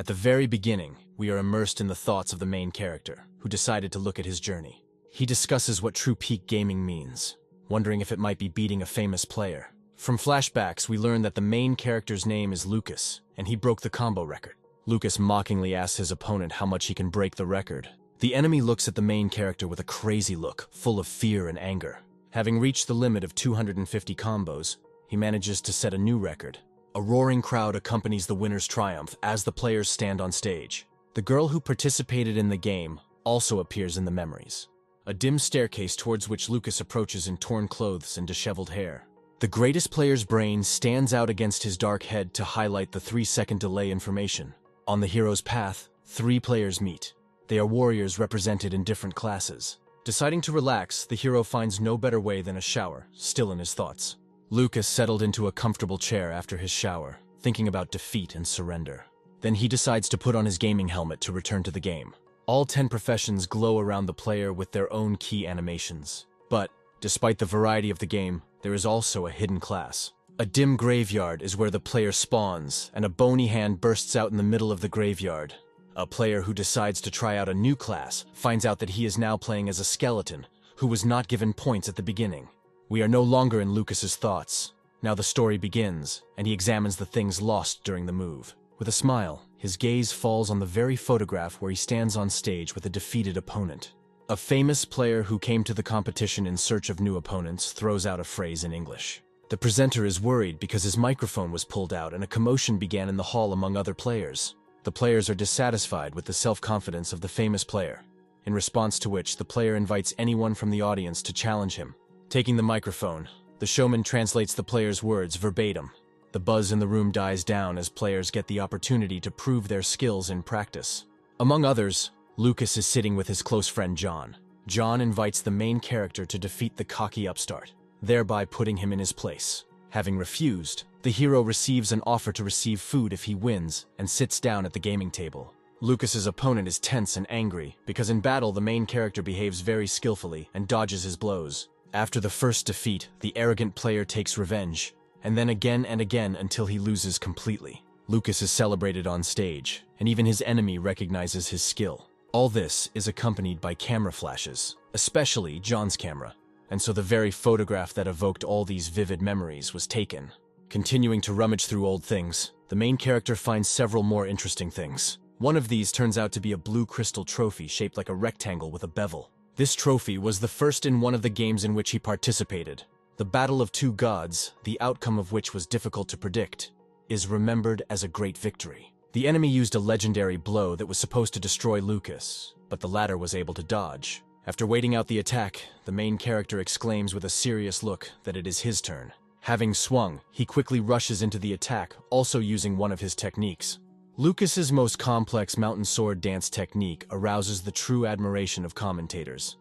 At the very beginning, we are immersed in the thoughts of the main character, who decided to look at his journey. He discusses what true peak gaming means, wondering if it might be beating a famous player. From flashbacks, we learn that the main character's name is Lucas, and he broke the combo record. Lucas mockingly asks his opponent how much he can break the record. The enemy looks at the main character with a crazy look, full of fear and anger. Having reached the limit of 250 combos, he manages to set a new record. A roaring crowd accompanies the winner's triumph as the players stand on stage. The girl who participated in the game also appears in the memories. A dim staircase towards which Lucas approaches in torn clothes and disheveled hair. The greatest player's brain stands out against his dark head to highlight the 3-second delay information. On the hero's path, 3 players meet. They are warriors represented in different classes. Deciding to relax, the hero finds no better way than a shower, still in his thoughts. Lucas settled into a comfortable chair after his shower, thinking about defeat and surrender. Then he decides to put on his gaming helmet to return to the game. All 10 professions glow around the player with their own key animations. But, despite the variety of the game, there is also a hidden class. A dim graveyard is where the player spawns, and a bony hand bursts out in the middle of the graveyard. A player who decides to try out a new class finds out that he is now playing as a skeleton, who was not given points at the beginning. We are no longer in Lucas's thoughts. Now the story begins, and he examines the things lost during the move. With a smile, his gaze falls on the very photograph where he stands on stage with a defeated opponent. A famous player who came to the competition in search of new opponents throws out a phrase in English. The presenter is worried because his microphone was pulled out and a commotion began in the hall among other players. The players are dissatisfied with the self-confidence of the famous player, in response to which the player invites anyone from the audience to challenge him. Taking the microphone, the showman translates the player's words verbatim. The buzz in the room dies down as players get the opportunity to prove their skills in practice. Among others, Lucas is sitting with his close friend John. John invites the main character to defeat the cocky upstart, thereby putting him in his place. Having refused, the hero receives an offer to receive food if he wins and sits down at the gaming table. Lucas's opponent is tense and angry because in battle the main character behaves very skillfully and dodges his blows. After the first defeat, the arrogant player takes revenge, and then again and again until he loses completely. Lucas is celebrated on stage, and even his enemy recognizes his skill. All this is accompanied by camera flashes, especially John's camera, and so the very photograph that evoked all these vivid memories was taken. Continuing to rummage through old things, the main character finds several more interesting things. One of these turns out to be a blue crystal trophy shaped like a rectangle with a bevel. This trophy was the first in one of the games in which he participated. The Battle of Two Gods, the outcome of which was difficult to predict, is remembered as a great victory. The enemy used a legendary blow that was supposed to destroy Lucas, but the latter was able to dodge. After waiting out the attack, the main character exclaims with a serious look that it is his turn. Having swung, he quickly rushes into the attack, also using one of his techniques. Lucas's most complex mountain sword dance technique arouses the true admiration of commentators,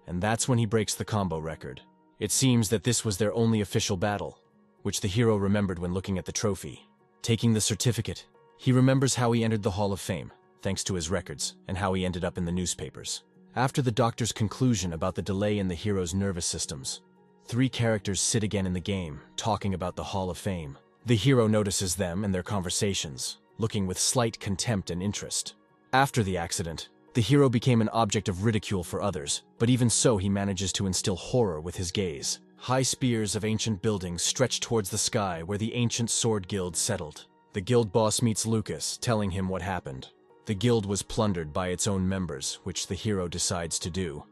and that's when he breaks the combo record. It seems that this was their only official battle, which the hero remembered when looking at the trophy. Taking the certificate, he remembers how he entered the Hall of Fame, thanks to his records, and how he ended up in the newspapers. After the doctor's conclusion about the delay in the hero's nervous systems, 3 characters sit again in the game, talking about the Hall of Fame. The hero notices them and their conversations, looking with slight contempt and interest. After the accident, the hero became an object of ridicule for others, but even so he manages to instill horror with his gaze. High spears of ancient buildings stretch towards the sky where the ancient sword guild settled. The guild boss meets Lucas, telling him what happened. The guild was plundered by its own members, which the hero decides to do.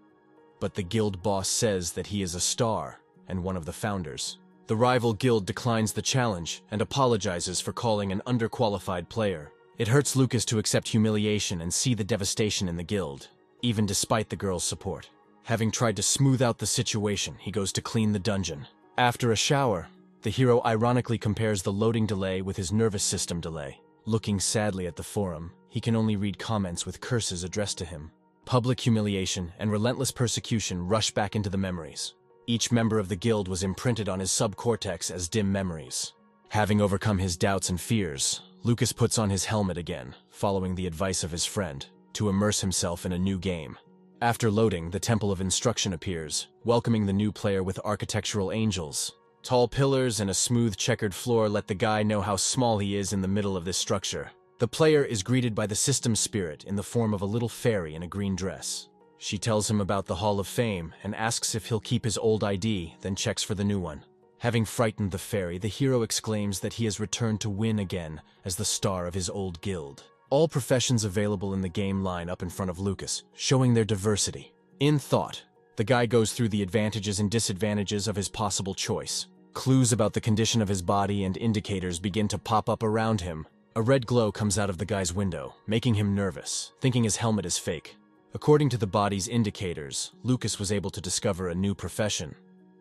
But the guild boss says that he is a star and one of the founders. The rival guild declines the challenge and apologizes for calling an underqualified player. It hurts Lucas to accept humiliation and see the devastation in the guild, even despite the girl's support. Having tried to smooth out the situation, he goes to clean the dungeon. After a shower, the hero ironically compares the loading delay with his nervous system delay. Looking sadly at the forum, he can only read comments with curses addressed to him. Public humiliation and relentless persecution rush back into the memories. Each member of the guild was imprinted on his subcortex as dim memories. Having overcome his doubts and fears, Lucas puts on his helmet again, following the advice of his friend, to immerse himself in a new game. After loading, the Temple of Instruction appears, welcoming the new player with architectural angels. Tall pillars and a smooth checkered floor let the guy know how small he is in the middle of this structure. The player is greeted by the system spirit in the form of a little fairy in a green dress. She tells him about the Hall of Fame and asks if he'll keep his old ID, then checks for the new one. Having frightened the fairy, the hero exclaims that he has returned to win again as the star of his old guild. All professions available in the game line up in front of Lucas, showing their diversity. In thought, the guy goes through the advantages and disadvantages of his possible choice. Clues about the condition of his body and indicators begin to pop up around him. A red glow comes out of the guy's window, making him nervous, thinking his helmet is fake. According to the body's indicators, Lucas was able to discover a new profession,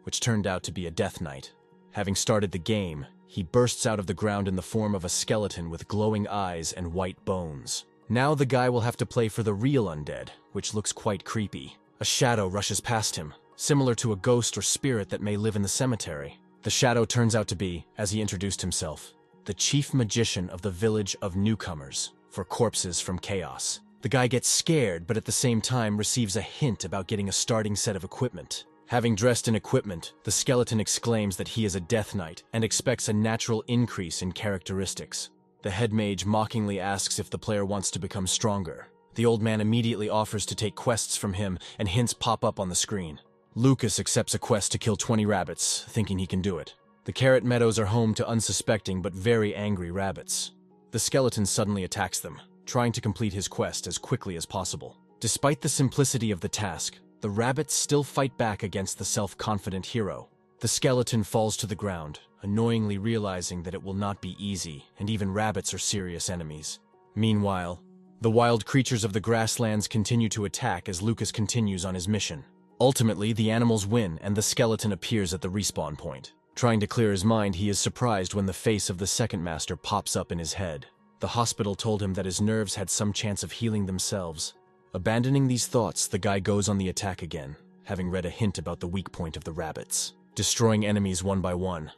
which turned out to be a Death Knight. Having started the game, he bursts out of the ground in the form of a skeleton with glowing eyes and white bones. Now the guy will have to play for the real undead, which looks quite creepy. A shadow rushes past him, similar to a ghost or spirit that may live in the cemetery. The shadow turns out to be, as he introduced himself, the chief magician of the village of newcomers for corpses from chaos. The guy gets scared, but at the same time receives a hint about getting a starting set of equipment. Having dressed in equipment, the skeleton exclaims that he is a Death Knight and expects a natural increase in characteristics. The head mage mockingly asks if the player wants to become stronger. The old man immediately offers to take quests from him, and hints pop up on the screen. Lucas accepts a quest to kill 20 rabbits, thinking he can do it. The carrot meadows are home to unsuspecting but very angry rabbits. The skeleton suddenly attacks them, trying to complete his quest as quickly as possible. Despite the simplicity of the task, the rabbits still fight back against the self-confident hero. The skeleton falls to the ground, annoyingly realizing that it will not be easy, and even rabbits are serious enemies. Meanwhile, the wild creatures of the grasslands continue to attack as Lucas continues on his mission. Ultimately, the animals win and the skeleton appears at the respawn point. Trying to clear his mind, he is surprised when the face of the second master pops up in his head. The hospital told him that his nerves had some chance of healing themselves. Abandoning these thoughts, the guy goes on the attack again, having read a hint about the weak point of the rabbits. Destroying enemies one by one,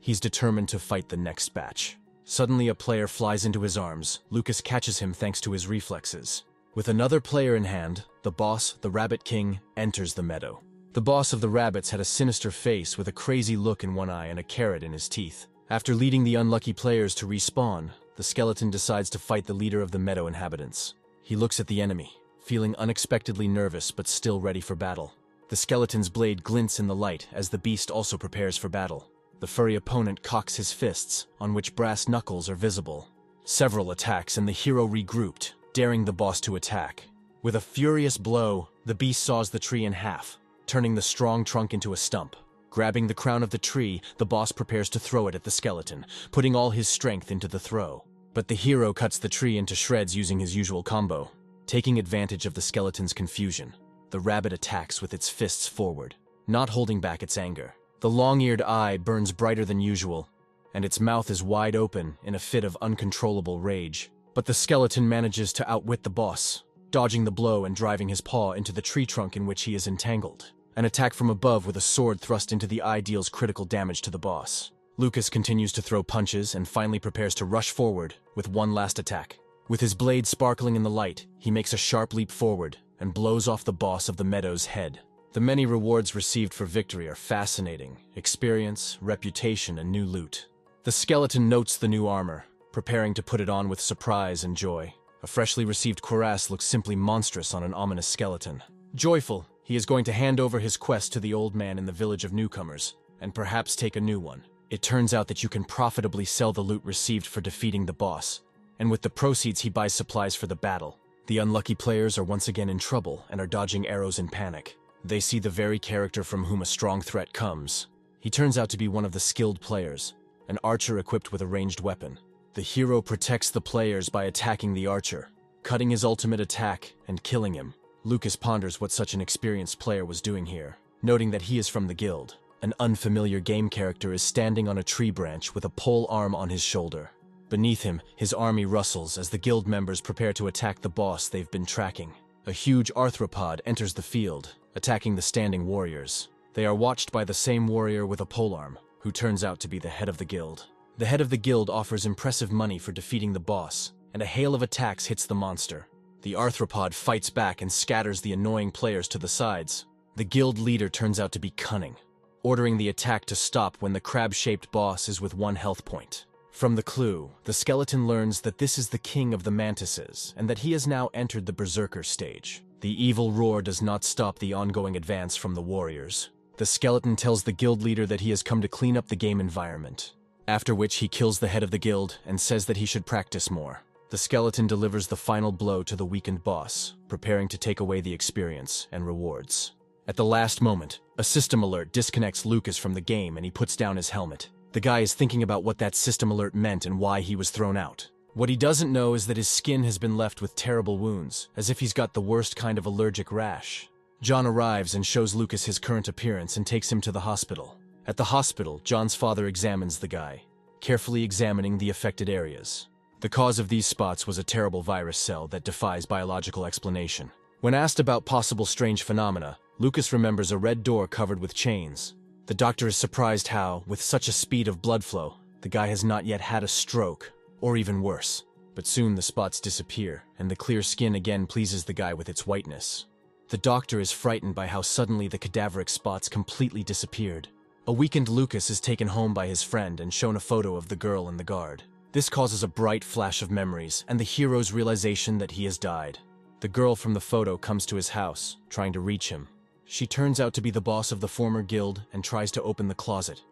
he's determined to fight the next batch. Suddenly a player flies into his arms. Lucas catches him thanks to his reflexes. With another player in hand, the boss, the Rabbit King, enters the meadow. The boss of the rabbits had a sinister face with a crazy look in one eye and a carrot in his teeth. After leading the unlucky players to respawn, the skeleton decides to fight the leader of the meadow inhabitants. He looks at the enemy, feeling unexpectedly nervous but still ready for battle. The skeleton's blade glints in the light as the beast also prepares for battle. The furry opponent cocks his fists, on which brass knuckles are visible. Several attacks and the hero regrouped, daring the boss to attack. With a furious blow, the beast saws the tree in half, turning the strong trunk into a stump. Grabbing the crown of the tree, the boss prepares to throw it at the skeleton, putting all his strength into the throw. But the hero cuts the tree into shreds using his usual combo. Taking advantage of the skeleton's confusion, the rabbit attacks with its fists forward, not holding back its anger. The long-eared eye burns brighter than usual, and its mouth is wide open in a fit of uncontrollable rage. But the skeleton manages to outwit the boss, dodging the blow and driving his paw into the tree trunk in which he is entangled. An attack from above with a sword thrust into the eye deals critical damage to the boss. Lucas continues to throw punches and finally prepares to rush forward with one last attack. With his blade sparkling in the light, he makes a sharp leap forward and blows off the boss of the meadow's head. The many rewards received for victory are fascinating: experience, reputation, and new loot. The skeleton notes the new armor, preparing to put it on with surprise and joy. A freshly received cuirass looks simply monstrous on an ominous skeleton. Joyful, he is going to hand over his quest to the old man in the village of newcomers, and perhaps take a new one. It turns out that you can profitably sell the loot received for defeating the boss, and with the proceeds he buys supplies for the battle. The unlucky players are once again in trouble and are dodging arrows in panic. They see the very character from whom a strong threat comes. He turns out to be one of the skilled players, an archer equipped with a ranged weapon. The hero protects the players by attacking the archer, cutting his ultimate attack and killing him. Lucas ponders what such an experienced player was doing here, noting that he is from the guild. An unfamiliar game character is standing on a tree branch with a pole arm on his shoulder. Beneath him, his army rustles as the guild members prepare to attack the boss they've been tracking. A huge arthropod enters the field, attacking the standing warriors. They are watched by the same warrior with a polearm, who turns out to be the head of the guild. The head of the guild offers impressive money for defeating the boss, and a hail of attacks hits the monster. The arthropod fights back and scatters the annoying players to the sides. The guild leader turns out to be cunning, ordering the attack to stop when the crab-shaped boss is with 1 health point. From the clue, the skeleton learns that this is the king of the mantises, and that he has now entered the berserker stage. The evil roar does not stop the ongoing advance from the warriors. The skeleton tells the guild leader that he has come to clean up the game environment, after which he kills the head of the guild and says that he should practice more. The skeleton delivers the final blow to the weakened boss, preparing to take away the experience and rewards. At the last moment, a system alert disconnects Lucas from the game and he puts down his helmet. The guy is thinking about what that system alert meant and why he was thrown out. What he doesn't know is that his skin has been left with terrible wounds, as if he's got the worst kind of allergic rash. John arrives and shows Lucas his current appearance and takes him to the hospital. At the hospital, John's father examines the guy, carefully examining the affected areas. The cause of these spots was a terrible virus cell that defies biological explanation. When asked about possible strange phenomena, Lucas remembers a red door covered with chains. The doctor is surprised how, with such a speed of blood flow, the guy has not yet had a stroke, or even worse. But soon the spots disappear, and the clear skin again pleases the guy with its whiteness. The doctor is frightened by how suddenly the cadaveric spots completely disappeared. A weakened Lucas is taken home by his friend and shown a photo of the girl and the guard. This causes a bright flash of memories and the hero's realization that he has died. The girl from the photo comes to his house, trying to reach him. She turns out to be the boss of the former guild and tries to open the closet,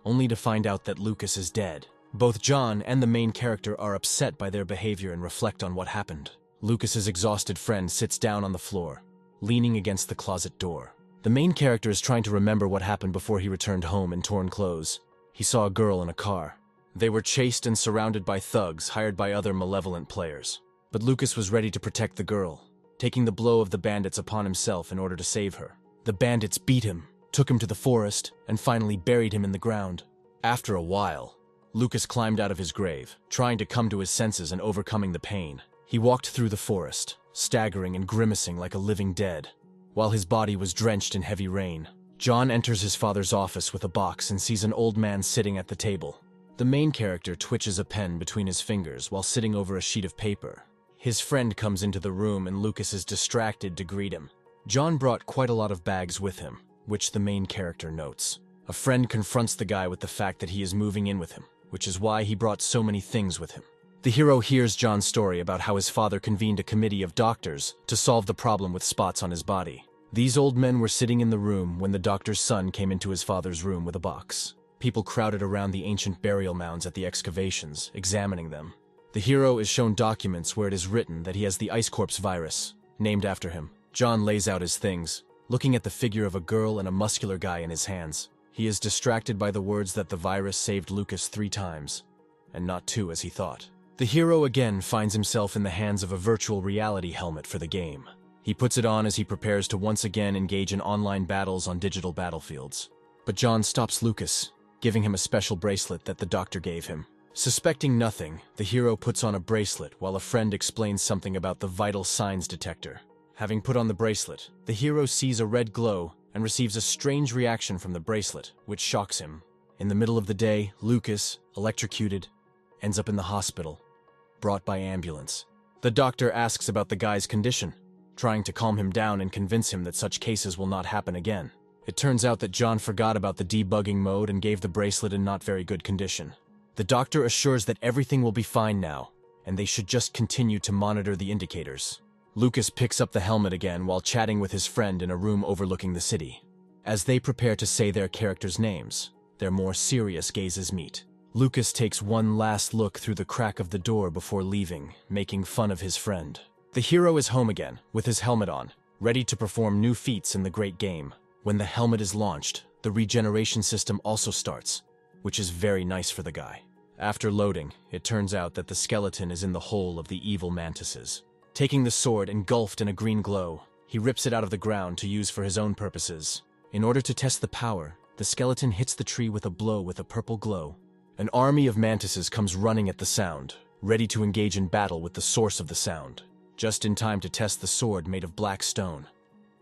only to find out that Lucas is dead. Both John and the main character are upset by their behavior and reflect on what happened. Lucas's exhausted friend sits down on the floor, leaning against the closet door. The main character is trying to remember what happened before he returned home in torn clothes. He saw a girl in a car. They were chased and surrounded by thugs hired by other malevolent players. But Lucas was ready to protect the girl, taking the blow of the bandits upon himself in order to save her. The bandits beat him, took him to the forest, and finally buried him in the ground. After a while, Lucas climbed out of his grave, trying to come to his senses and overcoming the pain. He walked through the forest, staggering and grimacing like a living dead. While his body was drenched in heavy rain, John enters his father's office with a box and sees an old man sitting at the table. The main character twitches a pen between his fingers while sitting over a sheet of paper. His friend comes into the room and Lucas is distracted to greet him. John brought quite a lot of bags with him, which the main character notes. A friend confronts the guy with the fact that he is moving in with him, which is why he brought so many things with him. The hero hears John's story about how his father convened a committee of doctors to solve the problem with spots on his body. These old men were sitting in the room when the doctor's son came into his father's room with a box. People crowded around the ancient burial mounds at the excavations, examining them. The hero is shown documents where it is written that he has the Ice Corpse virus, named after him. John lays out his things, looking at the figure of a girl and a muscular guy in his hands. He is distracted by the words that the virus saved Lucas 3 times, and not 2 as he thought. The hero again finds himself in the hands of a virtual reality helmet for the game. He puts it on as he prepares to once again engage in online battles on digital battlefields. But John stops Lucas, giving him a special bracelet that the doctor gave him. Suspecting nothing, the hero puts on a bracelet while a friend explains something about the vital signs detector. Having put on the bracelet, the hero sees a red glow and receives a strange reaction from the bracelet, which shocks him. In the middle of the day, Lucas, electrocuted, ends up in the hospital, brought by ambulance. The doctor asks about the guy's condition, trying to calm him down and convince him that such cases will not happen again. It turns out that John forgot about the debugging mode and gave the bracelet in not very good condition. The doctor assures that everything will be fine now, and they should just continue to monitor the indicators. Lucas picks up the helmet again while chatting with his friend in a room overlooking the city. As they prepare to say their characters' names, their more serious gazes meet. Lucas takes one last look through the crack of the door before leaving, making fun of his friend. The hero is home again, with his helmet on, ready to perform new feats in the great game. When the helmet is launched, the regeneration system also starts, which is very nice for the guy. After loading, it turns out that the skeleton is in the hole of the evil mantises. Taking the sword engulfed in a green glow, he rips it out of the ground to use for his own purposes. In order to test the power, the skeleton hits the tree with a blow with a purple glow. An army of mantises comes running at the sound, ready to engage in battle with the source of the sound, just in time to test the sword made of black stone,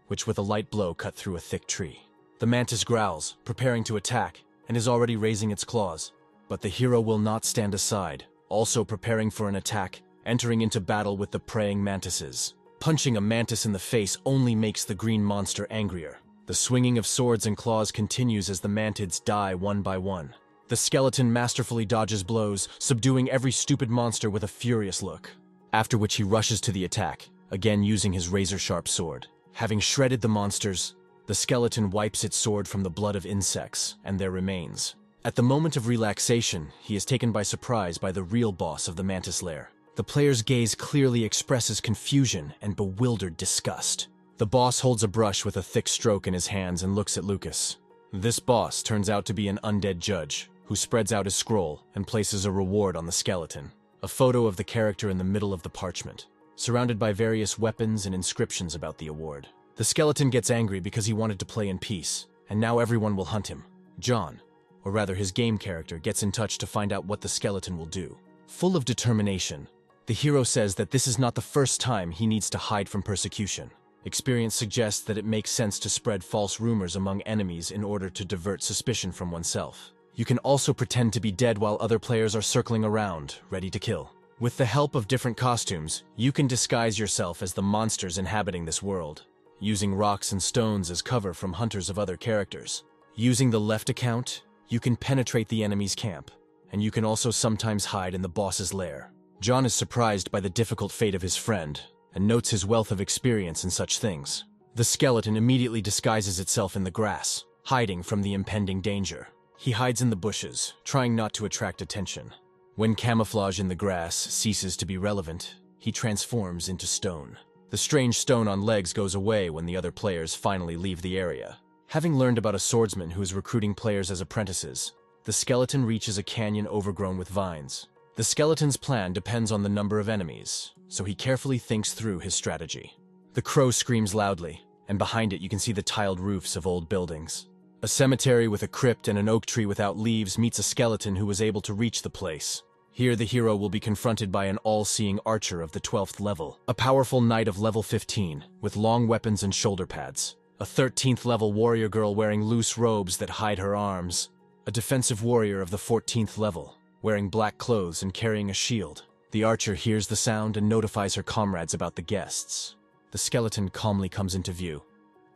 which with a light blow cut through a thick tree. The mantis growls, preparing to attack, and is already raising its claws. But the hero will not stand aside, also preparing for an attack, entering into battle with the preying mantises. Punching a mantis in the face only makes the green monster angrier. The swinging of swords and claws continues as the mantids die one by one. The skeleton masterfully dodges blows, subduing every stupid monster with a furious look. After which he rushes to the attack, again using his razor-sharp sword. Having shredded the monsters, the skeleton wipes its sword from the blood of insects and their remains. At the moment of relaxation, he is taken by surprise by the real boss of the mantis lair. The player's gaze clearly expresses confusion and bewildered disgust. The boss holds a brush with a thick stroke in his hands and looks at Lucas. This boss turns out to be an undead judge, who spreads out his scroll and places a reward on the skeleton. A photo of the character in the middle of the parchment, surrounded by various weapons and inscriptions about the award. The skeleton gets angry because he wanted to play in peace, and now everyone will hunt him. John, or rather his game character, gets in touch to find out what the skeleton will do. Full of determination, the hero says that this is not the first time he needs to hide from persecution. Experience suggests that it makes sense to spread false rumors among enemies in order to divert suspicion from oneself. You can also pretend to be dead while other players are circling around, ready to kill. With the help of different costumes, you can disguise yourself as the monsters inhabiting this world, using rocks and stones as cover from hunters of other characters. Using the left account, you can penetrate the enemy's camp, and you can also sometimes hide in the boss's lair. John is surprised by the difficult fate of his friend, and notes his wealth of experience in such things. The skeleton immediately disguises itself in the grass, hiding from the impending danger. He hides in the bushes, trying not to attract attention. When camouflage in the grass ceases to be relevant, he transforms into stone. The strange stone on legs goes away when the other players finally leave the area. Having learned about a swordsman who is recruiting players as apprentices, the skeleton reaches a canyon overgrown with vines. The skeleton's plan depends on the number of enemies, so he carefully thinks through his strategy. The crow screams loudly, and behind it you can see the tiled roofs of old buildings. A cemetery with a crypt and an oak tree without leaves meets a skeleton who was able to reach the place. Here the hero will be confronted by an all-seeing archer of the 12th level, a powerful knight of level 15, with long weapons and shoulder pads, a 13th level warrior girl wearing loose robes that hide her arms, a defensive warrior of the 14th level, wearing black clothes and carrying a shield. The archer hears the sound and notifies her comrades about the guests. The skeleton calmly comes into view,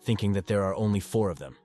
thinking that there are only 4 of them.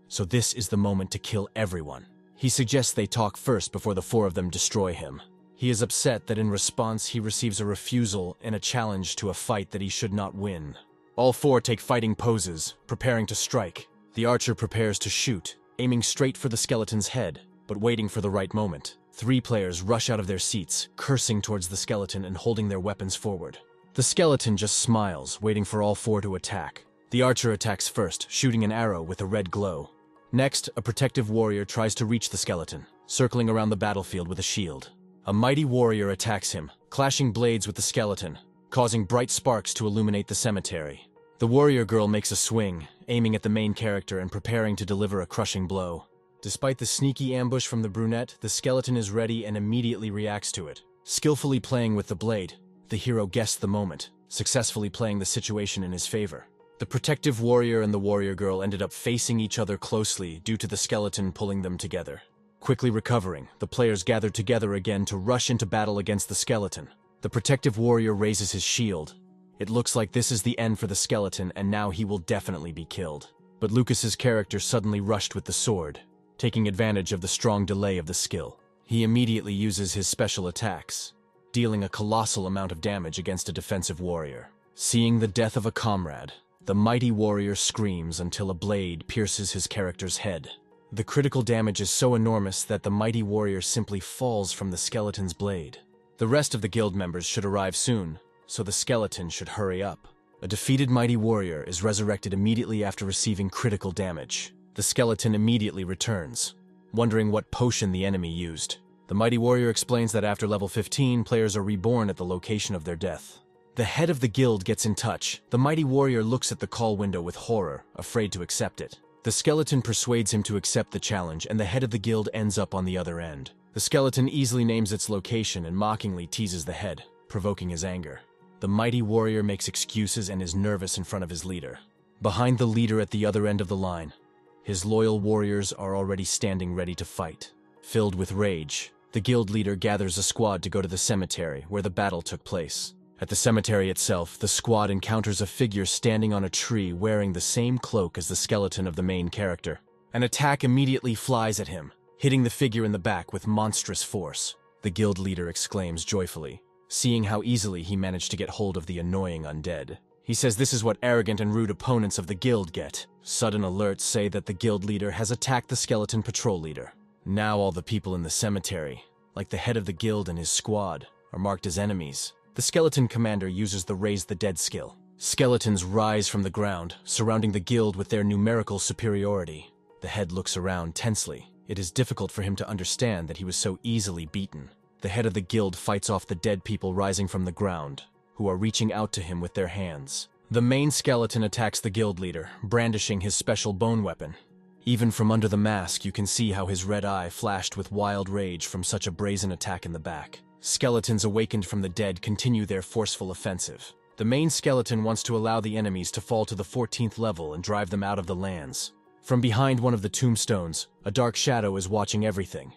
So this is the moment to kill everyone. He suggests they talk first before the 4 of them destroy him. He is upset that in response he receives a refusal and a challenge to a fight that he should not win. All 4 take fighting poses, preparing to strike. The archer prepares to shoot, aiming straight for the skeleton's head, but waiting for the right moment. 3 players rush out of their seats, cursing towards the skeleton and holding their weapons forward. The skeleton just smiles, waiting for all 4 to attack. The archer attacks first, shooting an arrow with a red glow. Next, a protective warrior tries to reach the skeleton, circling around the battlefield with a shield. A mighty warrior attacks him, clashing blades with the skeleton, causing bright sparks to illuminate the cemetery. The warrior girl makes a swing, aiming at the main character and preparing to deliver a crushing blow. Despite the sneaky ambush from the brunette, the skeleton is ready and immediately reacts to it. Skillfully playing with the blade, the hero guessed the moment, successfully playing the situation in his favor. The protective warrior and the warrior girl ended up facing each other closely due to the skeleton pulling them together. Quickly recovering, the players gathered together again to rush into battle against the skeleton. The protective warrior raises his shield. It looks like this is the end for the skeleton and now he will definitely be killed. But Lucas's character suddenly rushed with the sword, taking advantage of the strong delay of the skill. He immediately uses his special attacks, dealing a colossal amount of damage against a defensive warrior. Seeing the death of a comrade, the mighty warrior screams until a blade pierces his character's head. The critical damage is so enormous that the mighty warrior simply falls from the skeleton's blade. The rest of the guild members should arrive soon, so the skeleton should hurry up. A defeated mighty warrior is resurrected immediately after receiving critical damage. The skeleton immediately returns, wondering what potion the enemy used. The mighty warrior explains that after level 15, players are reborn at the location of their death. The head of the guild gets in touch. The mighty warrior looks at the call window with horror, afraid to accept it. The skeleton persuades him to accept the challenge, and the head of the guild ends up on the other end. The skeleton easily names its location and mockingly teases the head, provoking his anger. The mighty warrior makes excuses and is nervous in front of his leader. Behind the leader at the other end of the line, his loyal warriors are already standing ready to fight. Filled with rage, the guild leader gathers a squad to go to the cemetery where the battle took place. At the cemetery itself, the squad encounters a figure standing on a tree wearing the same cloak as the skeleton of the main character. An attack immediately flies at him, hitting the figure in the back with monstrous force. The guild leader exclaims joyfully, seeing how easily he managed to get hold of the annoying undead. He says this is what arrogant and rude opponents of the guild get. Sudden alerts say that the guild leader has attacked the skeleton patrol leader. Now all the people in the cemetery, like the head of the guild and his squad, are marked as enemies. The skeleton commander uses the Raise the Dead skill. Skeletons rise from the ground, surrounding the guild with their numerical superiority. The head looks around tensely. It is difficult for him to understand that he was so easily beaten. The head of the guild fights off the dead people rising from the ground, who are reaching out to him with their hands. The main skeleton attacks the guild leader, brandishing his special bone weapon. Even from under the mask, you can see how his red eye flashed with wild rage from such a brazen attack in the back. Skeletons awakened from the dead continue their forceful offensive. The main skeleton wants to allow the enemies to fall to the 14th level and drive them out of the lands. From behind one of the tombstones, a dark shadow is watching everything.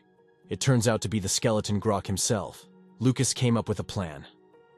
It turns out to be the skeleton Grok himself. Lucas came up with a plan.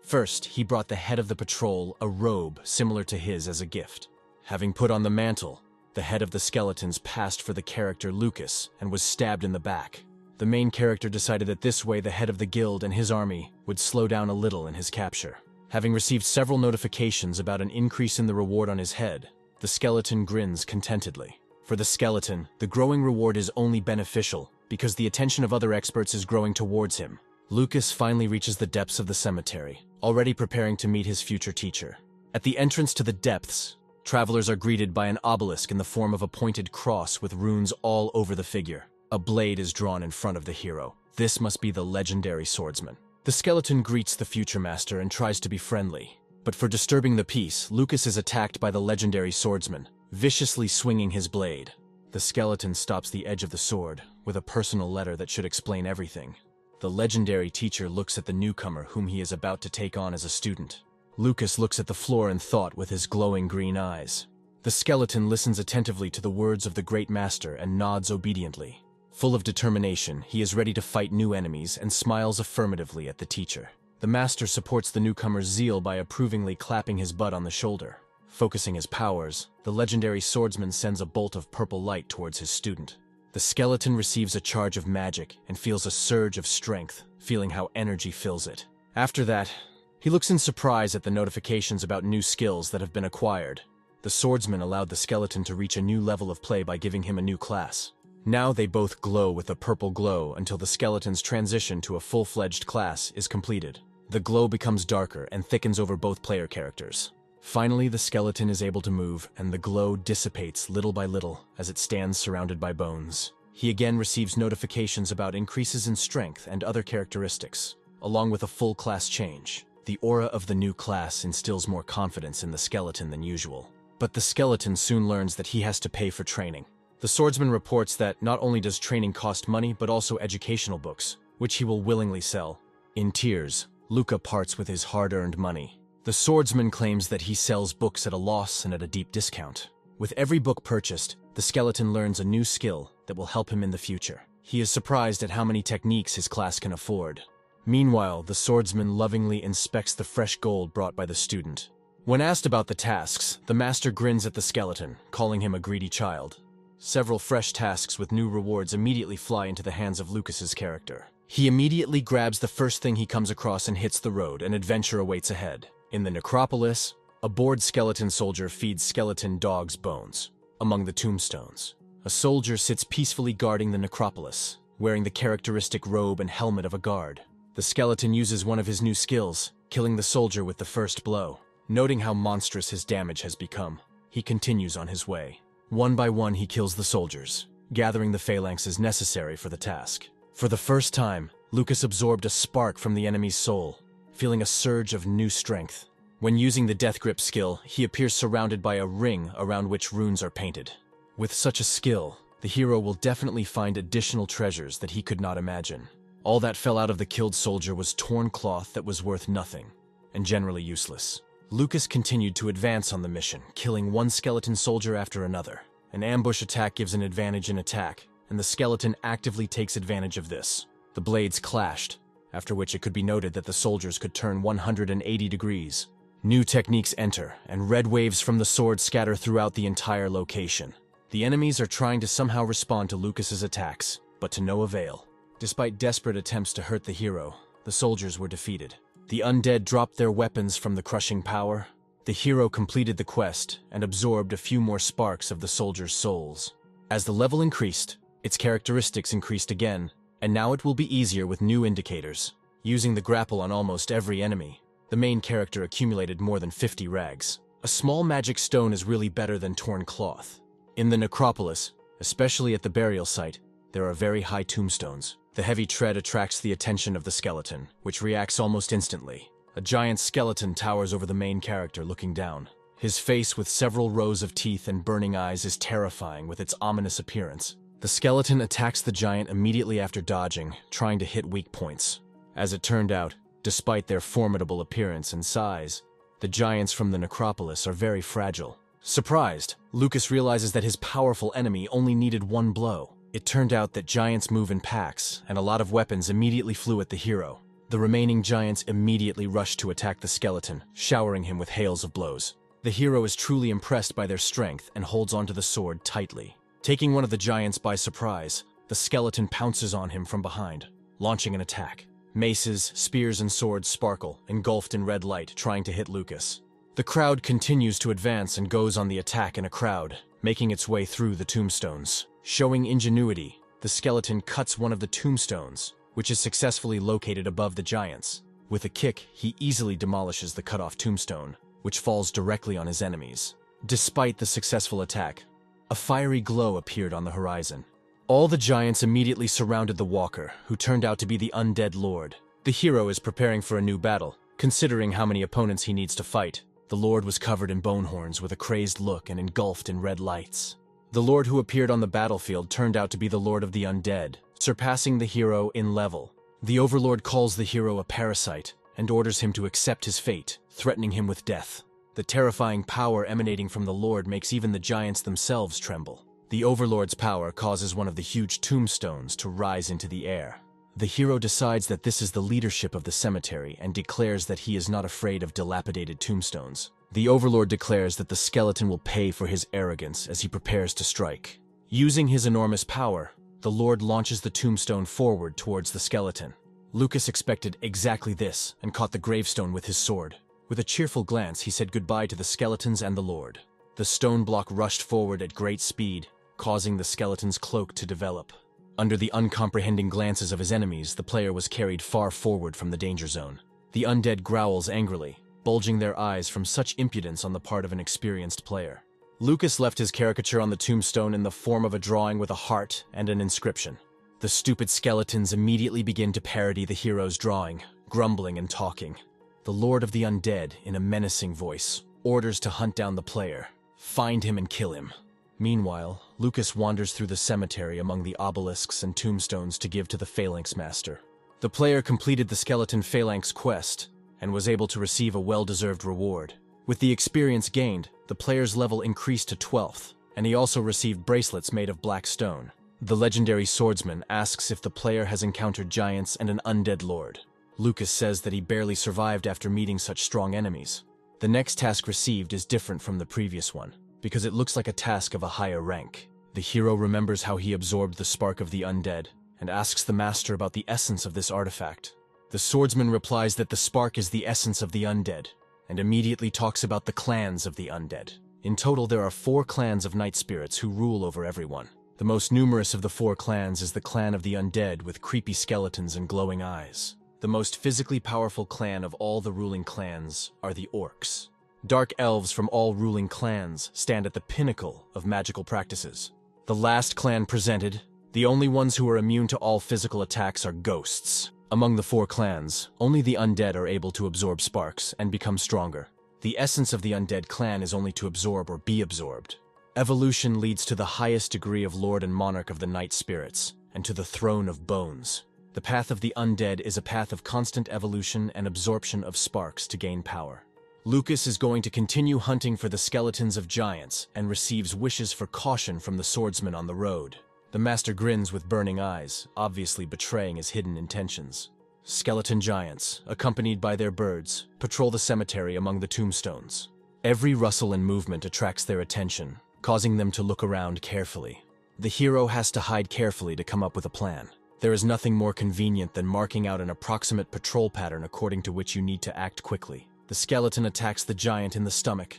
First, he brought the head of the patrol a robe similar to his as a gift. Having put on the mantle, the head of the skeletons passed for the character Lucas and was stabbed in the back. The main character decided that this way the head of the guild and his army would slow down a little in his capture. Having received several notifications about an increase in the reward on his head, the skeleton grins contentedly. For the skeleton, the growing reward is only beneficial because the attention of other experts is growing towards him. Lucas finally reaches the depths of the cemetery, already preparing to meet his future teacher. At the entrance to the depths, travelers are greeted by an obelisk in the form of a pointed cross with runes all over the figure. A blade is drawn in front of the hero. This must be the legendary swordsman. The skeleton greets the future master and tries to be friendly. But for disturbing the peace, Lucas is attacked by the legendary swordsman, viciously swinging his blade. The skeleton stops the edge of the sword with a personal letter that should explain everything. The legendary teacher looks at the newcomer whom he is about to take on as a student. Lucas looks at the floor in thought with his glowing green eyes. The skeleton listens attentively to the words of the great master and nods obediently. Full of determination, he is ready to fight new enemies and smiles affirmatively at the teacher. The master supports the newcomer's zeal by approvingly clapping his butt on the shoulder. Focusing his powers, the legendary swordsman sends a bolt of purple light towards his student. The skeleton receives a charge of magic and feels a surge of strength, feeling how energy fills it. After that, he looks in surprise at the notifications about new skills that have been acquired. The swordsman allowed the skeleton to reach a new level of play by giving him a new class. Now they both glow with a purple glow until the skeleton's transition to a full-fledged class is completed. The glow becomes darker and thickens over both player characters. Finally, the skeleton is able to move, and the glow dissipates little by little as it stands surrounded by bones. He again receives notifications about increases in strength and other characteristics, along with a full class change. The aura of the new class instills more confidence in the skeleton than usual. But the skeleton soon learns that he has to pay for training. The swordsman reports that not only does training cost money, but also educational books, which he will willingly sell. In tears, Luca parts with his hard-earned money. The swordsman claims that he sells books at a loss and at a deep discount. With every book purchased, the skeleton learns a new skill that will help him in the future. He is surprised at how many techniques his class can afford. Meanwhile, the swordsman lovingly inspects the fresh gold brought by the student. When asked about the tasks, the master grins at the skeleton, calling him a greedy child. Several fresh tasks with new rewards immediately fly into the hands of Lucas's character. He immediately grabs the first thing he comes across and hits the road. An adventure awaits ahead. In the necropolis, a bored skeleton soldier feeds skeleton dogs bones. Among the tombstones, a soldier sits peacefully guarding the necropolis, wearing the characteristic robe and helmet of a guard. The skeleton uses one of his new skills, killing the soldier with the first blow. Noting how monstrous his damage has become, he continues on his way. One by one, he kills the soldiers, gathering the phalanxes necessary for the task. For the first time, Lucas absorbed a spark from the enemy's soul, feeling a surge of new strength. When using the Death Grip skill, he appears surrounded by a ring around which runes are painted. With such a skill, the hero will definitely find additional treasures that he could not imagine. All that fell out of the killed soldier was torn cloth that was worth nothing, and generally useless. Lucas continued to advance on the mission, killing one skeleton soldier after another. An ambush attack gives an advantage in attack, and the skeleton actively takes advantage of this. The blades clashed, after which it could be noted that the soldiers could turn 180 degrees. New techniques enter, and red waves from the sword scatter throughout the entire location. The enemies are trying to somehow respond to Lucas's attacks. but to no avail. Despite desperate attempts to hurt the hero, the soldiers were defeated. The undead dropped their weapons from the crushing power. The hero completed the quest and absorbed a few more sparks of the soldiers' souls. As the level increased, its characteristics increased again, and now it will be easier with new indicators. Using the grapple on almost every enemy, the main character accumulated more than 50 rags. A small magic stone is really better than torn cloth. In the necropolis, especially at the burial site, there are very high tombstones. The heavy tread attracts the attention of the skeleton, which reacts almost instantly. A giant skeleton towers over the main character, looking down. His face with several rows of teeth and burning eyes is terrifying with its ominous appearance. The skeleton attacks the giant immediately after dodging, trying to hit weak points. As it turned out, despite their formidable appearance and size, the giants from the necropolis are very fragile. Surprised, Lucas realizes that his powerful enemy only needed one blow. It turned out that giants move in packs, and a lot of weapons immediately flew at the hero. The remaining giants immediately rushed to attack the skeleton, showering him with hails of blows. The hero is truly impressed by their strength and holds onto the sword tightly. Taking one of the giants by surprise, the skeleton pounces on him from behind, launching an attack. Maces, spears, and swords sparkle, engulfed in red light, trying to hit Lucas. The crowd continues to advance and goes on the attack in a crowd, making its way through the tombstones. Showing ingenuity, the skeleton cuts one of the tombstones, which is successfully located above the giants. With a kick, he easily demolishes the cut-off tombstone, which falls directly on his enemies. Despite the successful attack, a fiery glow appeared on the horizon. All the giants immediately surrounded the walker, who turned out to be the undead lord. The hero is preparing for a new battle, considering how many opponents he needs to fight. The lord was covered in bone horns with a crazed look and engulfed in red lights. The lord who appeared on the battlefield turned out to be the lord of the undead, surpassing the hero in level. The overlord calls the hero a parasite and orders him to accept his fate, threatening him with death. The terrifying power emanating from the lord makes even the giants themselves tremble. The overlord's power causes one of the huge tombstones to rise into the air. The hero decides that this is the leadership of the cemetery and declares that he is not afraid of dilapidated tombstones. The overlord declares that the skeleton will pay for his arrogance as he prepares to strike. Using his enormous power, the lord launches the tombstone forward towards the skeleton. Lucas expected exactly this and caught the gravestone with his sword. With a cheerful glance, he said goodbye to the skeletons and the lord. The stone block rushed forward at great speed, causing the skeleton's cloak to develop. Under the uncomprehending glances of his enemies, the player was carried far forward from the danger zone. The undead growls angrily, bulging their eyes from such impudence on the part of an experienced player. Lucas left his caricature on the tombstone in the form of a drawing with a heart and an inscription. The stupid skeletons immediately begin to parody the hero's drawing, grumbling and talking. The Lord of the Undead, in a menacing voice, orders to hunt down the player, find him and kill him. Meanwhile, Lucas wanders through the cemetery among the obelisks and tombstones to give to the Phalanx Master. The player completed the skeleton Phalanx quest and was able to receive a well-deserved reward. With the experience gained, the player's level increased to 12th, and he also received bracelets made of black stone. The legendary swordsman asks if the player has encountered giants and an undead lord. Lucas says that he barely survived after meeting such strong enemies. The next task received is different from the previous one, because it looks like a task of a higher rank. The hero remembers how he absorbed the spark of the undead, and asks the master about the essence of this artifact. The swordsman replies that the spark is the essence of the undead, and immediately talks about the clans of the undead. In total, there are 4 clans of night spirits who rule over everyone. The most numerous of the 4 clans is the clan of the undead with creepy skeletons and glowing eyes. The most physically powerful clan of all the ruling clans are the orcs. Dark elves from all ruling clans stand at the pinnacle of magical practices. The last clan presented, the only ones who are immune to all physical attacks, are ghosts. Among the 4 clans, only the undead are able to absorb sparks and become stronger. The essence of the undead clan is only to absorb or be absorbed. Evolution leads to the highest degree of Lord and Monarch of the Night Spirits, and to the Throne of Bones. The path of the undead is a path of constant evolution and absorption of sparks to gain power. Lucas is going to continue hunting for the skeletons of giants and receives wishes for caution from the swordsman on the road. The master grins with burning eyes, obviously betraying his hidden intentions. Skeleton giants, accompanied by their birds, patrol the cemetery among the tombstones. Every rustle and movement attracts their attention, causing them to look around carefully. The hero has to hide carefully to come up with a plan. There is nothing more convenient than marking out an approximate patrol pattern according to which you need to act quickly. The skeleton attacks the giant in the stomach,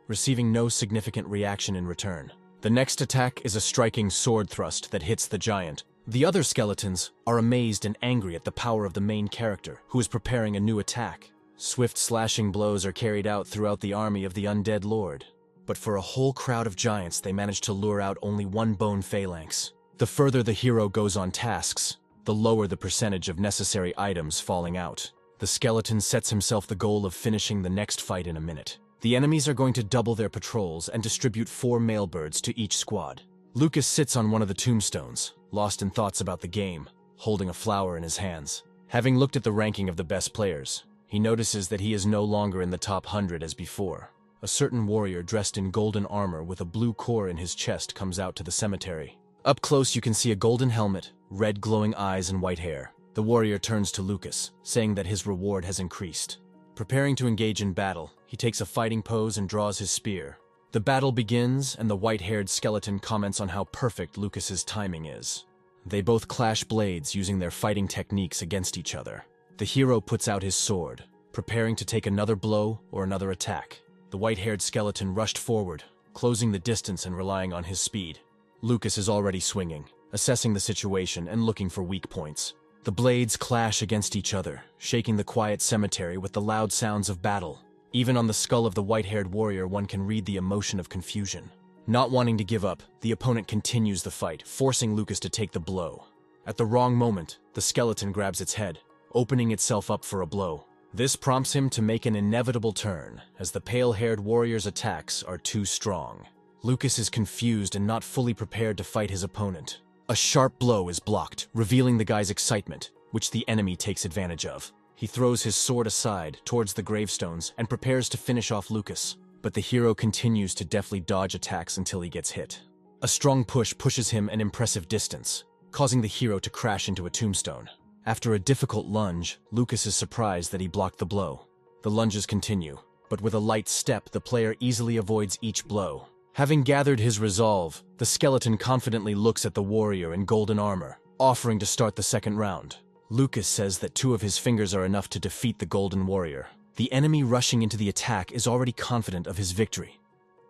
receiving no significant reaction in return. The next attack is a striking sword thrust that hits the giant. The other skeletons are amazed and angry at the power of the main character, who is preparing a new attack. Swift slashing blows are carried out throughout the army of the undead lord. But for a whole crowd of giants, they manage to lure out only one bone phalanx. The further the hero goes on tasks, the lower the percentage of necessary items falling out. The skeleton sets himself the goal of finishing the next fight in a minute. The enemies are going to double their patrols and distribute 4 male birds to each squad. Lucas sits on one of the tombstones, lost in thoughts about the game, holding a flower in his hands. Having looked at the ranking of the best players, he notices that he is no longer in the top 100 as before. A certain warrior dressed in golden armor with a blue core in his chest comes out to the cemetery. Up close you can see a golden helmet, red glowing eyes and white hair. The warrior turns to Lucas, saying that his reward has increased. Preparing to engage in battle, he takes a fighting pose and draws his spear. The battle begins, and the white-haired skeleton comments on how perfect Lucas's timing is. They both clash blades using their fighting techniques against each other. The hero puts out his sword, preparing to take another blow or another attack. The white-haired skeleton rushed forward, closing the distance and relying on his speed. Lucas is already swinging, assessing the situation and looking for weak points. The blades clash against each other, shaking the quiet cemetery with the loud sounds of battle. Even on the skull of the white-haired warrior, one can read the emotion of confusion. Not wanting to give up, the opponent continues the fight, forcing Lucas to take the blow. At the wrong moment, the skeleton grabs its head, opening itself up for a blow. This prompts him to make an inevitable turn, as the pale-haired warrior's attacks are too strong. Lucas is confused and not fully prepared to fight his opponent. A sharp blow is blocked, revealing the guy's excitement, which the enemy takes advantage of. He throws his sword aside towards the gravestones and prepares to finish off Lucas, but the hero continues to deftly dodge attacks until he gets hit. A strong push pushes him an impressive distance, causing the hero to crash into a tombstone. After a difficult lunge, Lucas is surprised that he blocked the blow. The lunges continue, but with a light step, the player easily avoids each blow. Having gathered his resolve, the skeleton confidently looks at the warrior in golden armor, offering to start the second round. Lucas says that 2 of his fingers are enough to defeat the golden warrior. The enemy rushing into the attack is already confident of his victory,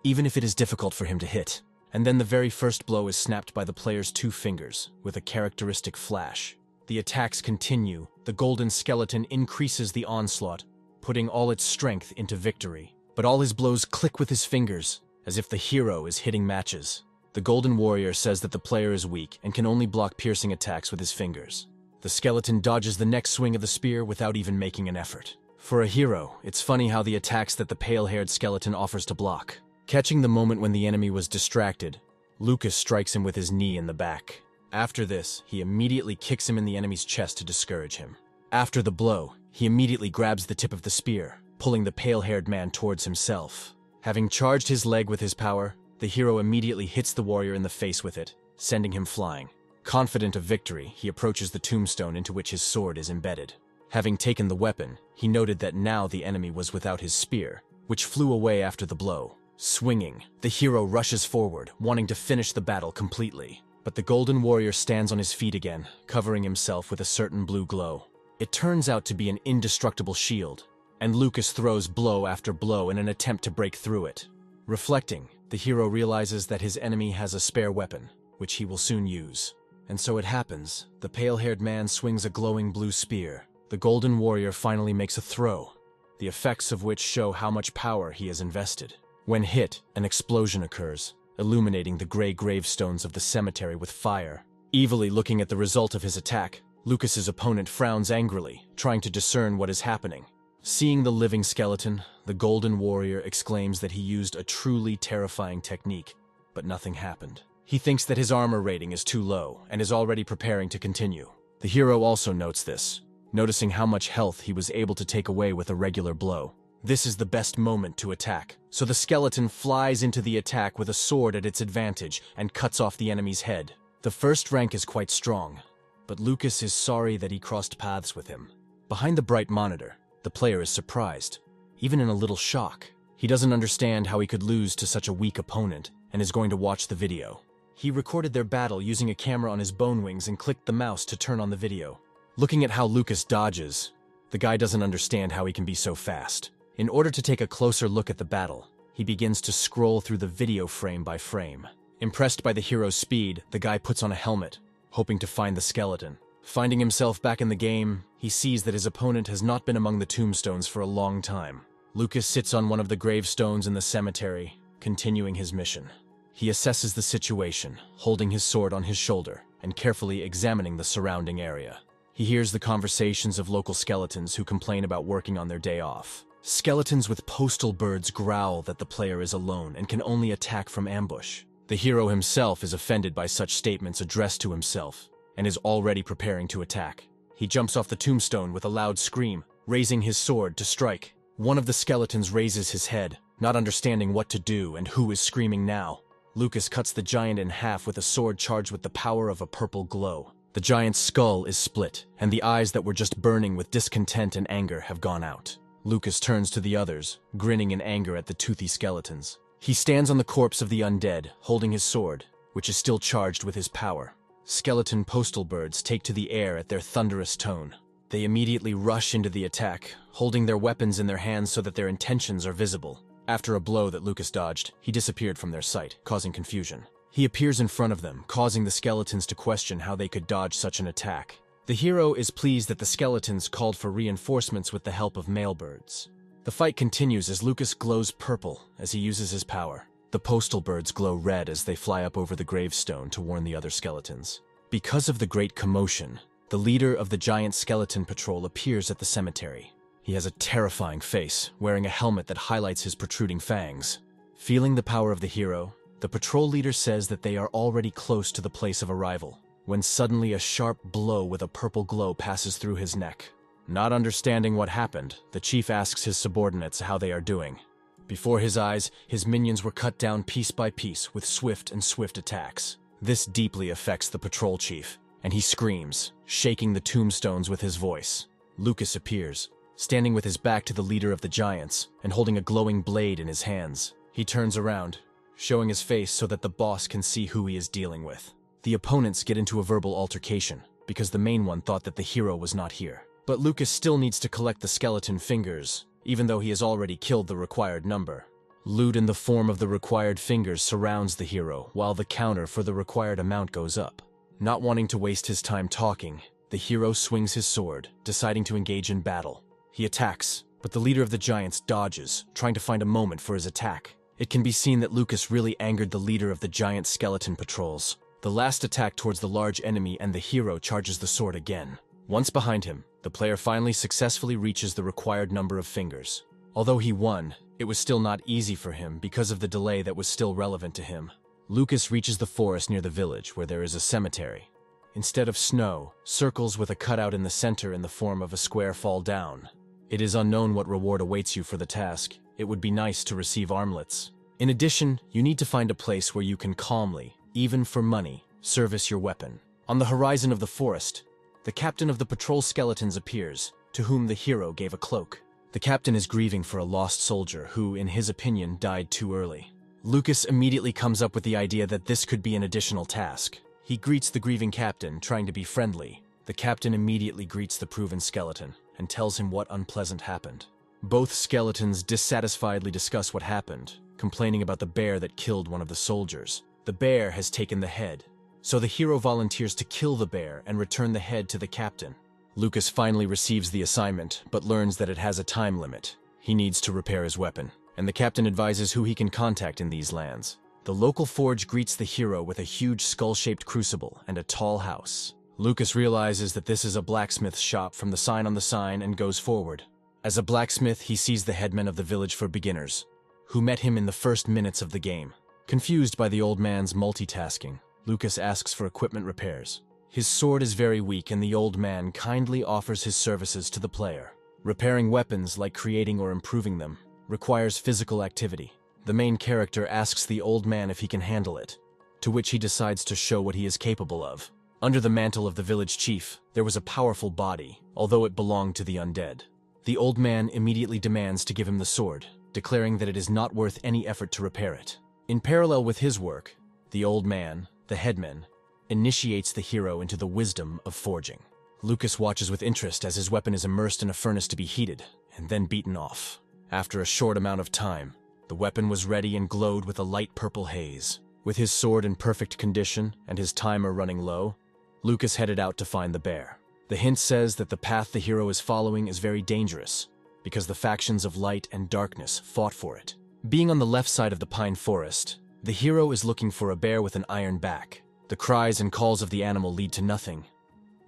even if it is difficult for him to hit. And then the very first blow is snapped by the player's 2 fingers, with a characteristic flash. The attacks continue. The golden skeleton increases the onslaught, putting all its strength into victory. But all his blows click with his fingers, as if the hero is hitting matches. The golden warrior says that the player is weak and can only block piercing attacks with his fingers. The skeleton dodges the next swing of the spear without even making an effort. For a hero, it's funny how the attacks that the pale-haired skeleton offers to block. Catching the moment when the enemy was distracted, Lucas strikes him with his knee in the back. After this, he immediately kicks him in the enemy's chest to discourage him. After the blow, he immediately grabs the tip of the spear, pulling the pale-haired man towards himself. Having charged his leg with his power, the hero immediately hits the warrior in the face with it, sending him flying. Confident of victory, he approaches the tombstone into which his sword is embedded. Having taken the weapon, he noted that now the enemy was without his spear, which flew away after the blow. Swinging, the hero rushes forward, wanting to finish the battle completely. But the golden warrior stands on his feet again, covering himself with a certain blue glow. It turns out to be an indestructible shield, and Lucas throws blow after blow in an attempt to break through it. Reflecting, the hero realizes that his enemy has a spare weapon, which he will soon use. And so it happens. The pale-haired man swings a glowing blue spear. The golden warrior finally makes a throw, the effects of which show how much power he has invested. When hit, an explosion occurs, illuminating the gray gravestones of the cemetery with fire. Evilly looking at the result of his attack, Lucas's opponent frowns angrily, trying to discern what is happening. Seeing the living skeleton, the golden warrior exclaims that he used a truly terrifying technique, but nothing happened. He thinks that his armor rating is too low and is already preparing to continue. The hero also notes this, noticing how much health he was able to take away with a regular blow. This is the best moment to attack, so the skeleton flies into the attack with a sword at its advantage and cuts off the enemy's head. The first rank is quite strong, but Lucas is sorry that he crossed paths with him. Behind the bright monitor, the player is surprised, even in a little shock. He doesn't understand how he could lose to such a weak opponent and is going to watch the video. He recorded their battle using a camera on his bone wings and clicked the mouse to turn on the video. Looking at how Lucas dodges, the guy doesn't understand how he can be so fast. In order to take a closer look at the battle, he begins to scroll through the video frame by frame. Impressed by the hero's speed, the guy puts on a helmet, hoping to find the skeleton. Finding himself back in the game, he sees that his opponent has not been among the tombstones for a long time. Lucas sits on one of the gravestones in the cemetery, continuing his mission. He assesses the situation, holding his sword on his shoulder and carefully examining the surrounding area. He hears the conversations of local skeletons who complain about working on their day off. Skeletons with postal birds growl that the player is alone and can only attack from ambush. The hero himself is offended by such statements addressed to himself and is already preparing to attack. He jumps off the tombstone with a loud scream, raising his sword to strike. One of the skeletons raises his head, not understanding what to do and who is screaming now. Lucas cuts the giant in half with a sword charged with the power of a purple glow. The giant's skull is split, and the eyes that were just burning with discontent and anger have gone out. Lucas turns to the others, grinning in anger at the toothy skeletons. He stands on the corpse of the undead, holding his sword, which is still charged with his power. Skeleton postal birds take to the air at their thunderous tone. They immediately rush into the attack, holding their weapons in their hands so that their intentions are visible. After a blow that Lucas dodged, he disappeared from their sight, causing confusion. He appears in front of them, causing the skeletons to question how they could dodge such an attack. The hero is pleased that the skeletons called for reinforcements with the help of male birds. The fight continues as Lucas glows purple as he uses his power. The postal birds glow red as they fly up over the gravestone to warn the other skeletons. Because of the great commotion, the leader of the giant skeleton patrol appears at the cemetery. He has a terrifying face, wearing a helmet that highlights his protruding fangs. Feeling the power of the hero, the patrol leader says that they are already close to the place of arrival, when suddenly a sharp blow with a purple glow passes through his neck. Not understanding what happened, the chief asks his subordinates how they are doing. Before his eyes, his minions were cut down piece by piece with swift attacks. This deeply affects the patrol chief, and he screams, shaking the tombstones with his voice. Lucas appears, standing with his back to the leader of the giants and holding a glowing blade in his hands. He turns around, showing his face so that the boss can see who he is dealing with. The opponents get into a verbal altercation because the main one thought that the hero was not here. But Lucas still needs to collect the skeleton fingers, even though he has already killed the required number. Loot in the form of the required fingers surrounds the hero, while the counter for the required amount goes up. Not wanting to waste his time talking, the hero swings his sword, deciding to engage in battle. He attacks, but the leader of the giants dodges, trying to find a moment for his attack. It can be seen that Lucas really angered the leader of the giant skeleton patrols. The last attack towards the large enemy and the hero charges the sword again. Once behind him, the player finally successfully reaches the required number of fingers. Although he won, it was still not easy for him because of the delay that was still relevant to him. Lucas reaches the forest near the village where there is a cemetery. Instead of snow, circles with a cutout in the center in the form of a square fall down. It is unknown what reward awaits you for the task. It would be nice to receive armlets. In addition, you need to find a place where you can calmly, even for money, service your weapon. On the horizon of the forest, the captain of the patrol skeletons appears, to whom the hero gave a cloak. The captain is grieving for a lost soldier who, in his opinion, died too early. Lucas immediately comes up with the idea that this could be an additional task. He greets the grieving captain, trying to be friendly. The captain immediately greets the proven skeleton and tells him what unpleasant happened. Both skeletons dissatisfiedly discuss what happened, complaining about the bear that killed one of the soldiers. The bear has taken the head, so the hero volunteers to kill the bear and return the head to the captain. Lucas finally receives the assignment, but learns that it has a time limit. He needs to repair his weapon, and the captain advises who he can contact in these lands. The local forge greets the hero with a huge skull-shaped crucible and a tall house. Lucas realizes that this is a blacksmith's shop from the sign on the sign and goes forward. As a blacksmith, he sees the headman of the village for beginners, who met him in the first minutes of the game. Confused by the old man's multitasking, Lucas asks for equipment repairs. His sword is very weak and the old man kindly offers his services to the player. Repairing weapons, like creating or improving them, requires physical activity. The main character asks the old man if he can handle it, to which he decides to show what he is capable of. Under the mantle of the village chief, there was a powerful body, although it belonged to the undead. The old man immediately demands to give him the sword, declaring that it is not worth any effort to repair it. In parallel with his work, the old man, the headman, initiates the hero into the wisdom of forging. Lucas watches with interest as his weapon is immersed in a furnace to be heated and then beaten off. After a short amount of time, the weapon was ready and glowed with a light purple haze. With his sword in perfect condition and his timer running low, Lucas headed out to find the bear. The hint says that the path the hero is following is very dangerous, because the factions of light and darkness fought for it. Being on the left side of the pine forest, the hero is looking for a bear with an iron back. The cries and calls of the animal lead to nothing.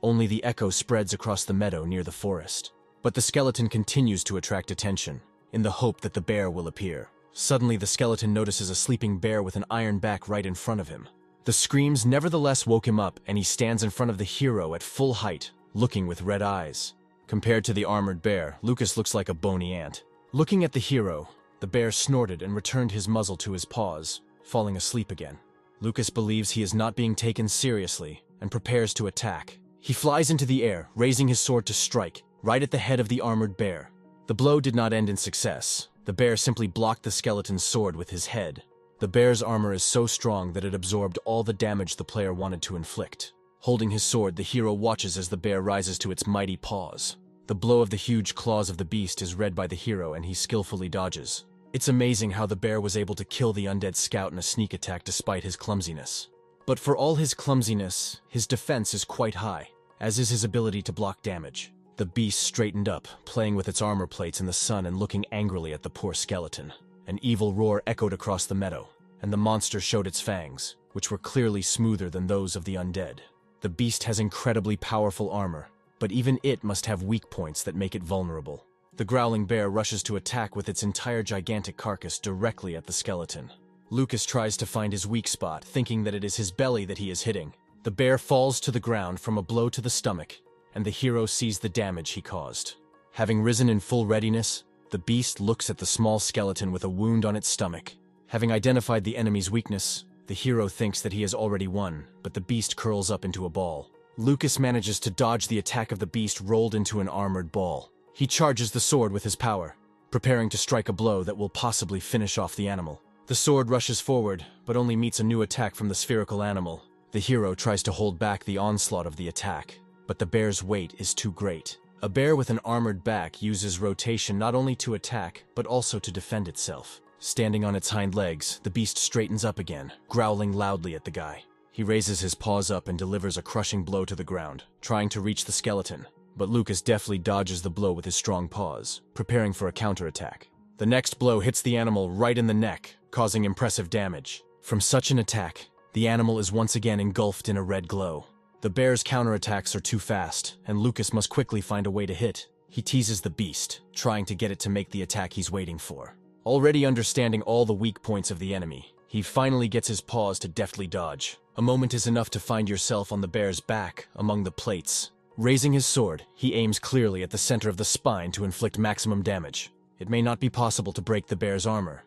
Only the echo spreads across the meadow near the forest. But the skeleton continues to attract attention, in the hope that the bear will appear. Suddenly, the skeleton notices a sleeping bear with an iron back right in front of him. The screams nevertheless woke him up, and he stands in front of the hero at full height, looking with red eyes. Compared to the armored bear, Lucas looks like a bony ant. Looking at the hero, the bear snorted and returned his muzzle to his paws, falling asleep again. Lucas believes he is not being taken seriously and prepares to attack. He flies into the air, raising his sword to strike, right at the head of the armored bear. The blow did not end in success. The bear simply blocked the skeleton's sword with his head. The bear's armor is so strong that it absorbed all the damage the player wanted to inflict. Holding his sword, the hero watches as the bear rises to its mighty paws. The blow of the huge claws of the beast is read by the hero, and he skillfully dodges. It's amazing how the bear was able to kill the undead scout in a sneak attack despite his clumsiness. But for all his clumsiness, his defense is quite high, as is his ability to block damage. The beast straightened up, playing with its armor plates in the sun and looking angrily at the poor skeleton. An evil roar echoed across the meadow, and the monster showed its fangs, which were clearly smoother than those of the undead. The beast has incredibly powerful armor, but even it must have weak points that make it vulnerable. The growling bear rushes to attack with its entire gigantic carcass directly at the skeleton. Lucas tries to find his weak spot, thinking that it is his belly that he is hitting. The bear falls to the ground from a blow to the stomach, and the hero sees the damage he caused. Having risen in full readiness, the beast looks at the small skeleton with a wound on its stomach. Having identified the enemy's weakness, the hero thinks that he has already won, but the beast curls up into a ball. Lucas manages to dodge the attack of the beast rolled into an armored ball. He charges the sword with his power, preparing to strike a blow that will possibly finish off the animal. The sword rushes forward, but only meets a new attack from the spherical animal. The hero tries to hold back the onslaught of the attack, but the bear's weight is too great. A bear with an armored back uses rotation not only to attack, but also to defend itself. Standing on its hind legs, the beast straightens up again, growling loudly at the guy. He raises his paws up and delivers a crushing blow to the ground, trying to reach the skeleton. But Lucas deftly dodges the blow with his strong paws, preparing for a counterattack. The next blow hits the animal right in the neck, causing impressive damage. From such an attack, the animal is once again engulfed in a red glow. The bear's counterattacks are too fast, and Lucas must quickly find a way to hit. He teases the beast, trying to get it to make the attack he's waiting for. Already understanding all the weak points of the enemy, he finally gets his paws to deftly dodge. A moment is enough to find yourself on the bear's back, among the plates. Raising his sword, he aims clearly at the center of the spine to inflict maximum damage. It may not be possible to break the bear's armor,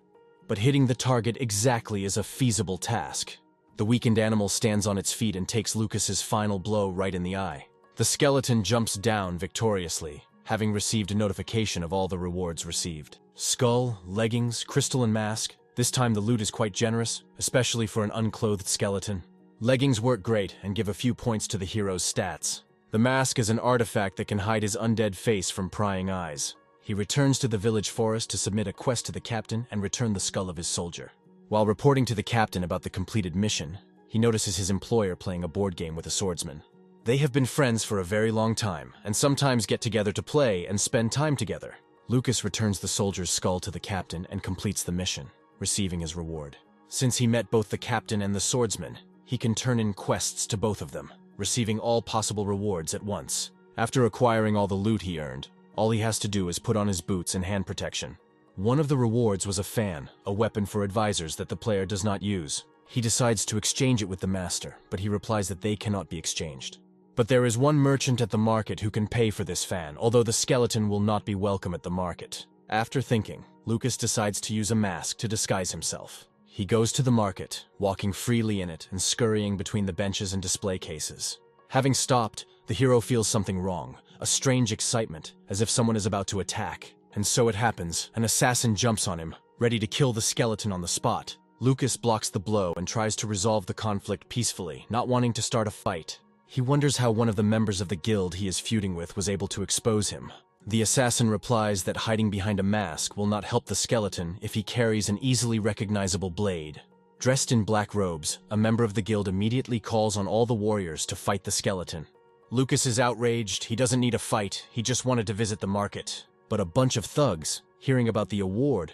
but hitting the target exactly is a feasible task. The weakened animal stands on its feet and takes Lucas's final blow right in the eye. The skeleton jumps down victoriously, having received a notification of all the rewards received. Skull, leggings, crystal and mask. This time the loot is quite generous, especially for an unclothed skeleton. Leggings work great and give a few points to the hero's stats. The mask is an artifact that can hide his undead face from prying eyes. He returns to the village forest to submit a quest to the captain and return the skull of his soldier. While reporting to the captain about the completed mission, he notices his employer playing a board game with a swordsman. They have been friends for a very long time, and sometimes get together to play and spend time together. Lucas returns the soldier's skull to the captain and completes the mission, receiving his reward. Since he met both the captain and the swordsman, he can turn in quests to both of them, receiving all possible rewards at once. After acquiring all the loot he earned, all he has to do is put on his boots and hand protection. One of the rewards was a fan, a weapon for advisors that the player does not use. He decides to exchange it with the master, but he replies that they cannot be exchanged. But there is one merchant at the market who can pay for this fan, although the skeleton will not be welcome at the market. After thinking, Lucas decides to use a mask to disguise himself. He goes to the market, walking freely in it and scurrying between the benches and display cases. Having stopped, the hero feels something wrong, a strange excitement, as if someone is about to attack. And so it happens, an assassin jumps on him, ready to kill the skeleton on the spot. Lucas blocks the blow and tries to resolve the conflict peacefully, not wanting to start a fight. He wonders how one of the members of the guild he is feuding with was able to expose him. The assassin replies that hiding behind a mask will not help the skeleton if he carries an easily recognizable blade. Dressed in black robes, a member of the guild immediately calls on all the warriors to fight the skeleton. Lucas is outraged. He doesn't need a fight, he just wanted to visit the market. But a bunch of thugs, hearing about the award,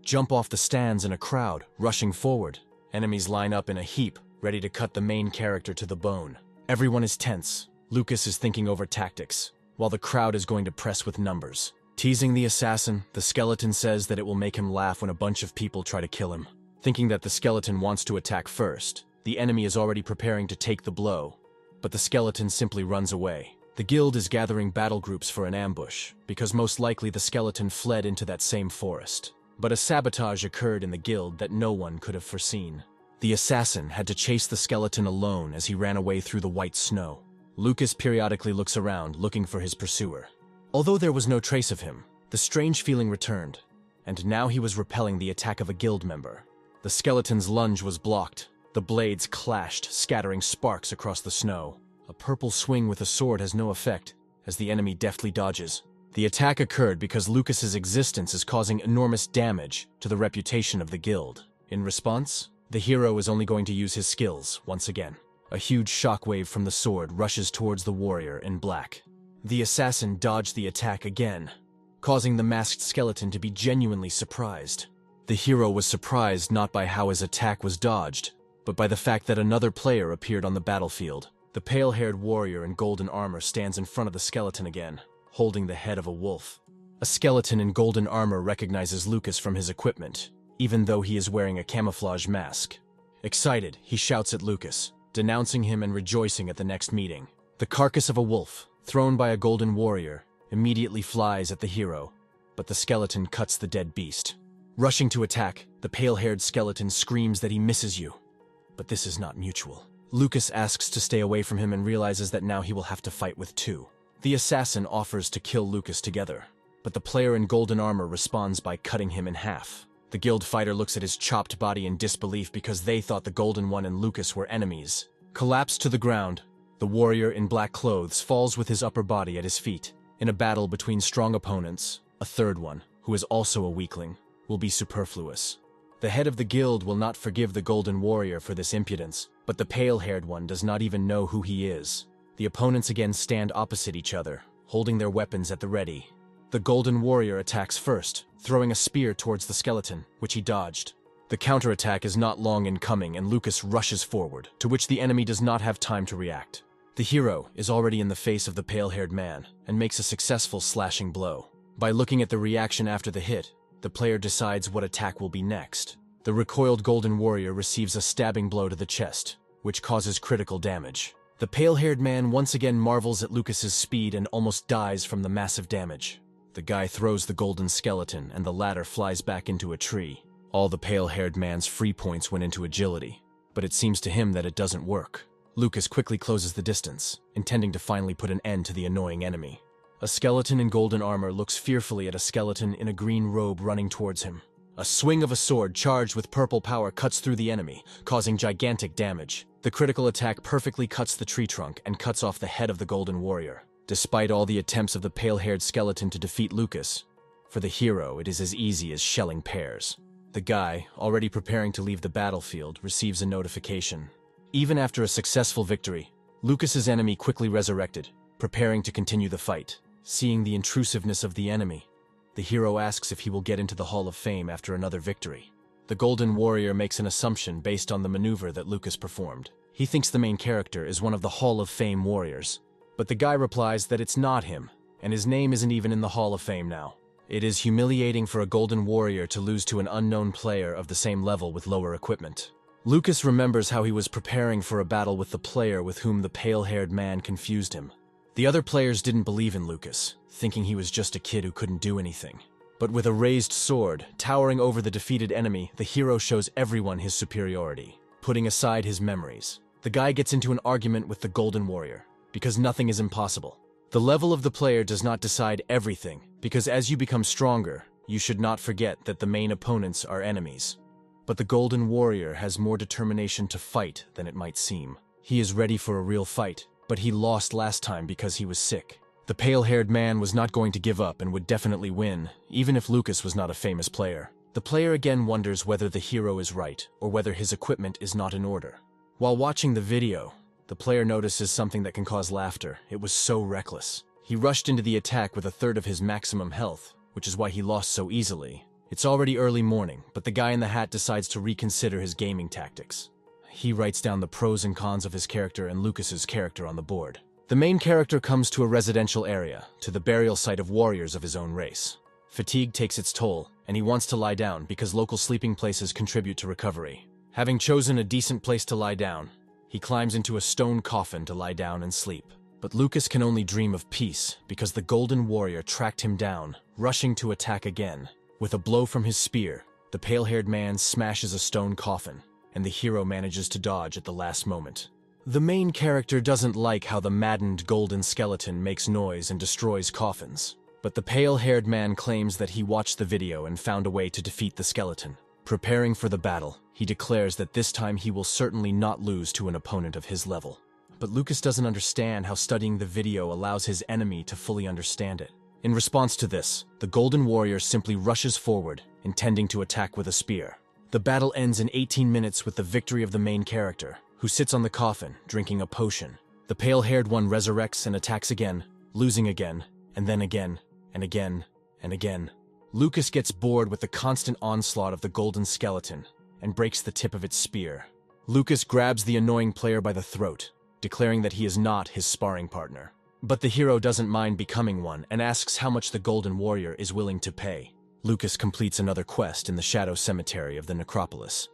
jump off the stands in a crowd, rushing forward. Enemies line up in a heap, ready to cut the main character to the bone. Everyone is tense. Lucas is thinking over tactics, while the crowd is going to press with numbers. Teasing the assassin, the skeleton says that it will make him laugh when a bunch of people try to kill him. Thinking that the skeleton wants to attack first, the enemy is already preparing to take the blow, but the skeleton simply runs away. The guild is gathering battle groups for an ambush, because most likely the skeleton fled into that same forest. But a sabotage occurred in the guild that no one could have foreseen. The assassin had to chase the skeleton alone as he ran away through the white snow. Lucas periodically looks around, looking for his pursuer. Although there was no trace of him, the strange feeling returned, and now he was repelling the attack of a guild member. The skeleton's lunge was blocked. The blades clashed, scattering sparks across the snow. A purple swing with a sword has no effect, as the enemy deftly dodges. The attack occurred because Lucas's existence is causing enormous damage to the reputation of the guild. In response, the hero is only going to use his skills once again. A huge shockwave from the sword rushes towards the warrior in black. The assassin dodged the attack again, causing the masked skeleton to be genuinely surprised. The hero was surprised not by how his attack was dodged, but by the fact that another player appeared on the battlefield. The pale-haired warrior in golden armor stands in front of the skeleton again, holding the head of a wolf. A skeleton in golden armor recognizes Lucas from his equipment, even though he is wearing a camouflage mask. Excited, he shouts at Lucas, denouncing him and rejoicing at the next meeting. The carcass of a wolf, thrown by a golden warrior, immediately flies at the hero, but the skeleton cuts the dead beast. Rushing to attack, the pale-haired skeleton screams that he misses you. But this is not mutual. Lucas asks to stay away from him and realizes that now he will have to fight with two. The assassin offers to kill Lucas together, but the player in golden armor responds by cutting him in half. The guild fighter looks at his chopped body in disbelief because they thought the golden one and Lucas were enemies. Collapsed to the ground, the warrior in black clothes falls with his upper body at his feet. In a battle between strong opponents, a third one, who is also a weakling, will be superfluous. The head of the guild will not forgive the golden warrior for this impudence, but the pale-haired one does not even know who he is. The opponents again stand opposite each other, holding their weapons at the ready. The golden warrior attacks first, throwing a spear towards the skeleton, which he dodged. The counterattack is not long in coming and Lucas rushes forward, to which the enemy does not have time to react. The hero is already in the face of the pale-haired man and makes a successful slashing blow. By looking at the reaction after the hit, the player decides what attack will be next. The recoiled golden warrior receives a stabbing blow to the chest, which causes critical damage. The pale-haired man once again marvels at Lucas's speed and almost dies from the massive damage. The guy throws the golden skeleton and the latter flies back into a tree. All the pale-haired man's free points went into agility, but it seems to him that it doesn't work. Lucas quickly closes the distance, intending to finally put an end to the annoying enemy. A skeleton in golden armor looks fearfully at a skeleton in a green robe running towards him. A swing of a sword charged with purple power cuts through the enemy, causing gigantic damage. The critical attack perfectly cuts the tree trunk and cuts off the head of the golden warrior. Despite all the attempts of the pale-haired skeleton to defeat Lucas, for the hero it is as easy as shelling pears. The guy, already preparing to leave the battlefield, receives a notification. Even after a successful victory, Lucas's enemy quickly resurrected, preparing to continue the fight. Seeing the intrusiveness of the enemy, the hero asks if he will get into the Hall of Fame after another victory. The golden warrior makes an assumption based on the maneuver that Lucas performed. He thinks the main character is one of the Hall of Fame warriors, but the guy replies that it's not him, and his name isn't even in the Hall of Fame now. It is humiliating for a golden warrior to lose to an unknown player of the same level with lower equipment. Lucas remembers how he was preparing for a battle with the player with whom the pale-haired man confused him. The other players didn't believe in Lucas, thinking he was just a kid who couldn't do anything. But with a raised sword, towering over the defeated enemy, the hero shows everyone his superiority, putting aside his memories. The guy gets into an argument with the golden warrior, because nothing is impossible. The level of the player does not decide everything, because as you become stronger, you should not forget that the main opponents are enemies. But the Golden Warrior has more determination to fight than it might seem. He is ready for a real fight, but he lost last time because he was sick. The pale-haired man was not going to give up and would definitely win, even if Lucas was not a famous player. The player again wonders whether the hero is right, or whether his equipment is not in order. While watching the video, the player notices something that can cause laughter. It was so reckless. He rushed into the attack with a third of his maximum health, which is why he lost so easily. It's already early morning, but the guy in the hat decides to reconsider his gaming tactics. He writes down the pros and cons of his character and Lucas's character on the board. The main character comes to a residential area, to the burial site of warriors of his own race. Fatigue takes its toll, and he wants to lie down because local sleeping places contribute to recovery. Having chosen a decent place to lie down, he climbs into a stone coffin to lie down and sleep. But Lucas can only dream of peace because the Golden Warrior tracked him down, rushing to attack again. With a blow from his spear, the pale-haired man smashes a stone coffin, and the hero manages to dodge at the last moment. The main character doesn't like how the maddened golden skeleton makes noise and destroys coffins, but the pale-haired man claims that he watched the video and found a way to defeat the skeleton. Preparing for the battle, he declares that this time he will certainly not lose to an opponent of his level. But Lucas doesn't understand how studying the video allows his enemy to fully understand it. In response to this, the Golden Warrior simply rushes forward, intending to attack with a spear. The battle ends in 18 minutes with the victory of the main character, who sits on the coffin, drinking a potion. The pale-haired one resurrects and attacks again, losing again, and then again, and again, and again. Lucas gets bored with the constant onslaught of the golden skeleton, and breaks the tip of its spear. Lucas grabs the annoying player by the throat, declaring that he is not his sparring partner. But the hero doesn't mind becoming one, and asks how much the Golden Warrior is willing to pay. Lucas completes another quest in the Shadow Cemetery of the Necropolis.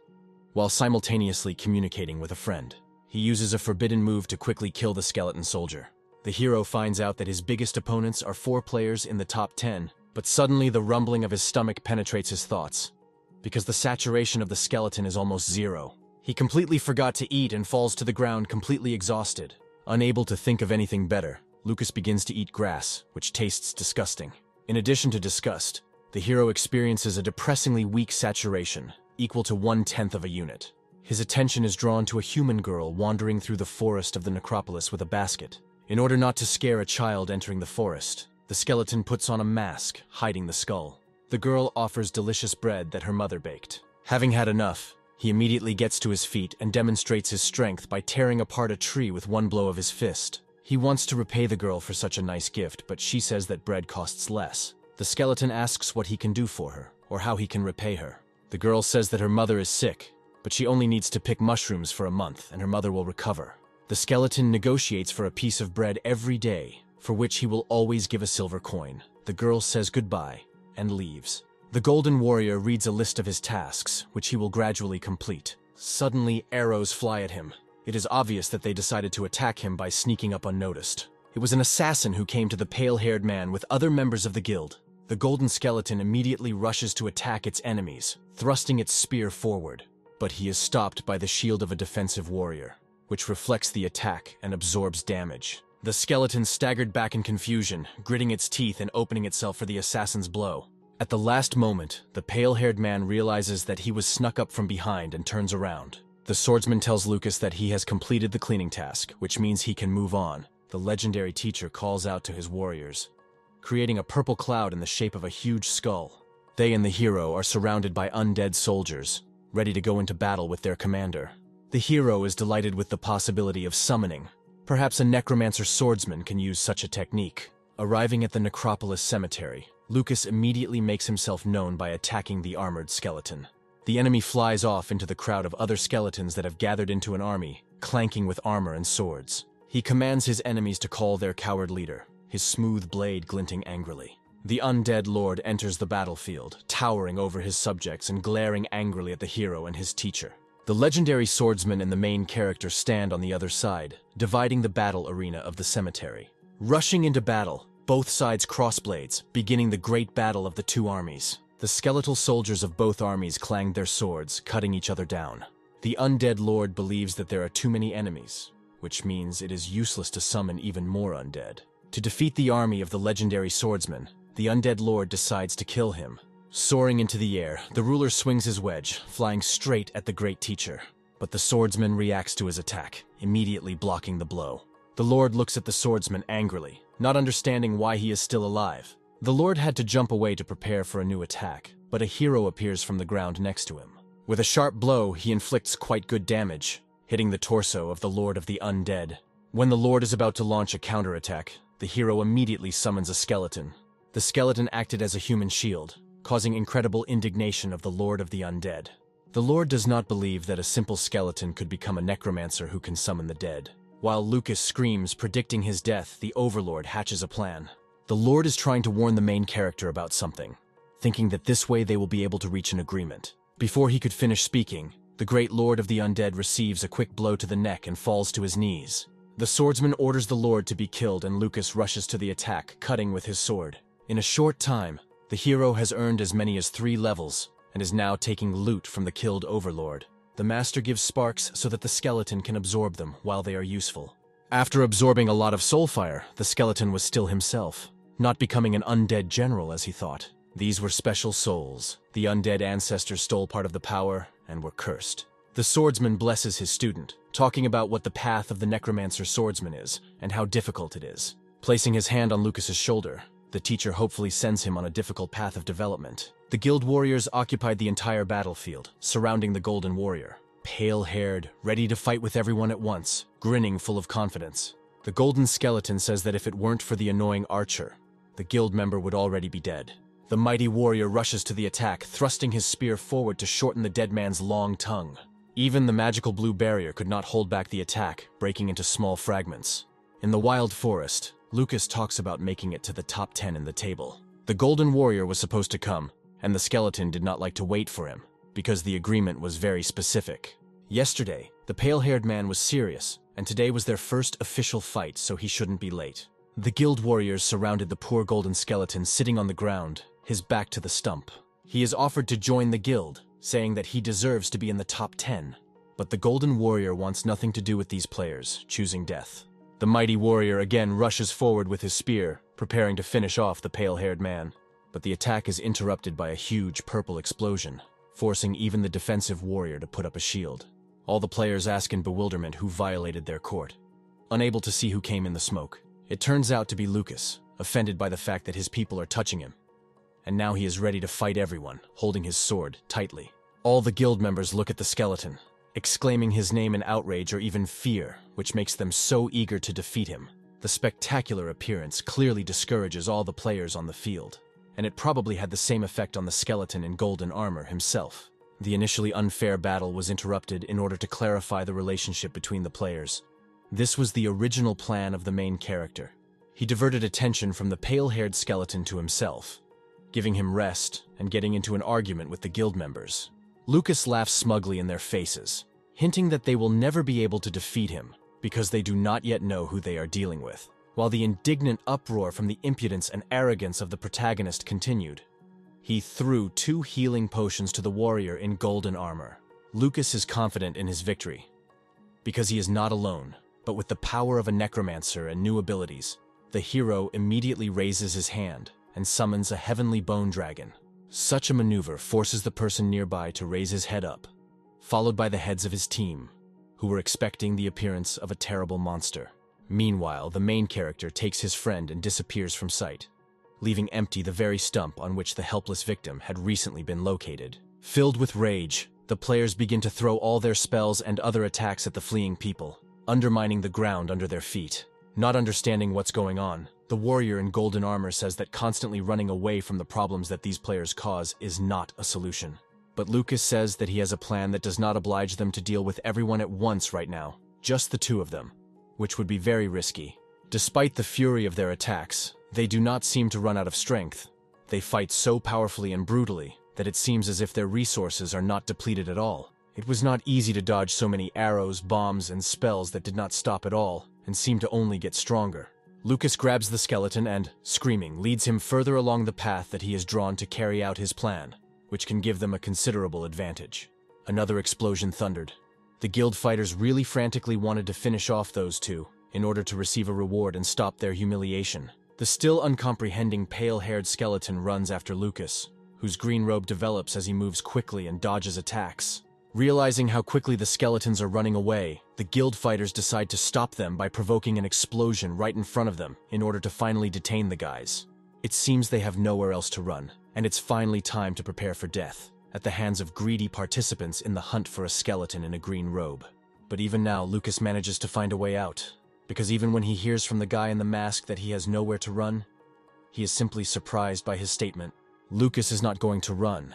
While simultaneously communicating with a friend, he uses a forbidden move to quickly kill the skeleton soldier. The hero finds out that his biggest opponents are 4 players in the top 10, but suddenly the rumbling of his stomach penetrates his thoughts. Because the saturation of the skeleton is almost 0. He completely forgot to eat and falls to the ground completely exhausted. Unable to think of anything better, Lucas begins to eat grass, which tastes disgusting. In addition to disgust, the hero experiences a depressingly weak saturation, equal to 1/10 of a unit. His attention is drawn to a human girl wandering through the forest of the necropolis with a basket. In order not to scare a child entering the forest, the skeleton puts on a mask, hiding the skull. The girl offers delicious bread that her mother baked. Having had enough, he immediately gets to his feet and demonstrates his strength by tearing apart a tree with one blow of his fist. He wants to repay the girl for such a nice gift, but she says that bread costs less. The skeleton asks what he can do for her, or how he can repay her. The girl says that her mother is sick, but she only needs to pick mushrooms for a month and her mother will recover. The skeleton negotiates for a piece of bread every day, for which he will always give a silver coin. The girl says goodbye and leaves. The Golden Warrior reads a list of his tasks, which he will gradually complete. Suddenly, arrows fly at him. It is obvious that they decided to attack him by sneaking up unnoticed. It was an assassin who came to the pale-haired man with other members of the guild. The golden skeleton immediately rushes to attack its enemies, thrusting its spear forward. But he is stopped by the shield of a defensive warrior, which reflects the attack and absorbs damage. The skeleton staggered back in confusion, gritting its teeth and opening itself for the assassin's blow. At the last moment, the pale-haired man realizes that he was snuck up from behind and turns around. The swordsman tells Lucas that he has completed the cleaning task, which means he can move on. The legendary teacher calls out to his warriors, creating a purple cloud in the shape of a huge skull. They and the hero are surrounded by undead soldiers, ready to go into battle with their commander. The hero is delighted with the possibility of summoning. Perhaps a necromancer swordsman can use such a technique. Arriving at the Necropolis Cemetery, Lucas immediately makes himself known by attacking the armored skeleton. The enemy flies off into the crowd of other skeletons that have gathered into an army, clanking with armor and swords. He commands his enemies to call their coward leader, his smooth blade glinting angrily. The undead lord enters the battlefield, towering over his subjects and glaring angrily at the hero and his teacher. The legendary swordsman and the main character stand on the other side, dividing the battle arena of the cemetery. Rushing into battle, both sides cross blades, beginning the great battle of the two armies. The skeletal soldiers of both armies clanged their swords, cutting each other down. The undead lord believes that there are too many enemies, which means it is useless to summon even more undead. To defeat the army of the legendary swordsman, the undead lord decides to kill him. Soaring into the air, the ruler swings his wedge, flying straight at the great teacher. But the swordsman reacts to his attack, immediately blocking the blow. The Lord looks at the swordsman angrily, not understanding why he is still alive. The Lord had to jump away to prepare for a new attack, but a hero appears from the ground next to him. With a sharp blow, he inflicts quite good damage, hitting the torso of the Lord of the Undead. When the Lord is about to launch a counterattack, the hero immediately summons a skeleton. The skeleton acted as a human shield, causing incredible indignation of the Lord of the Undead. The Lord does not believe that a simple skeleton could become a necromancer who can summon the dead. While Lucas screams, predicting his death, the Overlord hatches a plan. The Lord is trying to warn the main character about something, thinking that this way they will be able to reach an agreement. Before he could finish speaking, the great Lord of the Undead receives a quick blow to the neck and falls to his knees. The swordsman orders the Lord to be killed and Lucas rushes to the attack, cutting with his sword. In a short time, the hero has earned as many as 3 levels and is now taking loot from the killed Overlord. The master gives sparks so that the skeleton can absorb them while they are useful. After absorbing a lot of soulfire, the skeleton was still himself, not becoming an undead general as he thought. These were special souls. The undead ancestors stole part of the power and were cursed. The swordsman blesses his student, talking about what the path of the necromancer swordsman is and how difficult it is. Placing his hand on Lucas's shoulder, the teacher hopefully sends him on a difficult path of development. The guild warriors occupied the entire battlefield, surrounding the golden warrior. Pale-haired, ready to fight with everyone at once, grinning full of confidence. The golden skeleton says that if it weren't for the annoying archer, the guild member would already be dead. The mighty warrior rushes to the attack, thrusting his spear forward to shorten the dead man's long tongue. Even the magical blue barrier could not hold back the attack, breaking into small fragments. In the wild forest, Lucas talks about making it to the top 10 in the table. The golden warrior was supposed to come, and the skeleton did not like to wait for him, because the agreement was very specific. Yesterday, the pale-haired man was serious, and today was their first official fight, so he shouldn't be late. The guild warriors surrounded the poor golden skeleton sitting on the ground, his back to the stump. He is offered to join the guild, saying that he deserves to be in the top 10. But the golden warrior wants nothing to do with these players, choosing death. The mighty warrior again rushes forward with his spear, preparing to finish off the pale-haired man. But the attack is interrupted by a huge purple explosion, forcing even the defensive warrior to put up a shield. All the players ask in bewilderment who violated their court. Unable to see who came in the smoke, it turns out to be Lucas, offended by the fact that his people are touching him. And now he is ready to fight everyone, holding his sword tightly. All the guild members look at the skeleton, exclaiming his name in outrage or even fear, which makes them so eager to defeat him. The spectacular appearance clearly discourages all the players on the field, and it probably had the same effect on the skeleton in golden armor himself. The initially unfair battle was interrupted in order to clarify the relationship between the players. This was the original plan of the main character. He diverted attention from the pale-haired skeleton to himself, giving him rest and getting into an argument with the guild members. Lucas laughs smugly in their faces, hinting that they will never be able to defeat him because they do not yet know who they are dealing with. While the indignant uproar from the impudence and arrogance of the protagonist continued, he threw 2 healing potions to the warrior in golden armor. Lucas is confident in his victory, because he is not alone, but with the power of a necromancer and new abilities. The hero immediately raises his hand and summons a heavenly bone dragon. Such a maneuver forces the person nearby to raise his head up, followed by the heads of his team, who were expecting the appearance of a terrible monster. Meanwhile, the main character takes his friend and disappears from sight, leaving empty the very stump on which the helpless victim had recently been located. Filled with rage, the players begin to throw all their spells and other attacks at the fleeing people, undermining the ground under their feet. Not understanding what's going on, the warrior in golden armor says that constantly running away from the problems that these players cause is not a solution. But Lucas says that he has a plan that does not oblige them to deal with everyone at once right now, just the 2 of them, which would be very risky. Despite the fury of their attacks, they do not seem to run out of strength. They fight so powerfully and brutally that it seems as if their resources are not depleted at all. It was not easy to dodge so many arrows, bombs, and spells that did not stop at all and seemed to only get stronger. Lucas grabs the skeleton and, screaming, leads him further along the path that he has drawn to carry out his plan, which can give them a considerable advantage. Another explosion thundered. The guild fighters really frantically wanted to finish off those 2 in order to receive a reward and stop their humiliation. The still uncomprehending pale-haired skeleton runs after Lucas, whose green robe develops as he moves quickly and dodges attacks. Realizing how quickly the skeletons are running away, the guild fighters decide to stop them by provoking an explosion right in front of them in order to finally detain the guys. It seems they have nowhere else to run, and it's finally time to prepare for death, at the hands of greedy participants in the hunt for a skeleton in a green robe. But even now, Lucas manages to find a way out, because even when he hears from the guy in the mask that he has nowhere to run, he is simply surprised by his statement. Lucas is not going to run.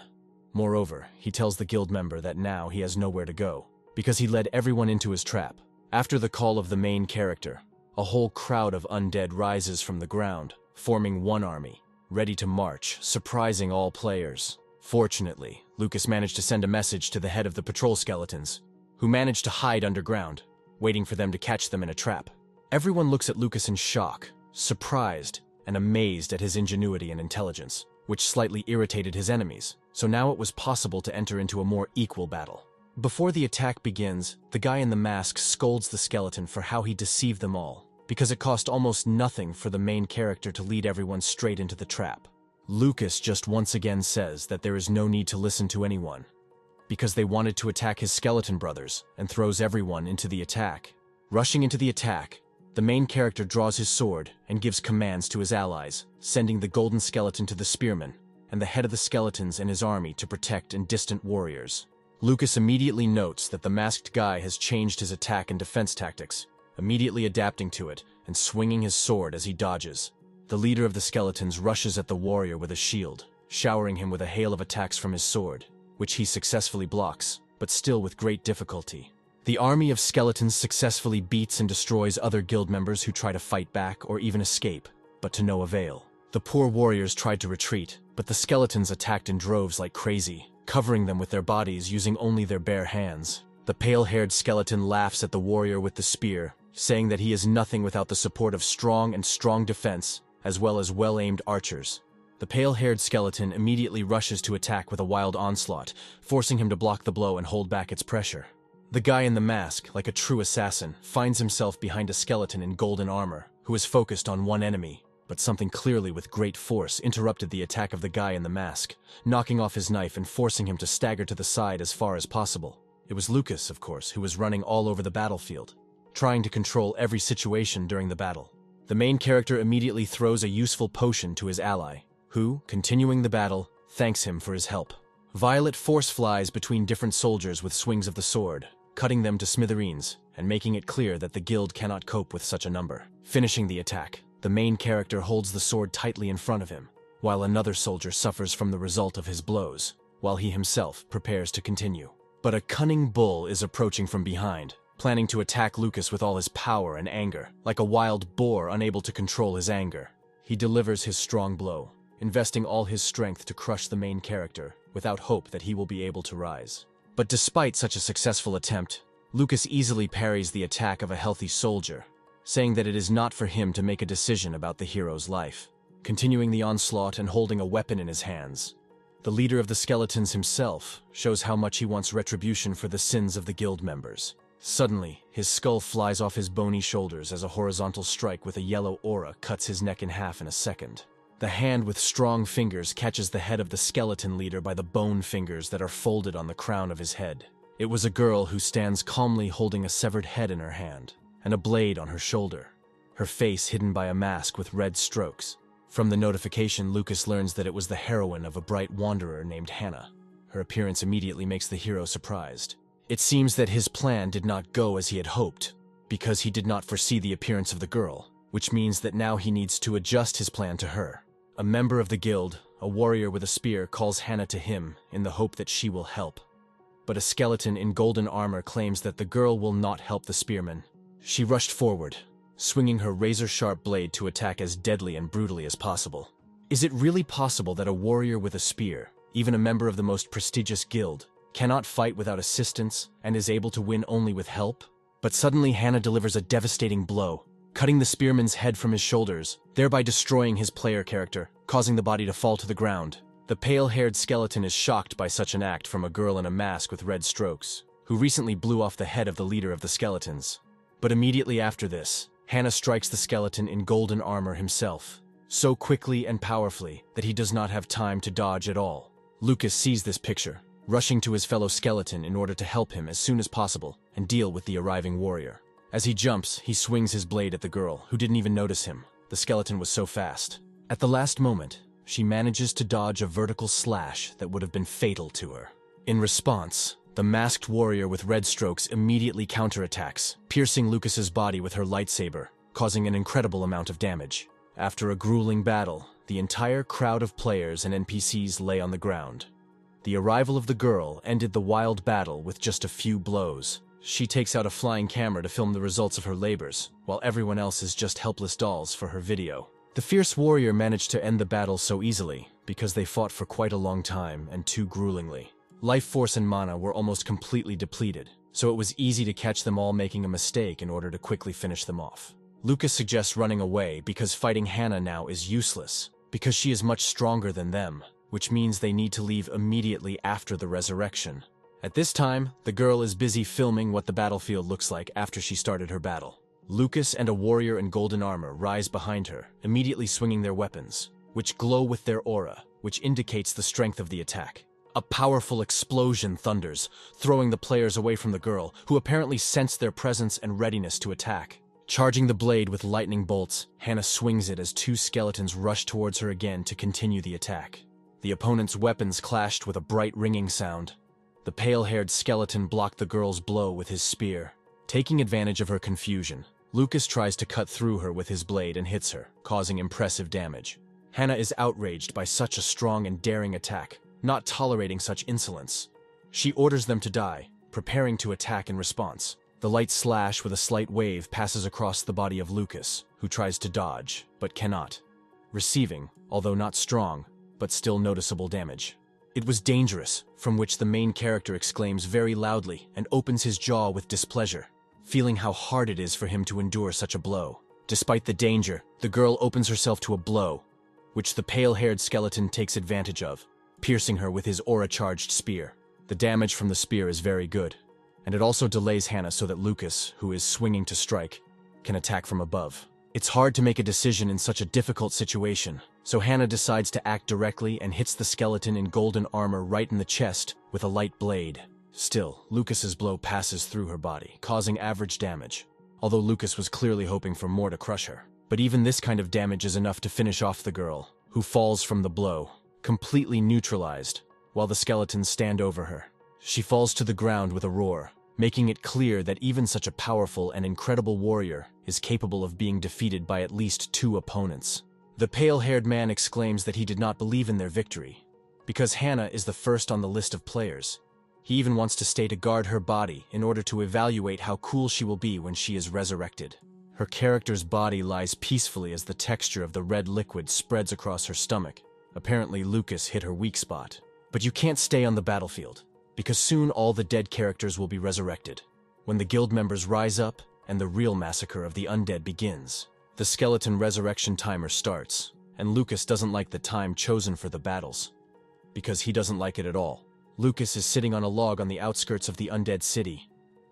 Moreover, he tells the guild member that now he has nowhere to go, because he led everyone into his trap. After the call of the main character, a whole crowd of undead rises from the ground, forming one army, ready to march, surprising all players. Fortunately, Lucas managed to send a message to the head of the patrol skeletons, who managed to hide underground, waiting for them to catch them in a trap. Everyone looks at Lucas in shock, surprised, and amazed at his ingenuity and intelligence, which slightly irritated his enemies, so now it was possible to enter into a more equal battle. Before the attack begins, the guy in the mask scolds the skeleton for how he deceived them all, because it cost almost nothing for the main character to lead everyone straight into the trap. Lucas just once again says that there is no need to listen to anyone, because they wanted to attack his skeleton brothers, and throws everyone into the attack. Rushing into the attack, the main character draws his sword and gives commands to his allies, sending the golden skeleton to the spearman, and the head of the skeletons and his army to protect and distant warriors. Lucas immediately notes that the masked guy has changed his attack and defense tactics, immediately adapting to it and swinging his sword as he dodges. The leader of the skeletons rushes at the warrior with a shield, showering him with a hail of attacks from his sword, which he successfully blocks, but still with great difficulty. The army of skeletons successfully beats and destroys other guild members who try to fight back or even escape, but to no avail. The poor warriors tried to retreat, but the skeletons attacked in droves like crazy, covering them with their bodies using only their bare hands. The pale-haired skeleton laughs at the warrior with the spear, saying that he is nothing without the support of strong defense, as well as well-aimed archers. The pale-haired skeleton immediately rushes to attack with a wild onslaught, forcing him to block the blow and hold back its pressure. The guy in the mask, like a true assassin, finds himself behind a skeleton in golden armor, who is focused on one enemy, but something clearly with great force interrupted the attack of the guy in the mask, knocking off his knife and forcing him to stagger to the side as far as possible. It was Lucas, of course, who was running all over the battlefield, trying to control every situation during the battle. The main character immediately throws a useful potion to his ally, who, continuing the battle, thanks him for his help. Violet force flies between different soldiers with swings of the sword, cutting them to smithereens, and making it clear that the guild cannot cope with such a number. Finishing the attack, the main character holds the sword tightly in front of him, while another soldier suffers from the result of his blows, while he himself prepares to continue. But a cunning bull is approaching from behind, planning to attack Lucas with all his power and anger, like a wild boar unable to control his anger. He delivers his strong blow, investing all his strength to crush the main character, without hope that he will be able to rise. But despite such a successful attempt, Lucas easily parries the attack of a healthy soldier, saying that it is not for him to make a decision about the hero's life. Continuing the onslaught and holding a weapon in his hands, the leader of the skeletons himself shows how much he wants retribution for the sins of the guild members. Suddenly, his skull flies off his bony shoulders as a horizontal strike with a yellow aura cuts his neck in half in a second. The hand with strong fingers catches the head of the skeleton leader by the bone fingers that are folded on the crown of his head. It was a girl who stands calmly holding a severed head in her hand, and a blade on her shoulder, her face hidden by a mask with red strokes. From the notification, Lucas learns that it was the heroine of a bright wanderer named Hannah. Her appearance immediately makes the hero surprised. It seems that his plan did not go as he had hoped, because he did not foresee the appearance of the girl, which means that now he needs to adjust his plan to her. A member of the guild, a warrior with a spear, calls Hannah to him in the hope that she will help. But a skeleton in golden armor claims that the girl will not help the spearman. She rushed forward, swinging her razor-sharp blade to attack as deadly and brutally as possible. Is it really possible that a warrior with a spear, even a member of the most prestigious guild, cannot fight without assistance and is able to win only with help? But suddenly Hannah delivers a devastating blow, cutting the spearman's head from his shoulders, thereby destroying his player character, causing the body to fall to the ground. The pale-haired skeleton is shocked by such an act from a girl in a mask with red strokes, who recently blew off the head of the leader of the skeletons. But immediately after this, Hannah strikes the skeleton in golden armor himself, so quickly and powerfully that he does not have time to dodge at all. Lucas sees this picture, rushing to his fellow skeleton in order to help him as soon as possible and deal with the arriving warrior. As he jumps, he swings his blade at the girl, who didn't even notice him. The skeleton was so fast. At the last moment, she manages to dodge a vertical slash that would have been fatal to her. In response, the masked warrior with red strokes immediately counterattacks, piercing Lucas's body with her lightsaber, causing an incredible amount of damage. After a grueling battle, the entire crowd of players and NPCs lay on the ground. The arrival of the girl ended the wild battle with just a few blows. She takes out a flying camera to film the results of her labors, while everyone else is just helpless dolls for her video. The fierce warrior managed to end the battle so easily because they fought for quite a long time and too gruelingly. Life force and mana were almost completely depleted, so it was easy to catch them all making a mistake in order to quickly finish them off. Lucas suggests running away because fighting Hannah now is useless, because she is much stronger than them, which means they need to leave immediately after the resurrection. At this time, the girl is busy filming what the battlefield looks like after she started her battle. Lucas and a warrior in golden armor rise behind her, immediately swinging their weapons, which glow with their aura, which indicates the strength of the attack. A powerful explosion thunders, throwing the players away from the girl, who apparently sense their presence and readiness to attack. Charging the blade with lightning bolts, Hannah swings it as two skeletons rush towards her again to continue the attack. The opponent's weapons clashed with a bright ringing sound. The pale-haired skeleton blocked the girl's blow with his spear. Taking advantage of her confusion, Lucas tries to cut through her with his blade and hits her, causing impressive damage. Hannah is outraged by such a strong and daring attack, not tolerating such insolence. She orders them to die, preparing to attack in response. The light slash with a slight wave passes across the body of Lucas, who tries to dodge, but cannot, receiving, although not strong, but still noticeable damage. It was dangerous, from which the main character exclaims very loudly and opens his jaw with displeasure, feeling how hard it is for him to endure such a blow. Despite the danger, the girl opens herself to a blow, which the pale-haired skeleton takes advantage of, piercing her with his aura-charged spear. The damage from the spear is very good, and it also delays Hannah so that Lucas, who is swinging to strike, can attack from above. It's hard to make a decision in such a difficult situation, so Hannah decides to act directly and hits the skeleton in golden armor right in the chest with a light blade. Still, Lucas's blow passes through her body, causing average damage, although Lucas was clearly hoping for more to crush her. But even this kind of damage is enough to finish off the girl, who falls from the blow, completely neutralized, while the skeletons stand over her. She falls to the ground with a roar, making it clear that even such a powerful and incredible warrior is capable of being defeated by at least two opponents. The pale-haired man exclaims that he did not believe in their victory, because Hannah is the first on the list of players. He even wants to stay to guard her body in order to evaluate how cool she will be when she is resurrected. Her character's body lies peacefully as the texture of the red liquid spreads across her stomach. Apparently Lucas hit her weak spot. But you can't stay on the battlefield, because soon all the dead characters will be resurrected. When the guild members rise up and the real massacre of the undead begins, the skeleton resurrection timer starts, and Lucas doesn't like the time chosen for the battles, because he doesn't like it at all. Lucas is sitting on a log on the outskirts of the undead city.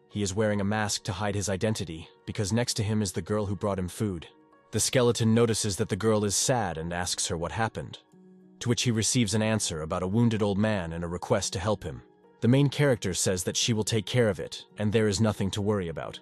He is wearing a mask to hide his identity, because next to him is the girl who brought him food. The skeleton notices that the girl is sad and asks her what happened, to which he receives an answer about a wounded old man and a request to help him. The main character says that she will take care of it, and there is nothing to worry about.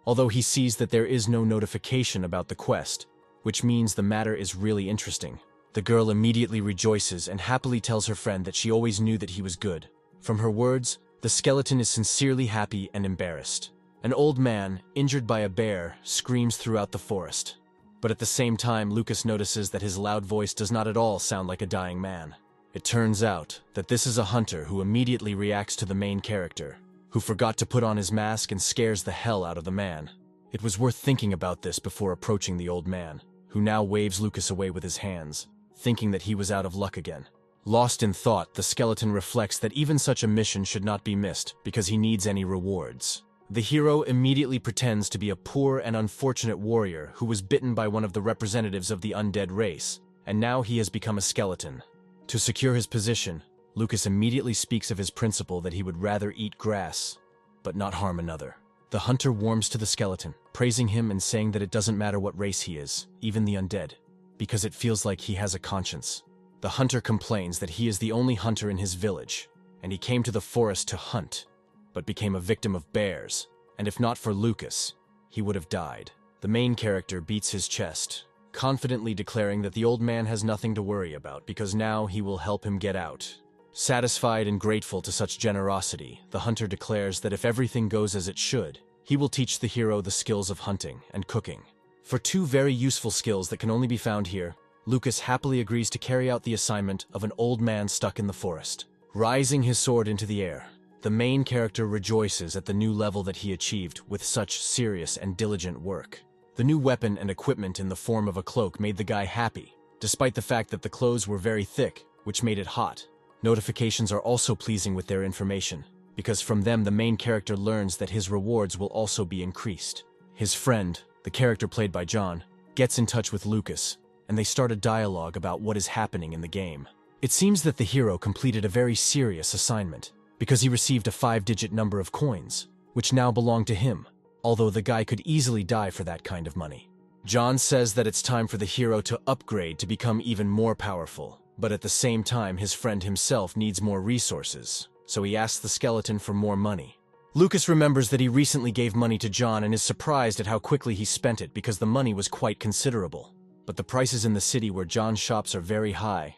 Although he sees that there is no notification about the quest, which means the matter is really interesting. The girl immediately rejoices and happily tells her friend that she always knew that he was good. From her words, the skeleton is sincerely happy and embarrassed. An old man, injured by a bear, screams throughout the forest. But at the same time, Lucas notices that his loud voice does not at all sound like a dying man. It turns out that this is a hunter who immediately reacts to the main character, who forgot to put on his mask and scares the hell out of the man. It was worth thinking about this before approaching the old man, who now waves Lucas away with his hands, thinking that he was out of luck again. Lost in thought, the skeleton reflects that even such a mission should not be missed because he needs any rewards. The hero immediately pretends to be a poor and unfortunate warrior who was bitten by one of the representatives of the undead race, and now he has become a skeleton. To secure his position, Lucas immediately speaks of his principle that he would rather eat grass, but not harm another. The hunter warms to the skeleton, praising him and saying that it doesn't matter what race he is, even the undead, because it feels like he has a conscience. The hunter complains that he is the only hunter in his village, and he came to the forest to hunt, but became a victim of bears, and if not for Lucas, he would have died. The main character beats his chest, confidently declaring that the old man has nothing to worry about because now he will help him get out. Satisfied and grateful to such generosity, the hunter declares that if everything goes as it should, he will teach the hero the skills of hunting and cooking. For two very useful skills that can only be found here, Lucas happily agrees to carry out the assignment of an old man stuck in the forest. Rising his sword into the air, the main character rejoices at the new level that he achieved with such serious and diligent work. The new weapon and equipment in the form of a cloak made the guy happy, despite the fact that the clothes were very thick, which made it hot. Notifications are also pleasing with their information, because from them the main character learns that his rewards will also be increased. His friend, the character played by John, gets in touch with Lucas, and they start a dialogue about what is happening in the game. It seems that the hero completed a very serious assignment, because he received a 5-digit number of coins, which now belong to him, although the guy could easily die for that kind of money. John says that it's time for the hero to upgrade to become even more powerful, but at the same time his friend himself needs more resources, so he asks the skeleton for more money. Lucas remembers that he recently gave money to John and is surprised at how quickly he spent it because the money was quite considerable. But the prices in the city where John shops are very high.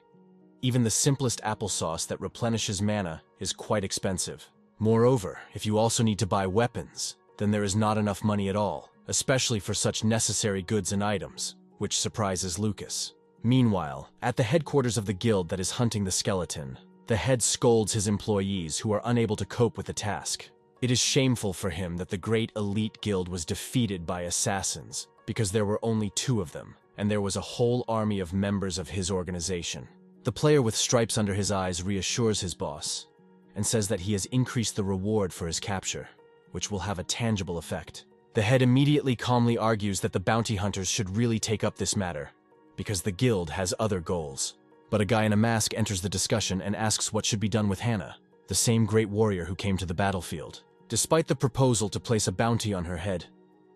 Even the simplest applesauce that replenishes mana is quite expensive. Moreover, if you also need to buy weapons, then there is not enough money at all, especially for such necessary goods and items, which surprises Lucas. Meanwhile, at the headquarters of the guild that is hunting the skeleton, the head scolds his employees who are unable to cope with the task. It is shameful for him that the great elite guild was defeated by assassins, because there were only 2 of them, and there was a whole army of members of his organization. The player with stripes under his eyes reassures his boss, and says that he has increased the reward for his capture, which will have a tangible effect. The head immediately calmly argues that the bounty hunters should really take up this matter, because the guild has other goals. But a guy in a mask enters the discussion and asks what should be done with Hannah, the same great warrior who came to the battlefield. Despite the proposal to place a bounty on her head,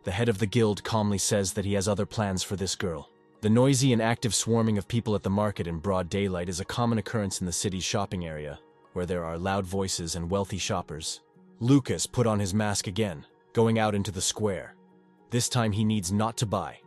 the head of the guild calmly says that he has other plans for this girl. The noisy and active swarming of people at the market in broad daylight is a common occurrence in the city's shopping area, where there are loud voices and wealthy shoppers. Lucas put on his mask again, going out into the square. This time he needs not to buy,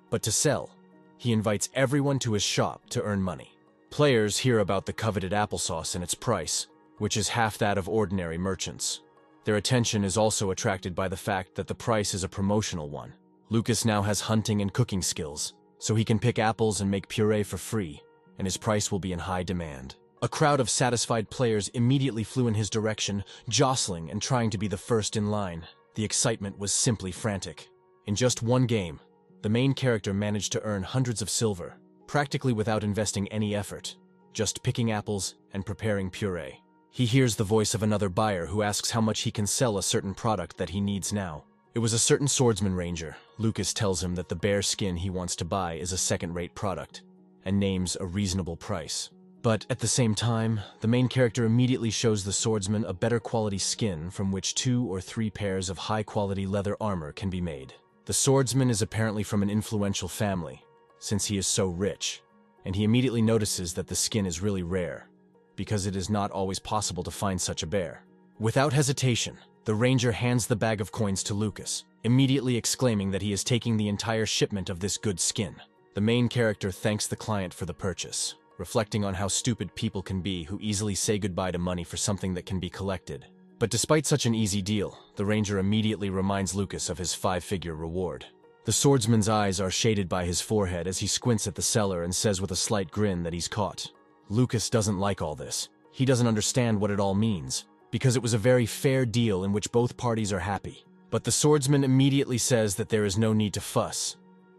but to sell. He invites everyone to his shop to earn money. Players hear about the coveted applesauce and its price, which is half that of ordinary merchants. Their attention is also attracted by the fact that the price is a promotional one. Lucas now has hunting and cooking skills, so he can pick apples and make puree for free, and his price will be in high demand. A crowd of satisfied players immediately flew in his direction, jostling and trying to be the first in line. The excitement was simply frantic. In just one game, the main character managed to earn hundreds of silver, practically without investing any effort, just picking apples and preparing puree. He hears the voice of another buyer who asks how much he can sell a certain product that he needs now. It was a certain swordsman ranger. Lucas tells him that the bear skin he wants to buy is a second-rate product, and names a reasonable price. But at the same time, the main character immediately shows the swordsman a better quality skin from which 2 or 3 pairs of high-quality leather armor can be made. The swordsman is apparently from an influential family, since he is so rich, and he immediately notices that the skin is really rare, because it is not always possible to find such a bear. Without hesitation, the ranger hands the bag of coins to Lucas, immediately exclaiming that he is taking the entire shipment of this good skin. The main character thanks the client for the purchase, reflecting on how stupid people can be who easily say goodbye to money for something that can be collected. But despite such an easy deal, the ranger immediately reminds Lucas of his 5-figure reward. The swordsman's eyes are shaded by his forehead as he squints at the seller and says with a slight grin that he's caught. Lucas doesn't like all this. He doesn't understand what it all means, because it was a very fair deal in which both parties are happy. But the swordsman immediately says that there is no need to fuss,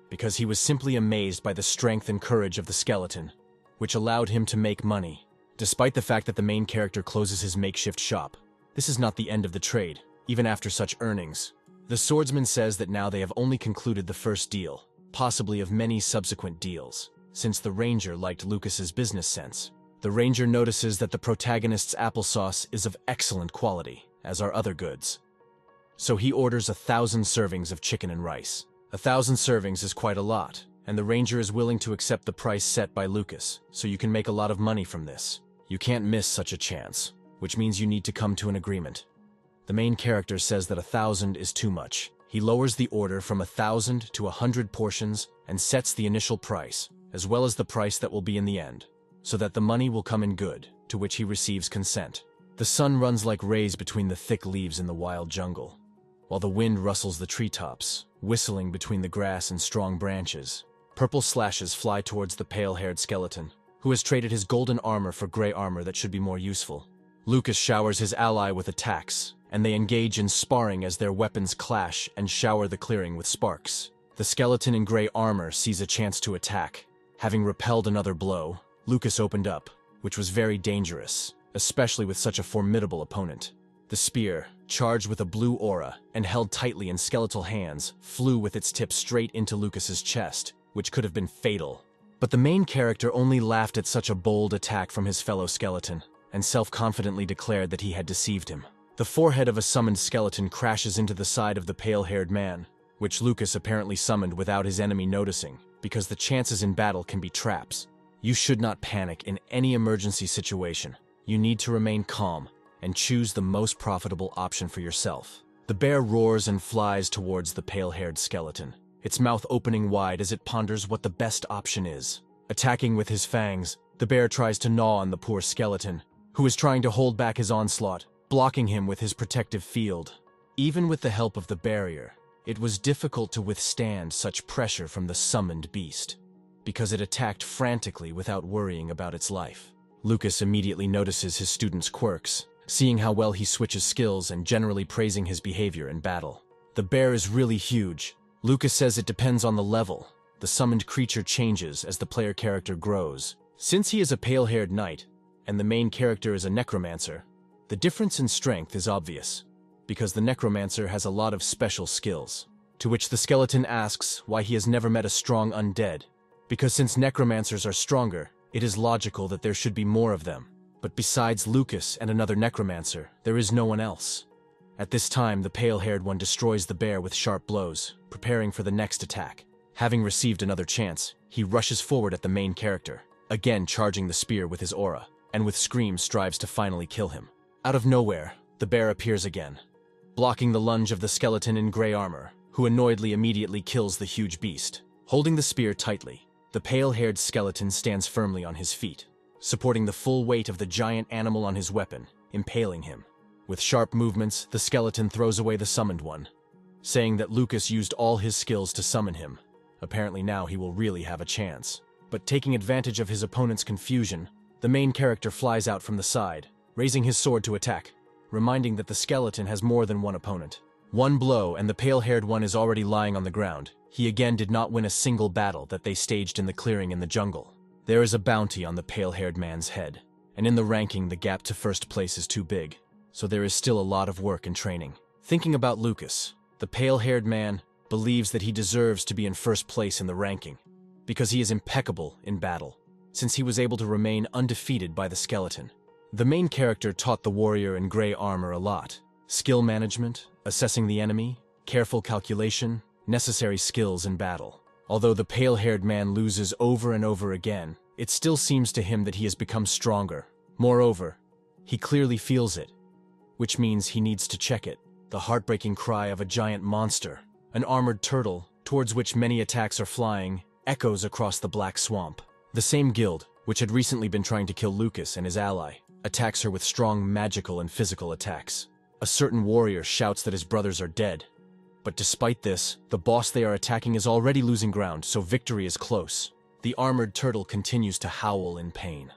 because he was simply amazed by the strength and courage of the skeleton, which allowed him to make money. Despite the fact that the main character closes his makeshift shop, this is not the end of the trade, even after such earnings. The swordsman says that now they have only concluded the first deal, possibly of many subsequent deals, since the ranger liked Lucas's business sense. The ranger notices that the protagonist's applesauce is of excellent quality, as are other goods. So he orders 1,000 servings of chicken and rice. 1,000 servings is quite a lot, and the ranger is willing to accept the price set by Lucas, so you can make a lot of money from this. You can't miss such a chance, which means you need to come to an agreement. The main character says that 1,000 is too much. He lowers the order from 1,000 to 100 portions and sets the initial price, as well as the price that will be in the end, so that the money will come in good, to which he receives consent. The sun runs like rays between the thick leaves in the wild jungle, while the wind rustles the treetops, whistling between the grass and strong branches. Purple slashes fly towards the pale-haired skeleton, who has traded his golden armor for gray armor that should be more useful. Lucas showers his ally with attacks, and they engage in sparring as their weapons clash and shower the clearing with sparks. The skeleton in gray armor sees a chance to attack. Having repelled another blow, Lucas opened up, which was very dangerous, especially with such a formidable opponent. The spear, charged with a blue aura and held tightly in skeletal hands, flew with its tip straight into Lucas's chest, which could have been fatal. But the main character only laughed at such a bold attack from his fellow skeleton, and self-confidently declared that he had deceived him. The forehead of a summoned skeleton crashes into the side of the pale-haired man, which Lucas apparently summoned without his enemy noticing, because the chances in battle can be traps. You should not panic in any emergency situation. You need to remain calm and choose the most profitable option for yourself. The bear roars and flies towards the pale-haired skeleton, its mouth opening wide as it ponders what the best option is. Attacking with his fangs, the bear tries to gnaw on the poor skeleton, who is trying to hold back his onslaught, blocking him with his protective field. Even with the help of the barrier, it was difficult to withstand such pressure from the summoned beast, because it attacked frantically without worrying about its life. Lucas immediately notices his student's quirks, seeing how well he switches skills and generally praising his behavior in battle. The bear is really huge. Lucas says it depends on the level. The summoned creature changes as the player character grows. Since he is a pale-haired knight, and the main character is a necromancer, the difference in strength is obvious, because the necromancer has a lot of special skills. To which the skeleton asks why he has never met a strong undead, because since necromancers are stronger, it is logical that there should be more of them. But besides Lucas and another necromancer, there is no one else. At this time, the pale-haired one destroys the bear with sharp blows, preparing for the next attack. Having received another chance, he rushes forward at the main character, again charging the spear with his aura, and with screams strives to finally kill him. Out of nowhere, the bear appears again, blocking the lunge of the skeleton in gray armor, who annoyedly immediately kills the huge beast. Holding the spear tightly, the pale-haired skeleton stands firmly on his feet, supporting the full weight of the giant animal on his weapon, impaling him. With sharp movements, the skeleton throws away the summoned one, saying that Lucas used all his skills to summon him. Apparently now he will really have a chance. But taking advantage of his opponent's confusion, the main character flies out from the side, raising his sword to attack, reminding that the skeleton has more than one opponent. One blow and the pale-haired one is already lying on the ground. He again did not win a single battle that they staged in the clearing in the jungle. There is a bounty on the pale-haired man's head, and in the ranking the gap to first place is too big, so there is still a lot of work and training. Thinking about Lucas, the pale-haired man believes that he deserves to be in first place in the ranking, because he is impeccable in battle, since he was able to remain undefeated by the skeleton. The main character taught the warrior in gray armor a lot. Skill management, assessing the enemy, careful calculation, necessary skills in battle. Although the pale-haired man loses over and over again, it still seems to him that he has become stronger. Moreover, he clearly feels it, which means he needs to check it. The heartbreaking cry of a giant monster, an armored turtle, towards which many attacks are flying, echoes across the black swamp. The same guild, which had recently been trying to kill Lucas and his ally, attacks her with strong magical and physical attacks. A certain warrior shouts that his brothers are dead. But despite this, the boss they are attacking is already losing ground, so victory is close. The armored turtle continues to howl in pain,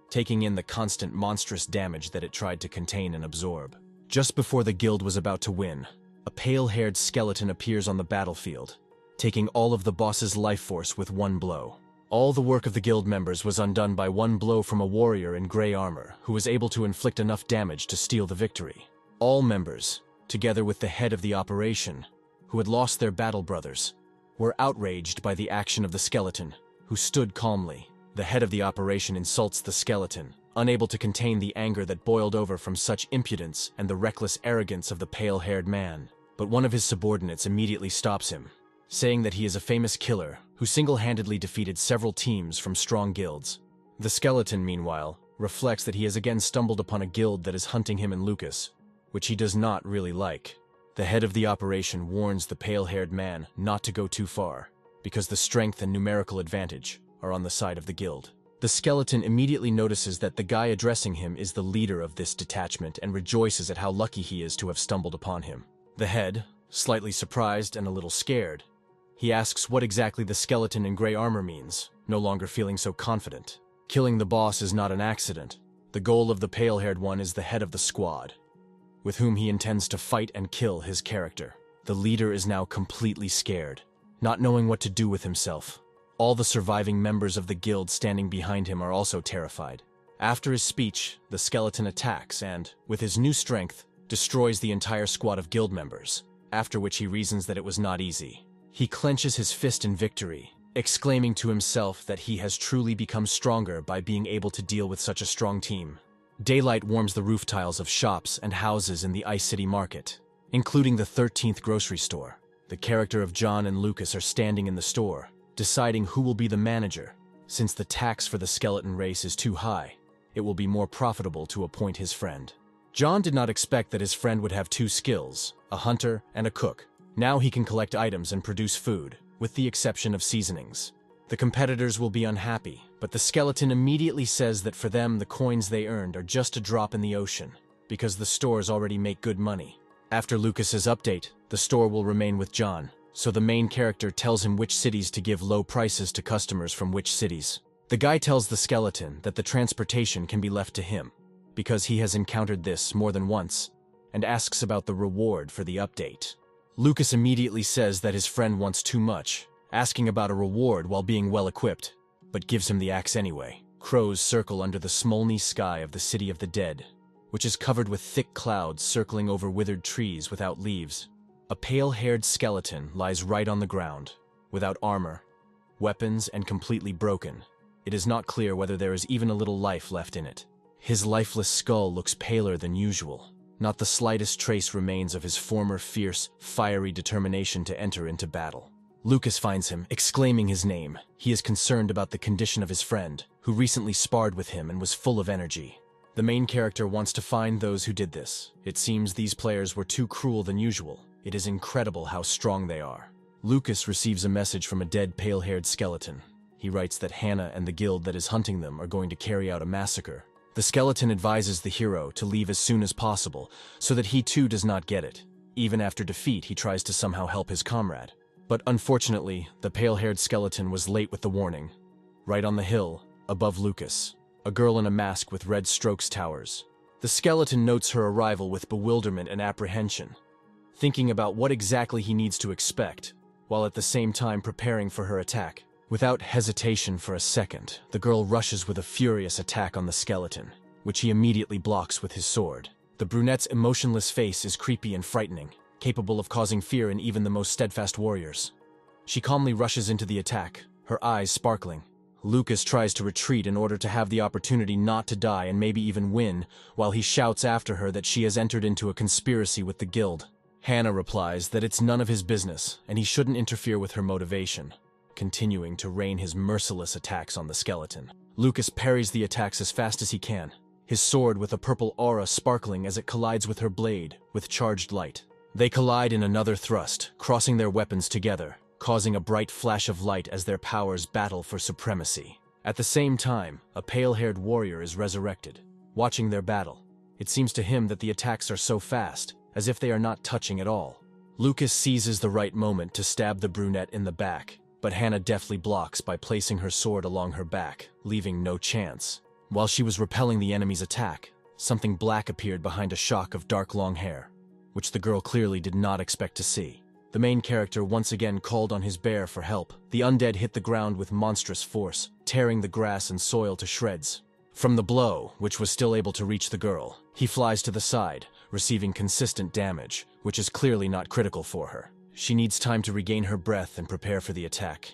taking in the constant monstrous damage that it tried to contain and absorb. Just before the guild was about to win, a pale-haired skeleton appears on the battlefield, taking all of the boss's life force with one blow. All the work of the guild members was undone by one blow from a warrior in gray armor, who was able to inflict enough damage to steal the victory. All members, together with the head of the operation, who had lost their battle brothers, were outraged by the action of the skeleton, who stood calmly. The head of the operation insults the skeleton, unable to contain the anger that boiled over from such impudence and the reckless arrogance of the pale-haired man. But one of his subordinates immediately stops him, saying that he is a famous killer who single-handedly defeated several teams from strong guilds. The skeleton, meanwhile, reflects that he has again stumbled upon a guild that is hunting him and Lucas, which he does not really like. The head of the operation warns the pale-haired man not to go too far, because the strength and numerical advantage are on the side of the guild. The skeleton immediately notices that the guy addressing him is the leader of this detachment and rejoices at how lucky he is to have stumbled upon him. The head, slightly surprised and a little scared, he asks what exactly the skeleton in gray armor means, no longer feeling so confident. Killing the boss is not an accident. The goal of the pale-haired one is the head of the squad, with whom he intends to fight and kill his character. The leader is now completely scared, not knowing what to do with himself. All the surviving members of the guild standing behind him are also terrified. After his speech, the skeleton attacks and, with his new strength, destroys the entire squad of guild members, after which he reasons that it was not easy. He clenches his fist in victory, exclaiming to himself that he has truly become stronger by being able to deal with such a strong team. Daylight warms the roof tiles of shops and houses in the Ice City market, including the 13th grocery store. The character of John and Lucas are standing in the store, deciding who will be the manager. Since the tax for the skeleton race is too high, it will be more profitable to appoint his friend. John did not expect that his friend would have two skills, a hunter and a cook. Now he can collect items and produce food, with the exception of seasonings. The competitors will be unhappy, but the skeleton immediately says that for them the coins they earned are just a drop in the ocean, because the stores already make good money. After Lucas's update, the store will remain with John, so the main character tells him which cities to give low prices to customers from which cities. The guy tells the skeleton that the transportation can be left to him, because he has encountered this more than once, and asks about the reward for the update. Lucas immediately says that his friend wants too much, asking about a reward while being well-equipped, but gives him the axe anyway. Crows circle under the Smolny sky of the City of the Dead, which is covered with thick clouds circling over withered trees without leaves. A pale-haired skeleton lies right on the ground, without armor, weapons, and completely broken. It is not clear whether there is even a little life left in it. His lifeless skull looks paler than usual. Not the slightest trace remains of his former fierce, fiery determination to enter into battle. Lucas finds him, exclaiming his name. He is concerned about the condition of his friend, who recently sparred with him and was full of energy. The main character wants to find those who did this. It seems these players were too cruel than usual. It is incredible how strong they are. Lucas receives a message from a dead pale-haired skeleton. He writes that Hannah and the guild that is hunting them are going to carry out a massacre. The skeleton advises the hero to leave as soon as possible, so that he too does not get it. Even after defeat, he tries to somehow help his comrade. But unfortunately, the pale-haired skeleton was late with the warning. Right on the hill, above Lucas, a girl in a mask with red strokes towers. The skeleton notes her arrival with bewilderment and apprehension, thinking about what exactly he needs to expect, while at the same time preparing for her attack. Without hesitation for a second, the girl rushes with a furious attack on the skeleton, which he immediately blocks with his sword. The brunette's emotionless face is creepy and frightening, capable of causing fear in even the most steadfast warriors. She calmly rushes into the attack, her eyes sparkling. Lucas tries to retreat in order to have the opportunity not to die and maybe even win, while he shouts after her that she has entered into a conspiracy with the guild. Hannah replies that it's none of his business and he shouldn't interfere with her motivation, continuing to rain his merciless attacks on the skeleton. Lucas parries the attacks as fast as he can, his sword with a purple aura sparkling as it collides with her blade, with charged light. They collide in another thrust, crossing their weapons together, causing a bright flash of light as their powers battle for supremacy. At the same time, a pale-haired warrior is resurrected. Watching their battle, it seems to him that the attacks are so fast, as if they are not touching at all. Lucas seizes the right moment to stab the brunette in the back, but Hannah deftly blocks by placing her sword along her back, leaving no chance. While she was repelling the enemy's attack, something black appeared behind a shock of dark long hair, which the girl clearly did not expect to see. The main character once again called on his bear for help. The undead hit the ground with monstrous force, tearing the grass and soil to shreds. From the blow, which was still able to reach the girl, he flies to the side, receiving consistent damage, which is clearly not critical for her. She needs time to regain her breath and prepare for the attack.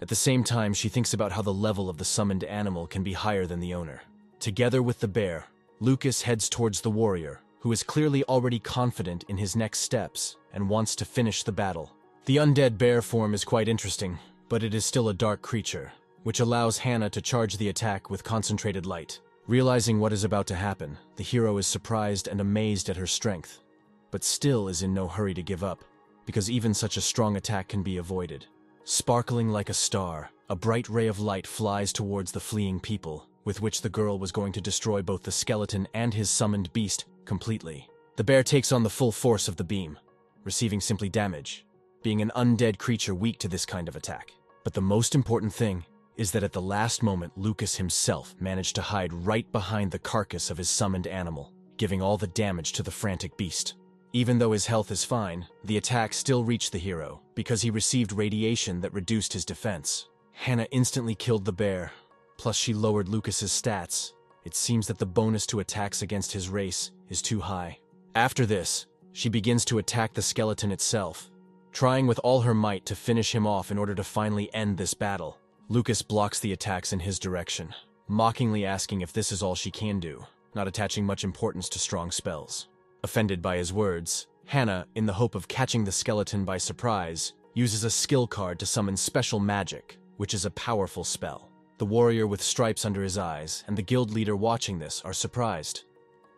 At the same time, she thinks about how the level of the summoned animal can be higher than the owner. Together with the bear, Lucas heads towards the warrior, who is clearly already confident in his next steps and wants to finish the battle. The undead bear form is quite interesting, but it is still a dark creature, which allows Hana to charge the attack with concentrated light. Realizing what is about to happen, the hero is surprised and amazed at her strength, but still is in no hurry to give up, because even such a strong attack can be avoided. Sparkling like a star, a bright ray of light flies towards the fleeing people, with which the girl was going to destroy both the skeleton and his summoned beast completely. The bear takes on the full force of the beam, receiving simply damage, being an undead creature weak to this kind of attack. But the most important thing is that at the last moment, Lucas himself managed to hide right behind the carcass of his summoned animal, giving all the damage to the frantic beast. Even though his health is fine, the attack still reached the hero, because he received radiation that reduced his defense. Hana instantly killed the bear, plus she lowered Lucas's stats. It seems that the bonus to attacks against his race is too high. After this, she begins to attack the skeleton itself, trying with all her might to finish him off in order to finally end this battle. Lucas blocks the attacks in his direction, mockingly asking if this is all she can do, not attaching much importance to strong spells. Offended by his words, Hana, in the hope of catching the skeleton by surprise, uses a skill card to summon special magic, which is a powerful spell. The warrior with stripes under his eyes and the guild leader watching this are surprised,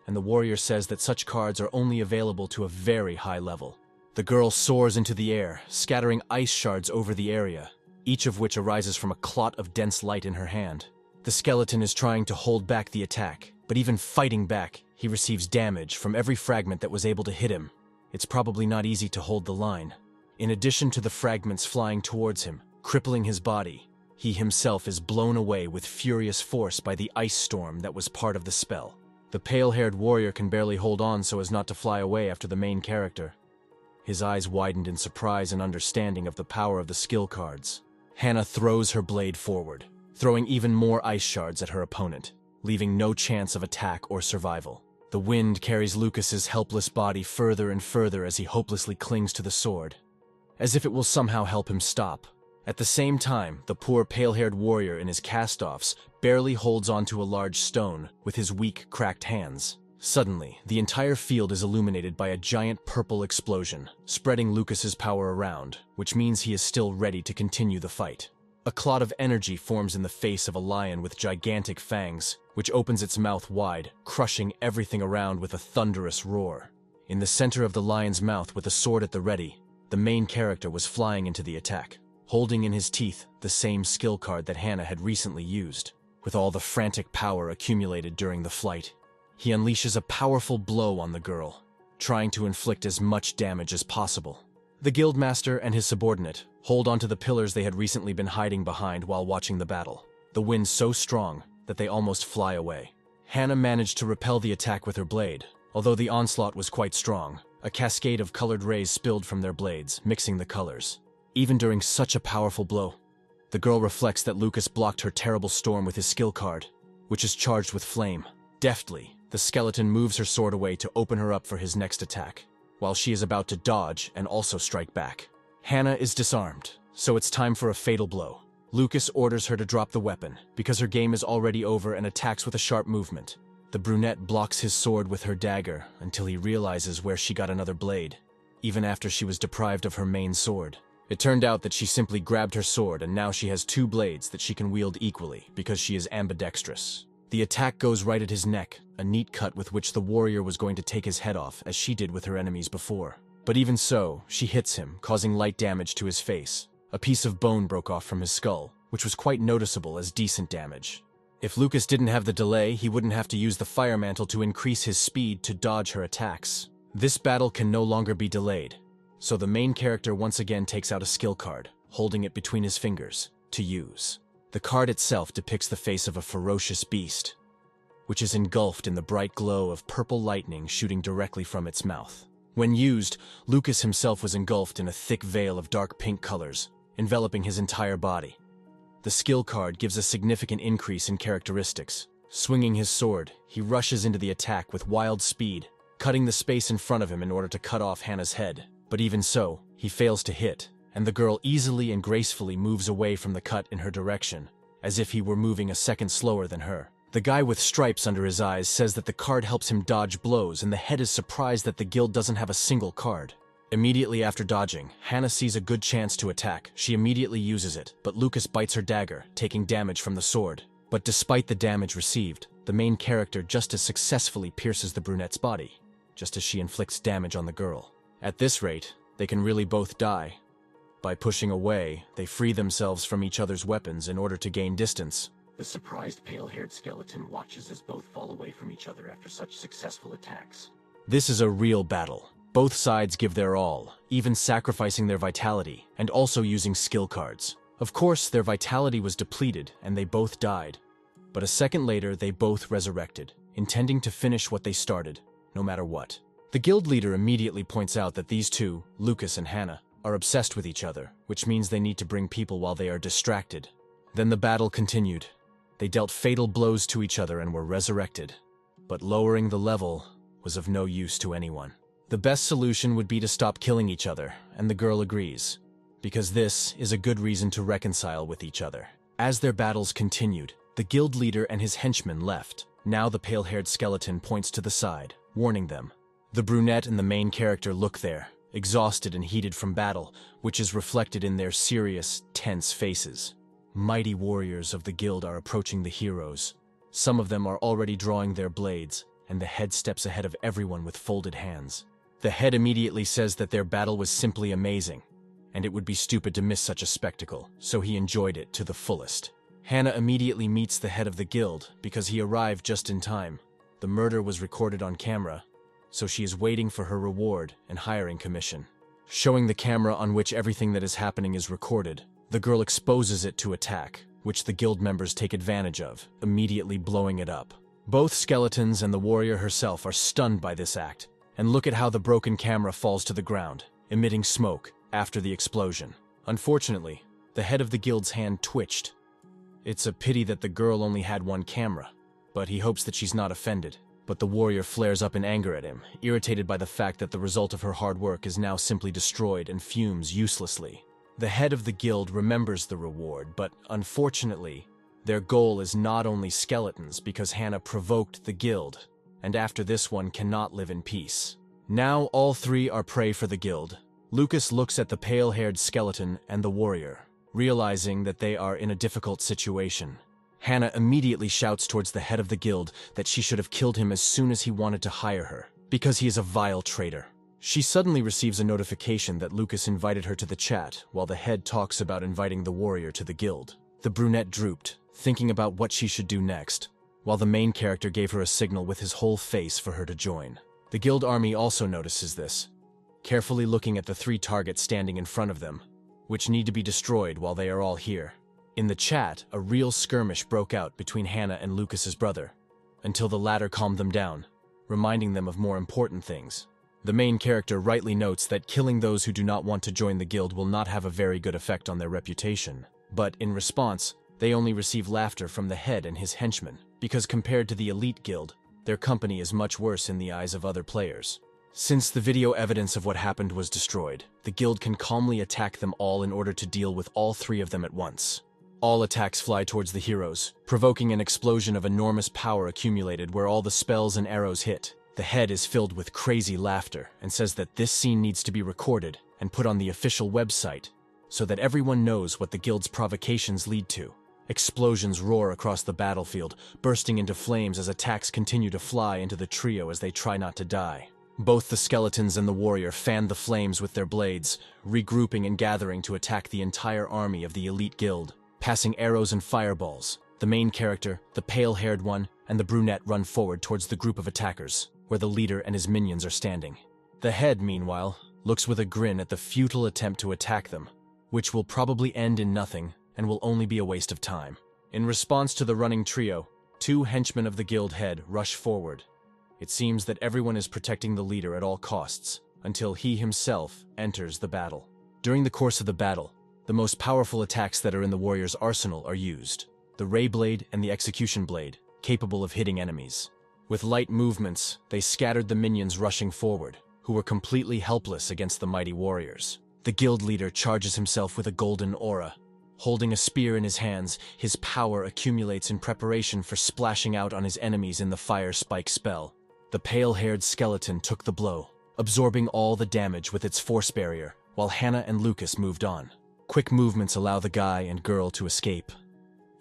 and the warrior says that such cards are only available to a very high level. The girl soars into the air, scattering ice shards over the area, each of which arises from a clot of dense light in her hand. The skeleton is trying to hold back the attack, but even fighting back, he receives damage from every fragment that was able to hit him. It's probably not easy to hold the line. In addition to the fragments flying towards him, crippling his body, he himself is blown away with furious force by the ice storm that was part of the spell. The pale-haired warrior can barely hold on so as not to fly away after the main character. His eyes widened in surprise and understanding of the power of the skill cards. Hana throws her blade forward, throwing even more ice shards at her opponent, leaving no chance of attack or survival. The wind carries Lucas's helpless body further and further as he hopelessly clings to the sword, as if it will somehow help him stop. At the same time, the poor pale-haired warrior in his cast-offs barely holds onto a large stone with his weak, cracked hands. Suddenly, the entire field is illuminated by a giant purple explosion, spreading Lucas's power around, which means he is still ready to continue the fight. A clot of energy forms in the face of a lion with gigantic fangs, which opens its mouth wide, crushing everything around with a thunderous roar. In the center of the lion's mouth, with a sword at the ready, the main character was flying into the attack, holding in his teeth the same skill card that Hana had recently used. With all the frantic power accumulated during the flight, he unleashes a powerful blow on the girl, trying to inflict as much damage as possible. The guildmaster and his subordinate hold onto the pillars they had recently been hiding behind while watching the battle, the wind so strong that they almost fly away. Hana managed to repel the attack with her blade. Although the onslaught was quite strong, a cascade of colored rays spilled from their blades, mixing the colors. Even during such a powerful blow, the girl reflects that Lucas blocked her terrible storm with his skill card, which is charged with flame. Deftly, the skeleton moves her sword away to open her up for his next attack, while she is about to dodge and also strike back. Hana is disarmed, so it's time for a fatal blow. Lucas orders her to drop the weapon, because her game is already over, and attacks with a sharp movement. The brunette blocks his sword with her dagger until he realizes where she got another blade, even after she was deprived of her main sword. It turned out that she simply grabbed her sword, and now she has two blades that she can wield equally because she is ambidextrous. The attack goes right at his neck, a neat cut with which the warrior was going to take his head off, as she did with her enemies before. But even so, she hits him, causing light damage to his face. A piece of bone broke off from his skull, which was quite noticeable as decent damage. If Lucas didn't have the delay, he wouldn't have to use the fire mantle to increase his speed to dodge her attacks. This battle can no longer be delayed, so the main character once again takes out a skill card, holding it between his fingers, to use. The card itself depicts the face of a ferocious beast, which is engulfed in the bright glow of purple lightning shooting directly from its mouth. When used, Lucas himself was engulfed in a thick veil of dark pink colors, enveloping his entire body. The skill card gives a significant increase in characteristics. Swinging his sword, he rushes into the attack with wild speed, cutting the space in front of him in order to cut off Hana's head. But even so, he fails to hit, and the girl easily and gracefully moves away from the cut in her direction, as if he were moving a second slower than her. The guy with stripes under his eyes says that the card helps him dodge blows, and the head is surprised that the guild doesn't have a single card. Immediately after dodging, Hannah sees a good chance to attack. She immediately uses it, but Lucas bites her dagger, taking damage from the sword. But despite the damage received, the main character just as successfully pierces the brunette's body, just as she inflicts damage on the girl. At this rate, they can really both die. By pushing away, they free themselves from each other's weapons in order to gain distance. The surprised pale-haired skeleton watches as both fall away from each other after such successful attacks. This is a real battle. Both sides give their all, even sacrificing their vitality, and also using skill cards. Of course, their vitality was depleted, and they both died. But a second later, they both resurrected, intending to finish what they started, no matter what. The guild leader immediately points out that these two, Lucas and Hannah, are obsessed with each other, which means they need to bring people while they are distracted. Then the battle continued. They dealt fatal blows to each other and were resurrected. But lowering the level was of no use to anyone. The best solution would be to stop killing each other, and the girl agrees, because this is a good reason to reconcile with each other. As their battles continued, the guild leader and his henchmen left. Now the pale-haired skeleton points to the side, warning them. The brunette and the main character look there, exhausted and heated from battle, which is reflected in their serious, tense faces. Mighty warriors of the guild are approaching the heroes. Some of them are already drawing their blades, and the head steps ahead of everyone with folded hands. The head immediately says that their battle was simply amazing, and it would be stupid to miss such a spectacle, so he enjoyed it to the fullest. Hannah immediately meets the head of the guild because he arrived just in time. The murder was recorded on camera, so she is waiting for her reward and hiring commission. Showing the camera on which everything that is happening is recorded, the girl exposes it to attack, which the guild members take advantage of, immediately blowing it up. Both skeletons and the warrior herself are stunned by this act, and look at how the broken camera falls to the ground, emitting smoke after the explosion. Unfortunately, the head of the guild's hand twitched. It's a pity that the girl only had one camera, but he hopes that she's not offended. But the warrior flares up in anger at him, irritated by the fact that the result of her hard work is now simply destroyed and fumes uselessly. The head of the guild remembers the reward, but unfortunately, their goal is not only skeletons because Hannah provoked the guild, and after this one cannot live in peace. Now all three are prey for the guild. Lucas looks at the pale-haired skeleton and the warrior, realizing that they are in a difficult situation. Hannah immediately shouts towards the head of the guild that she should have killed him as soon as he wanted to hire her, because he is a vile traitor. She suddenly receives a notification that Lucas invited her to the chat while the head talks about inviting the warrior to the guild. The brunette drooped, thinking about what she should do next, while the main character gave her a signal with his whole face for her to join. The guild army also notices this, carefully looking at the three targets standing in front of them, which need to be destroyed while they are all here. In the chat, a real skirmish broke out between Hannah and Lucas's brother, until the latter calmed them down, reminding them of more important things. The main character rightly notes that killing those who do not want to join the guild will not have a very good effect on their reputation, but in response, they only receive laughter from the head and his henchmen, because compared to the elite guild, their company is much worse in the eyes of other players. Since the video evidence of what happened was destroyed, the guild can calmly attack them all in order to deal with all three of them at once. All attacks fly towards the heroes, provoking an explosion of enormous power accumulated where all the spells and arrows hit. The head is filled with crazy laughter and says that this scene needs to be recorded and put on the official website so that everyone knows what the guild's provocations lead to. Explosions roar across the battlefield, bursting into flames as attacks continue to fly into the trio as they try not to die. Both the skeletons and the warrior fan the flames with their blades, regrouping and gathering to attack the entire army of the elite guild. Passing arrows and fireballs, the main character, the pale-haired one, and the brunette run forward towards the group of attackers, where the leader and his minions are standing. The head, meanwhile, looks with a grin at the futile attempt to attack them, which will probably end in nothing and will only be a waste of time. In response to the running trio, two henchmen of the guild head rush forward. It seems that everyone is protecting the leader at all costs, until he himself enters the battle. During the course of the battle, the most powerful attacks that are in the warrior's arsenal are used. The ray blade and the execution blade, capable of hitting enemies. With light movements, they scattered the minions rushing forward, who were completely helpless against the mighty warriors. The guild leader charges himself with a golden aura. Holding a spear in his hands, his power accumulates in preparation for splashing out on his enemies in the fire spike spell. The pale-haired skeleton took the blow, absorbing all the damage with its force barrier, while Hannah and Lucas moved on. Quick movements allow the guy and girl to escape.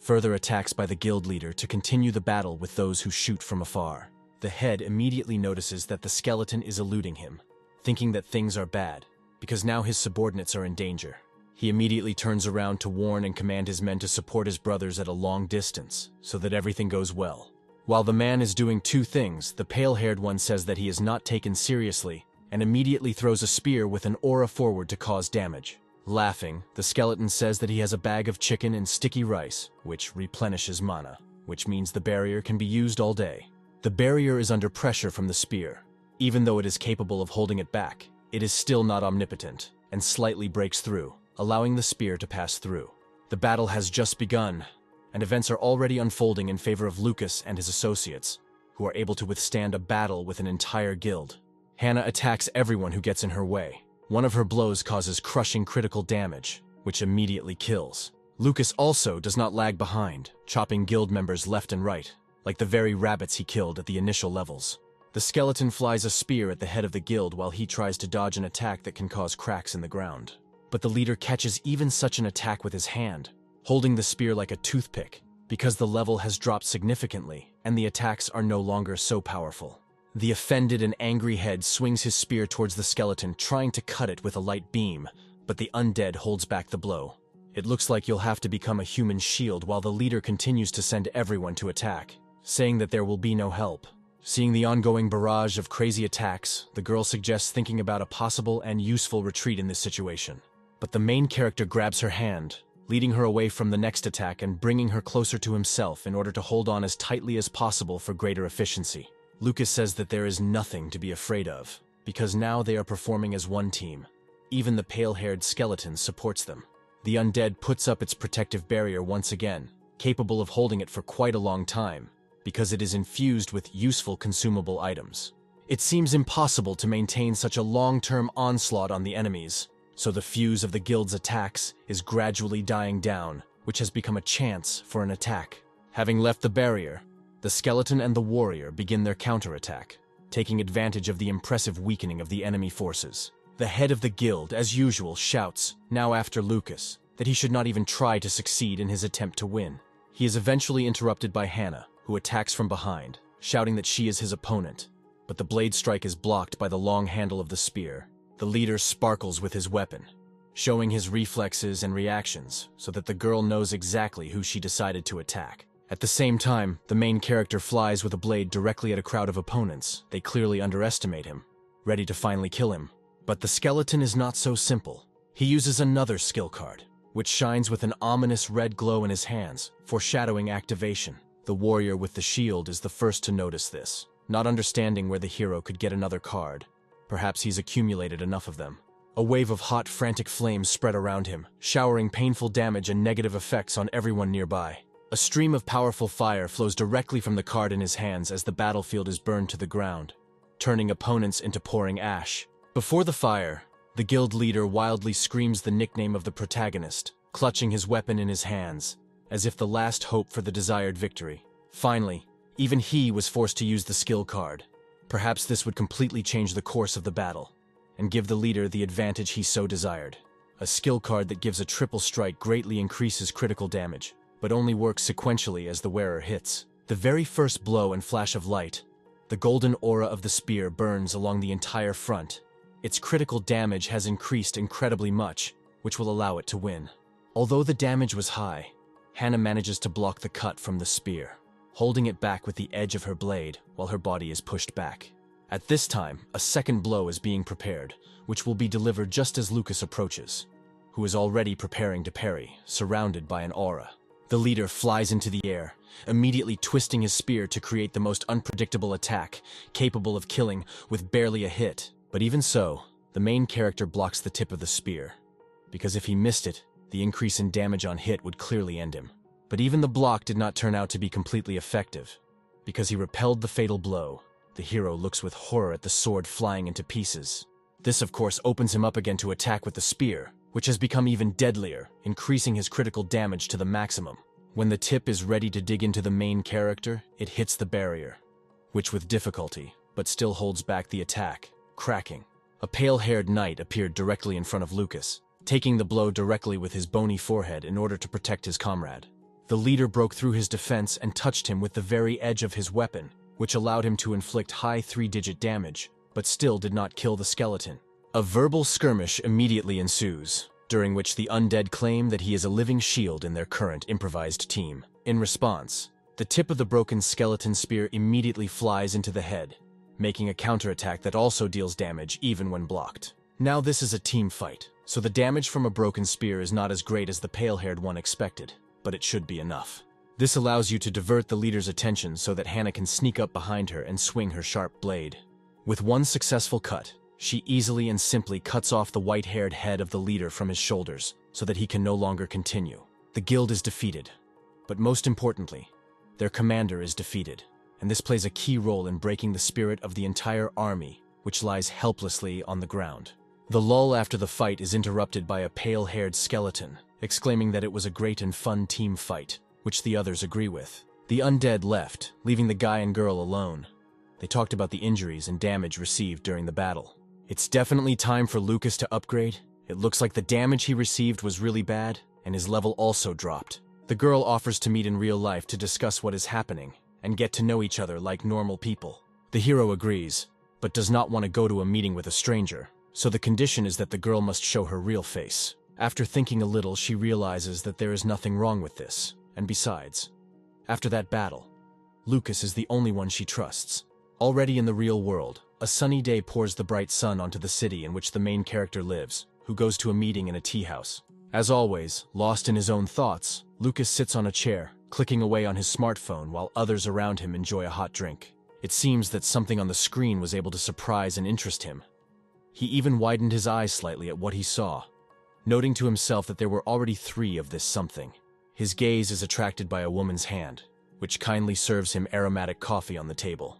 Further attacks by the guild leader to continue the battle with those who shoot from afar. The head immediately notices that the skeleton is eluding him, thinking that things are bad, because now his subordinates are in danger. He immediately turns around to warn and command his men to support his brothers at a long distance, so that everything goes well. While the man is doing two things, the pale-haired one says that he is not taken seriously, and immediately throws a spear with an aura forward to cause damage. Laughing, the skeleton says that he has a bag of chicken and sticky rice, which replenishes mana, which means the barrier can be used all day. The barrier is under pressure from the spear. Even though it is capable of holding it back, it is still not omnipotent, and slightly breaks through, allowing the spear to pass through. The battle has just begun, and events are already unfolding in favor of Lucas and his associates, who are able to withstand a battle with an entire guild. Hannah attacks everyone who gets in her way. One of her blows causes crushing critical damage, which immediately kills. Lucas also does not lag behind, chopping guild members left and right, like the very rabbits he killed at the initial levels. The skeleton flies a spear at the head of the guild while he tries to dodge an attack that can cause cracks in the ground. But the leader catches even such an attack with his hand, holding the spear like a toothpick, because the level has dropped significantly and the attacks are no longer so powerful. The offended and angry head swings his spear towards the skeleton, trying to cut it with a light beam, but the undead holds back the blow. It looks like you'll have to become a human shield while the leader continues to send everyone to attack, saying that there will be no help. Seeing the ongoing barrage of crazy attacks, the girl suggests thinking about a possible and useful retreat in this situation. But the main character grabs her hand, leading her away from the next attack and bringing her closer to himself in order to hold on as tightly as possible for greater efficiency. Lucas says that there is nothing to be afraid of, because now they are performing as one team. Even the pale-haired skeleton supports them. The undead puts up its protective barrier once again, capable of holding it for quite a long time, because it is infused with useful consumable items. It seems impossible to maintain such a long-term onslaught on the enemies, so the fuse of the guild's attacks is gradually dying down, which has become a chance for an attack. Having left the barrier, the skeleton and the warrior begin their counterattack, taking advantage of the impressive weakening of the enemy forces. The head of the guild, as usual, shouts, now after Lucas, that he should not even try to succeed in his attempt to win. He is eventually interrupted by Hannah, who attacks from behind, shouting that she is his opponent, but the blade strike is blocked by the long handle of the spear. The leader sparkles with his weapon, showing his reflexes and reactions so that the girl knows exactly who she decided to attack. At the same time, the main character flies with a blade directly at a crowd of opponents. They clearly underestimate him, ready to finally kill him. But the skeleton is not so simple. He uses another skill card, which shines with an ominous red glow in his hands, foreshadowing activation. The warrior with the shield is the first to notice this, not understanding where the hero could get another card. Perhaps he's accumulated enough of them. A wave of hot, frantic flames spread around him, showering painful damage and negative effects on everyone nearby. A stream of powerful fire flows directly from the card in his hands as the battlefield is burned to the ground, turning opponents into pouring ash. Before the fire, the guild leader wildly screams the nickname of the protagonist, clutching his weapon in his hands, as if the last hope for the desired victory. Finally, even he was forced to use the skill card. Perhaps this would completely change the course of the battle, and give the leader the advantage he so desired. A skill card that gives a triple strike greatly increases critical damage, but only works sequentially as the wearer hits. The very first blow and flash of light, the golden aura of the spear burns along the entire front. Its critical damage has increased incredibly much, which will allow it to win. Although the damage was high, Hannah manages to block the cut from the spear, holding it back with the edge of her blade while her body is pushed back. At this time, a second blow is being prepared, which will be delivered just as Lucas approaches, who is already preparing to parry, surrounded by an aura. The leader flies into the air, immediately twisting his spear to create the most unpredictable attack, capable of killing with barely a hit. But even so, the main character blocks the tip of the spear, because if he missed it, the increase in damage on hit would clearly end him. But even the block did not turn out to be completely effective. Because he repelled the fatal blow, the hero looks with horror at the sword flying into pieces. This, of course, opens him up again to attack with the spear, which has become even deadlier, increasing his critical damage to the maximum. When the tip is ready to dig into the main character, it hits the barrier, which with difficulty, but still holds back the attack. cracking. A pale-haired knight appeared directly in front of Lucas, taking the blow directly with his bony forehead in order to protect his comrade. The leader broke through his defense and touched him with the very edge of his weapon, which allowed him to inflict high 3-digit damage, but still did not kill the skeleton. A verbal skirmish immediately ensues, during which the undead claim that he is a living shield in their current improvised team. In response, the tip of the broken skeleton spear immediately flies into the head, making a counterattack that also deals damage even when blocked. Now this is a team fight, so the damage from a broken spear is not as great as the pale-haired one expected, but it should be enough. This allows you to divert the leader's attention so that Hannah can sneak up behind her and swing her sharp blade. With one successful cut, she easily and simply cuts off the white-haired head of the leader from his shoulders so that he can no longer continue. The guild is defeated, but most importantly, their commander is defeated, and this plays a key role in breaking the spirit of the entire army, which lies helplessly on the ground. The lull after the fight is interrupted by a pale-haired skeleton, exclaiming that it was a great and fun team fight, which the others agree with. The undead left, leaving the guy and girl alone. They talked about the injuries and damage received during the battle. It's definitely time for Lucas to upgrade. It looks like the damage he received was really bad, and his level also dropped. The girl offers to meet in real life to discuss what is happening, and get to know each other like normal people. The hero agrees, but does not want to go to a meeting with a stranger, so the condition is that the girl must show her real face. After thinking a little, she realizes that there is nothing wrong with this, and besides, after that battle, Lucas is the only one she trusts. Already in the real world, a sunny day pours the bright sun onto the city in which the main character lives, who goes to a meeting in a tea house. As always, lost in his own thoughts, Lucas sits on a chair, clicking away on his smartphone while others around him enjoy a hot drink. It seems that something on the screen was able to surprise and interest him. He even widened his eyes slightly at what he saw, noting to himself that there were already 3 of this something. His gaze is attracted by a woman's hand, which kindly serves him aromatic coffee on the table.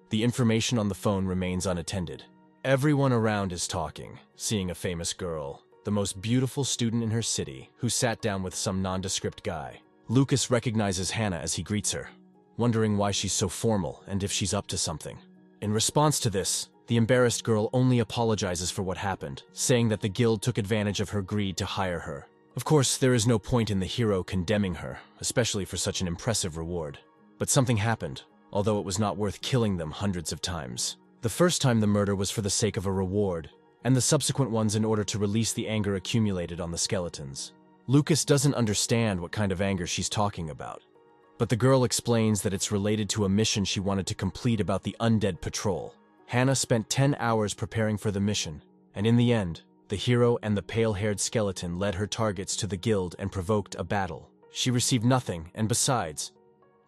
The information on the phone remains unattended. Everyone around is talking, seeing a famous girl, the most beautiful student in her city, who sat down with some nondescript guy. Lucas recognizes Hannah as he greets her, wondering why she's so formal and if she's up to something. In response to this, the embarrassed girl only apologizes for what happened, saying that the guild took advantage of her greed to hire her. Of course, there is no point in the hero condemning her, especially for such an impressive reward. But something happened, although it was not worth killing them hundreds of times. The first time the murder was for the sake of a reward, and the subsequent ones in order to release the anger accumulated on the skeletons. Lucas doesn't understand what kind of anger she's talking about, but the girl explains that it's related to a mission she wanted to complete about the undead patrol. Hannah spent 10 hours preparing for the mission, and in the end, the hero and the pale-haired skeleton led her targets to the guild and provoked a battle. She received nothing, and besides,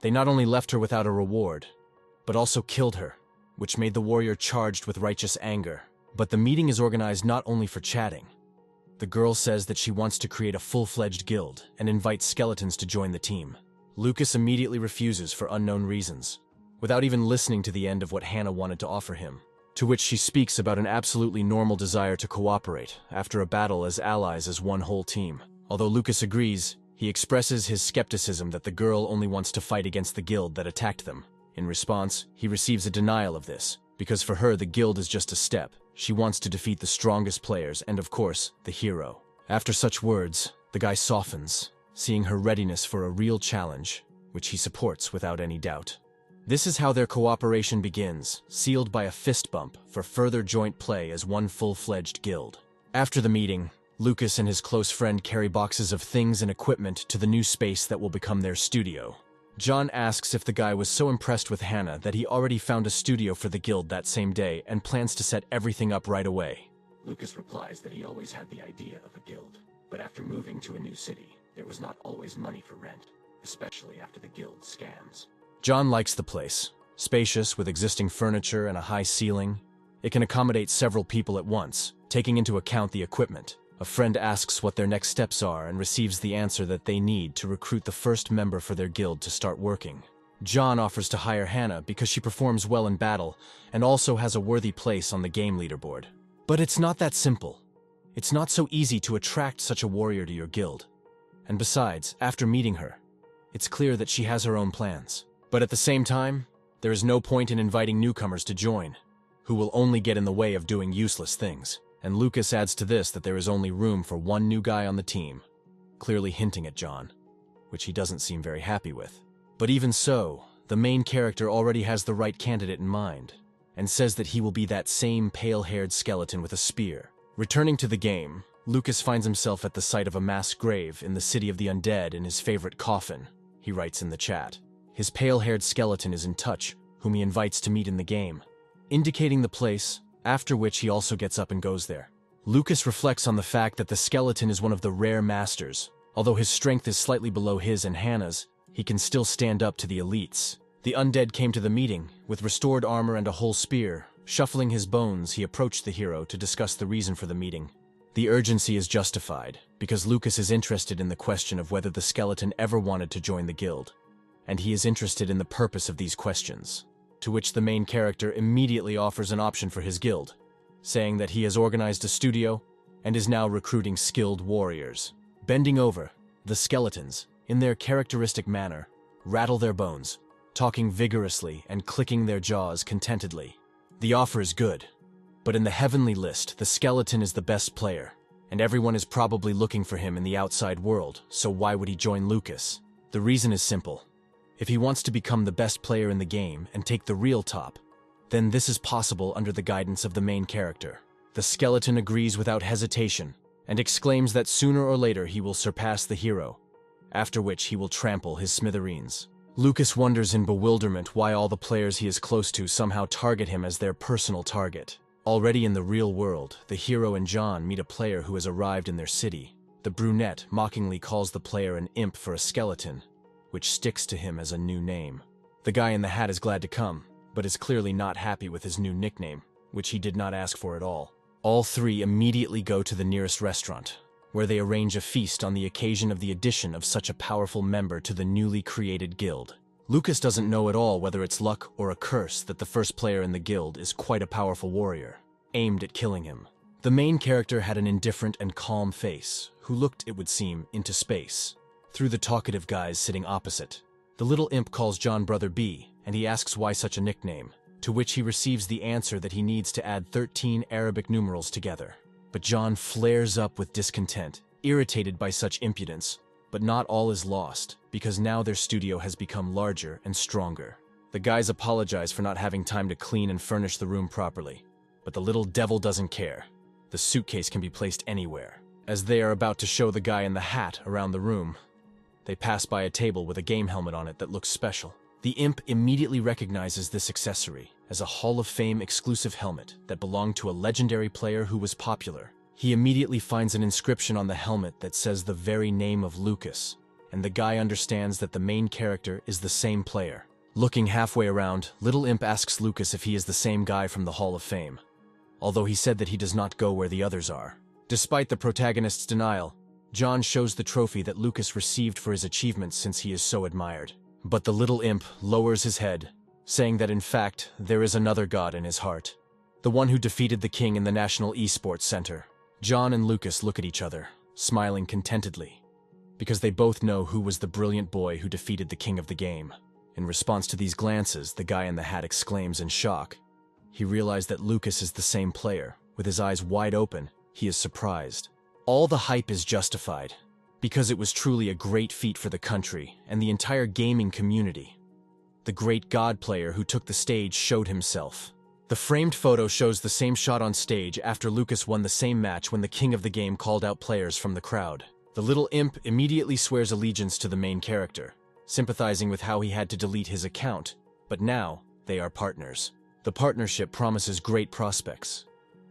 they not only left her without a reward, but also killed her, which made the warrior charged with righteous anger. But the meeting is organized not only for chatting. The girl says that she wants to create a full-fledged guild and invites skeletons to join the team. Lucas immediately refuses for unknown reasons, without even listening to the end of what Hannah wanted to offer him, to which she speaks about an absolutely normal desire to cooperate after a battle as allies as one whole team. Although Lucas agrees, he expresses his skepticism that the girl only wants to fight against the guild that attacked them. In response, he receives a denial of this, because for her the guild is just a step. She wants to defeat the strongest players and, of course, the hero. After such words, the guy softens, seeing her readiness for a real challenge, which he supports without any doubt. This is how their cooperation begins, sealed by a fist bump for further joint play as one full-fledged guild. After the meeting, Lucas and his close friend carry boxes of things and equipment to the new space that will become their studio. John asks if the guy was so impressed with Hannah that he already found a studio for the guild that same day and plans to set everything up right away. Lucas replies that he always had the idea of a guild, but after moving to a new city, there was not always money for rent, especially after the guild scams. John likes the place. Spacious, with existing furniture and a high ceiling. It can accommodate several people at once, taking into account the equipment. A friend asks what their next steps are and receives the answer that they need to recruit the first member for their guild to start working. John offers to hire Hannah because she performs well in battle and also has a worthy place on the game leaderboard. But it's not that simple. It's not so easy to attract such a warrior to your guild. And besides, after meeting her, it's clear that she has her own plans. But at the same time, there is no point in inviting newcomers to join. who will only get in the way of doing useless things. And Lucas adds to this that there is only room for one new guy on the team, clearly hinting at John, which he doesn't seem very happy with. But even so, the main character already has the right candidate in mind, and says that he will be that same pale-haired skeleton with a spear. Returning to the game, Lucas finds himself at the site of a mass grave in the city of the undead in his favorite coffin. He writes in the chat. His pale-haired skeleton is in touch, whom he invites to meet in the game, indicating the place, after which he also gets up and goes there. Lucas reflects on the fact that the skeleton is one of the rare masters. Although his strength is slightly below his and Hannah's, he can still stand up to the elites. The undead came to the meeting, with restored armor and a whole spear. Shuffling his bones, he approached the hero to discuss the reason for the meeting. The urgency is justified, because Lucas is interested in the question of whether the skeleton ever wanted to join the guild, and he is interested in the purpose of these questions, to which the main character immediately offers an option for his guild, saying that he has organized a studio and is now recruiting skilled warriors. Bending over, the skeletons, in their characteristic manner, rattle their bones, talking vigorously and clicking their jaws contentedly. The offer is good, but in the heavenly list, the skeleton is the best player, and everyone is probably looking for him in the outside world, so why would he join Lucas? The reason is simple. If he wants to become the best player in the game and take the real top, then this is possible under the guidance of the main character. The skeleton agrees without hesitation, and exclaims that sooner or later he will surpass the hero, after which he will trample his smithereens. Lucas wonders in bewilderment why all the players he is close to somehow target him as their personal target. Already in the real world, the hero and John meet a player who has arrived in their city. The brunette mockingly calls the player an imp for a skeleton, which sticks to him as a new name. The guy in the hat is glad to come, but is clearly not happy with his new nickname, which he did not ask for at all. All three immediately go to the nearest restaurant, where they arrange a feast on the occasion of the addition of such a powerful member to the newly created guild. Lucas doesn't know at all whether it's luck or a curse that the first player in the guild is quite a powerful warrior, aimed at killing him. The main character had an indifferent and calm face, who looked, it would seem, into space, through the talkative guys sitting opposite. The little imp calls John Brother B, and he asks why such a nickname, to which he receives the answer that he needs to add 13 Arabic numerals together. But John flares up with discontent, irritated by such impudence. But not all is lost, because now their studio has become larger and stronger. The guys apologize for not having time to clean and furnish the room properly, but the little devil doesn't care. The suitcase can be placed anywhere. As they are about to show the guy in the hat around the room, they pass by a table with a game helmet on it that looks special. The imp immediately recognizes this accessory as a Hall of Fame exclusive helmet that belonged to a legendary player who was popular. He immediately finds an inscription on the helmet that says the very name of Lucas, and the guy understands that the main character is the same player. Looking halfway around, Little Imp asks Lucas if he is the same guy from the Hall of Fame, although he said that he does not go where the others are. Despite the protagonist's denial, John shows the trophy that Lucas received for his achievements since he is so admired. But the little imp lowers his head, saying that in fact, there is another god in his heart, the one who defeated the king in the National Esports Center. John and Lucas look at each other, smiling contentedly, because they both know who was the brilliant boy who defeated the king of the game. In response to these glances, the guy in the hat exclaims in shock. He realized that Lucas is the same player. With his eyes wide open, he is surprised. All the hype is justified, because it was truly a great feat for the country and the entire gaming community. The great god player who took the stage showed himself. The framed photo shows the same shot on stage after Lucas won the same match when the king of the game called out players from the crowd. The little imp immediately swears allegiance to the main character, sympathizing with how he had to delete his account, but now they are partners. The partnership promises great prospects.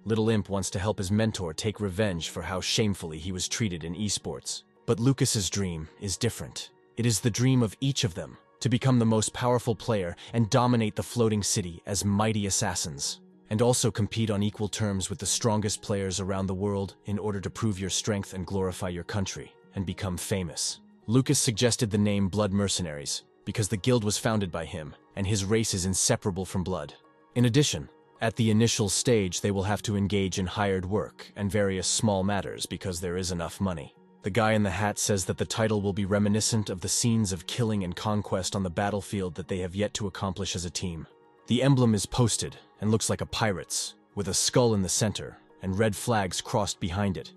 Little Imp wants to help his mentor take revenge for how shamefully he was treated in esports. But Lucas's dream is different. It is the dream of each of them, to become the most powerful player and dominate the floating city as mighty assassins, and also compete on equal terms with the strongest players around the world in order to prove your strength and glorify your country, and become famous. Lucas suggested the name Blood Mercenaries, because the guild was founded by him, and his race is inseparable from blood. In addition, at the initial stage they will have to engage in hired work and various small matters because there is enough money. The guy in the hat says that the title will be reminiscent of the scenes of killing and conquest on the battlefield that they have yet to accomplish as a team. The emblem is posted and looks like a pirate's, with a skull in the center and red flags crossed behind it.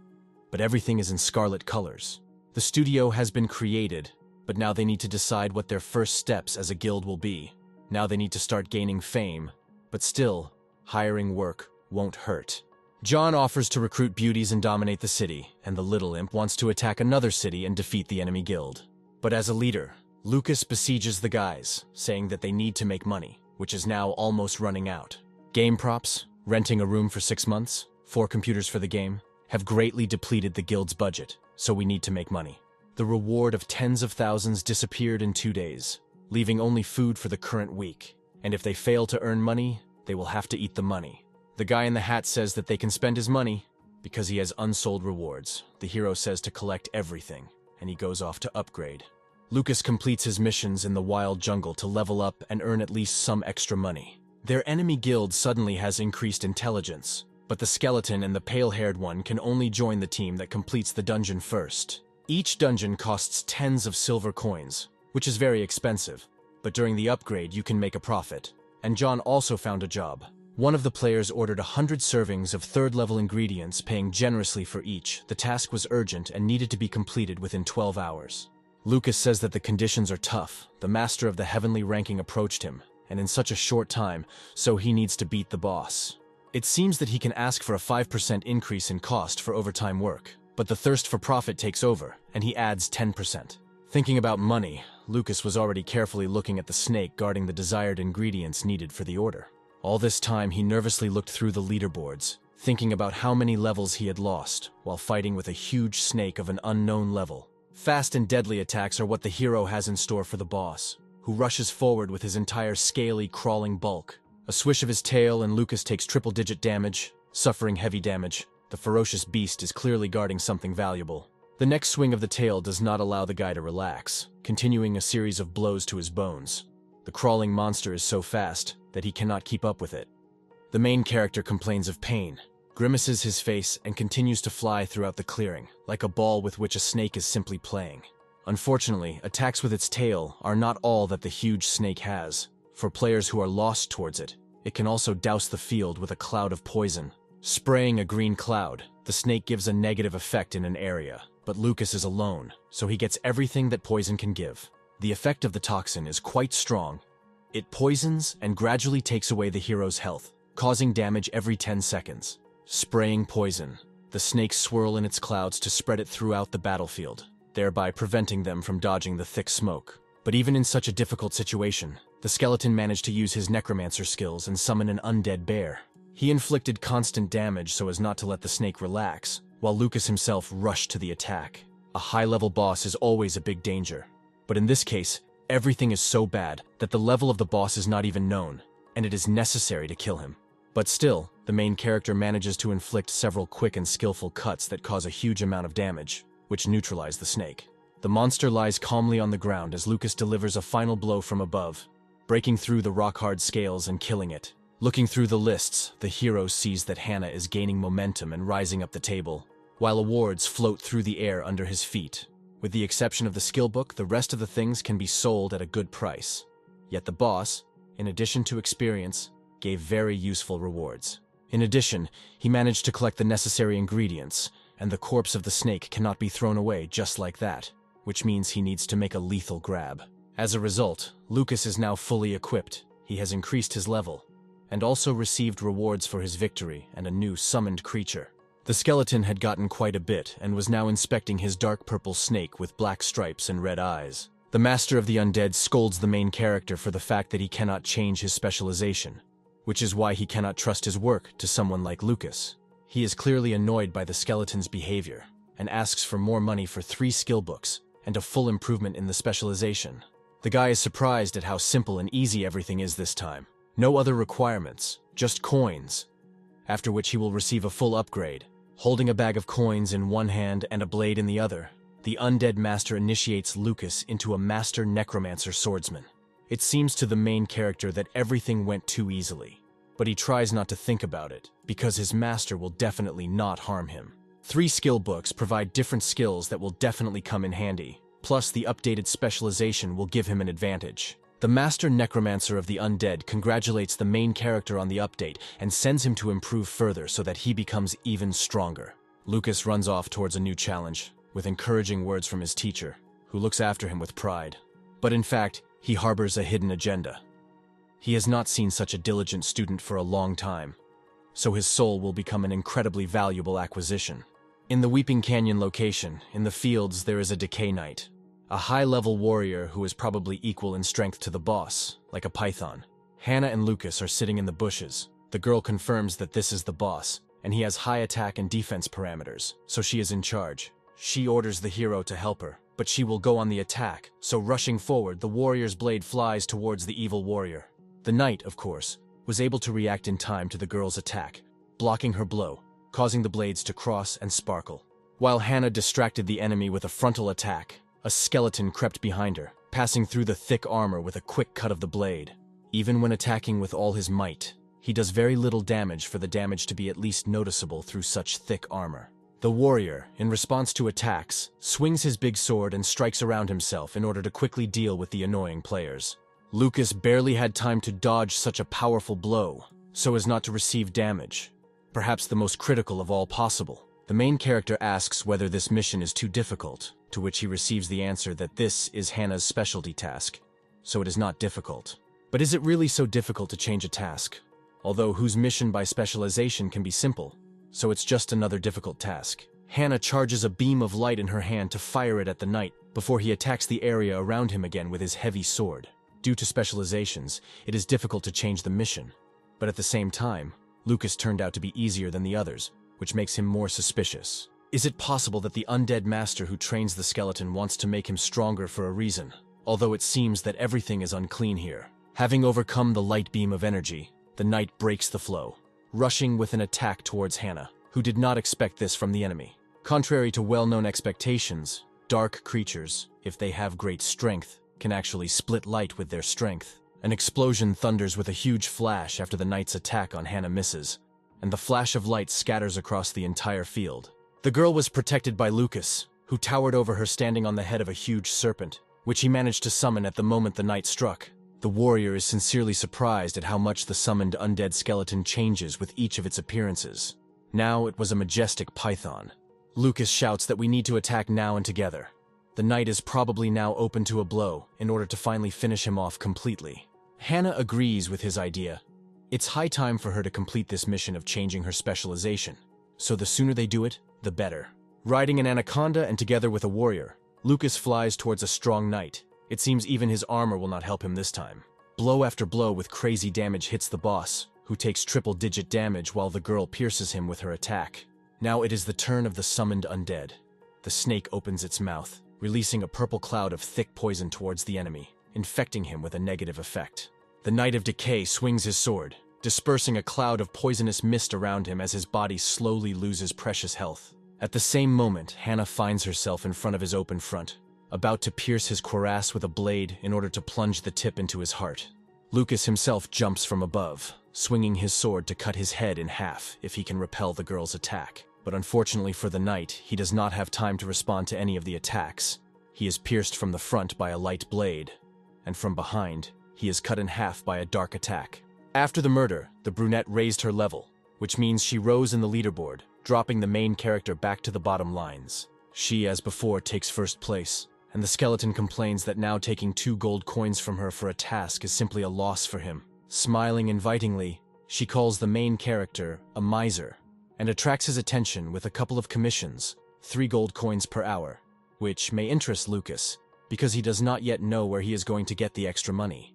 But everything is in scarlet colors. The studio has been created, but now they need to decide what their first steps as a guild will be. Now they need to start gaining fame, but still, hiring work won't hurt. John offers to recruit beauties and dominate the city, and the little imp wants to attack another city and defeat the enemy guild. But as a leader, Lucas besieges the guys, saying that they need to make money, which is now almost running out. Game props, renting a room for 6 months, 4 computers for the game, have greatly depleted the guild's budget, so we need to make money. The reward of tens of thousands disappeared in 2 days, leaving only food for the current week. And if they fail to earn money, they will have to eat the money. The guy in the hat says that they can spend his money because he has unsold rewards. The hero says to collect everything, and he goes off to upgrade. Lucas completes his missions in the wild jungle to level up and earn at least some extra money. Their enemy guild suddenly has increased intelligence, but the skeleton and the pale-haired one can only join the team that completes the dungeon first. Each dungeon costs tens of silver coins, which is very expensive, but during the upgrade you can make a profit. And John also found a job. One of the players ordered 100 servings of third-level ingredients, paying generously for each. The task was urgent and needed to be completed within 12 hours. Lucas says that the conditions are tough. The master of the heavenly ranking approached him, and in such a short time, so he needs to beat the boss. It seems that he can ask for a 5% increase in cost for overtime work, but the thirst for profit takes over, and he adds 10%. Thinking about money, Lucas was already carefully looking at the snake guarding the desired ingredients needed for the order. All this time, he nervously looked through the leaderboards, thinking about how many levels he had lost, while fighting with a huge snake of an unknown level. Fast and deadly attacks are what the hero has in store for the boss, who rushes forward with his entire scaly, crawling bulk. A swish of his tail and Lucas takes triple-digit damage, suffering heavy damage. The ferocious beast is clearly guarding something valuable. The next swing of the tail does not allow the guy to relax, continuing a series of blows to his bones. The crawling monster is so fast that he cannot keep up with it. The main character complains of pain, grimaces his face, and continues to fly throughout the clearing, like a ball with which a snake is simply playing. Unfortunately, attacks with its tail are not all that the huge snake has. For players who are lost towards it, it can also douse the field with a cloud of poison. Spraying a green cloud, the snake gives a negative effect in an area, but Lucas is alone, so he gets everything that poison can give. The effect of the toxin is quite strong. It poisons and gradually takes away the hero's health, causing damage every 10 seconds. Spraying poison. The snakes swirl in its clouds to spread it throughout the battlefield, thereby preventing them from dodging the thick smoke. But even in such a difficult situation, the skeleton managed to use his necromancer skills and summon an undead bear. He inflicted constant damage so as not to let the snake relax, while Lucas himself rushed to the attack. A high-level boss is always a big danger, but in this case, everything is so bad that the level of the boss is not even known, and it is necessary to kill him. But still, the main character manages to inflict several quick and skillful cuts that cause a huge amount of damage, which neutralize the snake. The monster lies calmly on the ground as Lucas delivers a final blow from above, breaking through the rock-hard scales and killing it. Looking through the lists, the hero sees that Hannah is gaining momentum and rising up the table, while awards float through the air under his feet. With the exception of the skill book, the rest of the things can be sold at a good price. Yet the boss, in addition to experience, gave very useful rewards. In addition, he managed to collect the necessary ingredients, and the corpse of the snake cannot be thrown away just like that, which means he needs to make a lethal grab. As a result, Lucas is now fully equipped. He has increased his level, and also received rewards for his victory and a new summoned creature. The skeleton had gotten quite a bit and was now inspecting his dark purple snake with black stripes and red eyes. The master of the undead scolds the main character for the fact that he cannot change his specialization, which is why he cannot trust his work to someone like Lucas. He is clearly annoyed by the skeleton's behavior and asks for more money for 3 skill books and a full improvement in the specialization. The guy is surprised at how simple and easy everything is this time. No other requirements, just coins, after which he will receive a full upgrade. Holding a bag of coins in one hand and a blade in the other, the undead master initiates Lucas into a master necromancer swordsman. It seems to the main character that everything went too easily, but he tries not to think about it, because his master will definitely not harm him. 3 skill books provide different skills that will definitely come in handy, plus the updated specialization will give him an advantage. The master necromancer of the undead congratulates the main character on the update and sends him to improve further so that he becomes even stronger. Lucas runs off towards a new challenge, with encouraging words from his teacher, who looks after him with pride. But in fact, he harbors a hidden agenda. He has not seen such a diligent student for a long time, so his soul will become an incredibly valuable acquisition. In the Weeping Canyon location, in the fields, there is a Decay Knight, a high-level warrior who is probably equal in strength to the boss, like a python. Hannah and Lucas are sitting in the bushes. The girl confirms that this is the boss, and he has high attack and defense parameters, so she is in charge. She orders the hero to help her, but she will go on the attack, so rushing forward, the warrior's blade flies towards the evil warrior. The knight, of course, was able to react in time to the girl's attack, blocking her blow, causing the blades to cross and sparkle. While Hannah distracted the enemy with a frontal attack, a skeleton crept behind her, passing through the thick armor with a quick cut of the blade. Even when attacking with all his might, he does very little damage for the damage to be at least noticeable through such thick armor. The warrior, in response to attacks, swings his big sword and strikes around himself in order to quickly deal with the annoying players. Lucas barely had time to dodge such a powerful blow, so as not to receive damage, perhaps the most critical of all possible. The main character asks whether this mission is too difficult, to which he receives the answer that this is Hannah's specialty task, so it is not difficult. But is it really so difficult to change a task? Although whose mission by specialization can be simple, so it's just another difficult task. Hannah charges a beam of light in her hand to fire it at the knight before he attacks the area around him again with his heavy sword. Due to specializations, it is difficult to change the mission, but at the same time, Lucas turned out to be easier than the others, which makes him more suspicious. Is it possible that the undead master who trains the skeleton wants to make him stronger for a reason? Although it seems that everything is unclean here. Having overcome the light beam of energy, the knight breaks the flow, rushing with an attack towards Hannah, who did not expect this from the enemy. Contrary to well-known expectations, dark creatures, if they have great strength, can actually split light with their strength. An explosion thunders with a huge flash after the knight's attack on Hannah misses, and the flash of light scatters across the entire field. The girl was protected by Lucas, who towered over her standing on the head of a huge serpent, which he managed to summon at the moment the knight struck. The warrior is sincerely surprised at how much the summoned undead skeleton changes with each of its appearances. Now it was a majestic python. Lucas shouts that we need to attack now and together. The knight is probably now open to a blow in order to finally finish him off completely. Hannah agrees with his idea. It's high time for her to complete this mission of changing her specialization, so the sooner they do it, the better. Riding an anaconda and together with a warrior, Lucas flies towards a strong knight. It seems even his armor will not help him this time. Blow after blow with crazy damage hits the boss, who takes triple-digit damage while the girl pierces him with her attack. Now it is the turn of the summoned undead. The snake opens its mouth, releasing a purple cloud of thick poison towards the enemy, infecting him with a negative effect. The Knight of Decay swings his sword, dispersing a cloud of poisonous mist around him as his body slowly loses precious health. At the same moment, Hannah finds herself in front of his open front, about to pierce his cuirass with a blade in order to plunge the tip into his heart. Lucas himself jumps from above, swinging his sword to cut his head in half if he can repel the girl's attack. But unfortunately for the knight, he does not have time to respond to any of the attacks. He is pierced from the front by a light blade, and from behind, he is cut in half by a dark attack. After the murder, the brunette raised her level, which means she rose in the leaderboard, dropping the main character back to the bottom lines. She, as before, takes first place, and the skeleton complains that now taking 2 gold coins from her for a task is simply a loss for him. Smiling invitingly, she calls the main character a miser, and attracts his attention with a couple of commissions, 3 gold coins per hour, which may interest Lucas, because he does not yet know where he is going to get the extra money.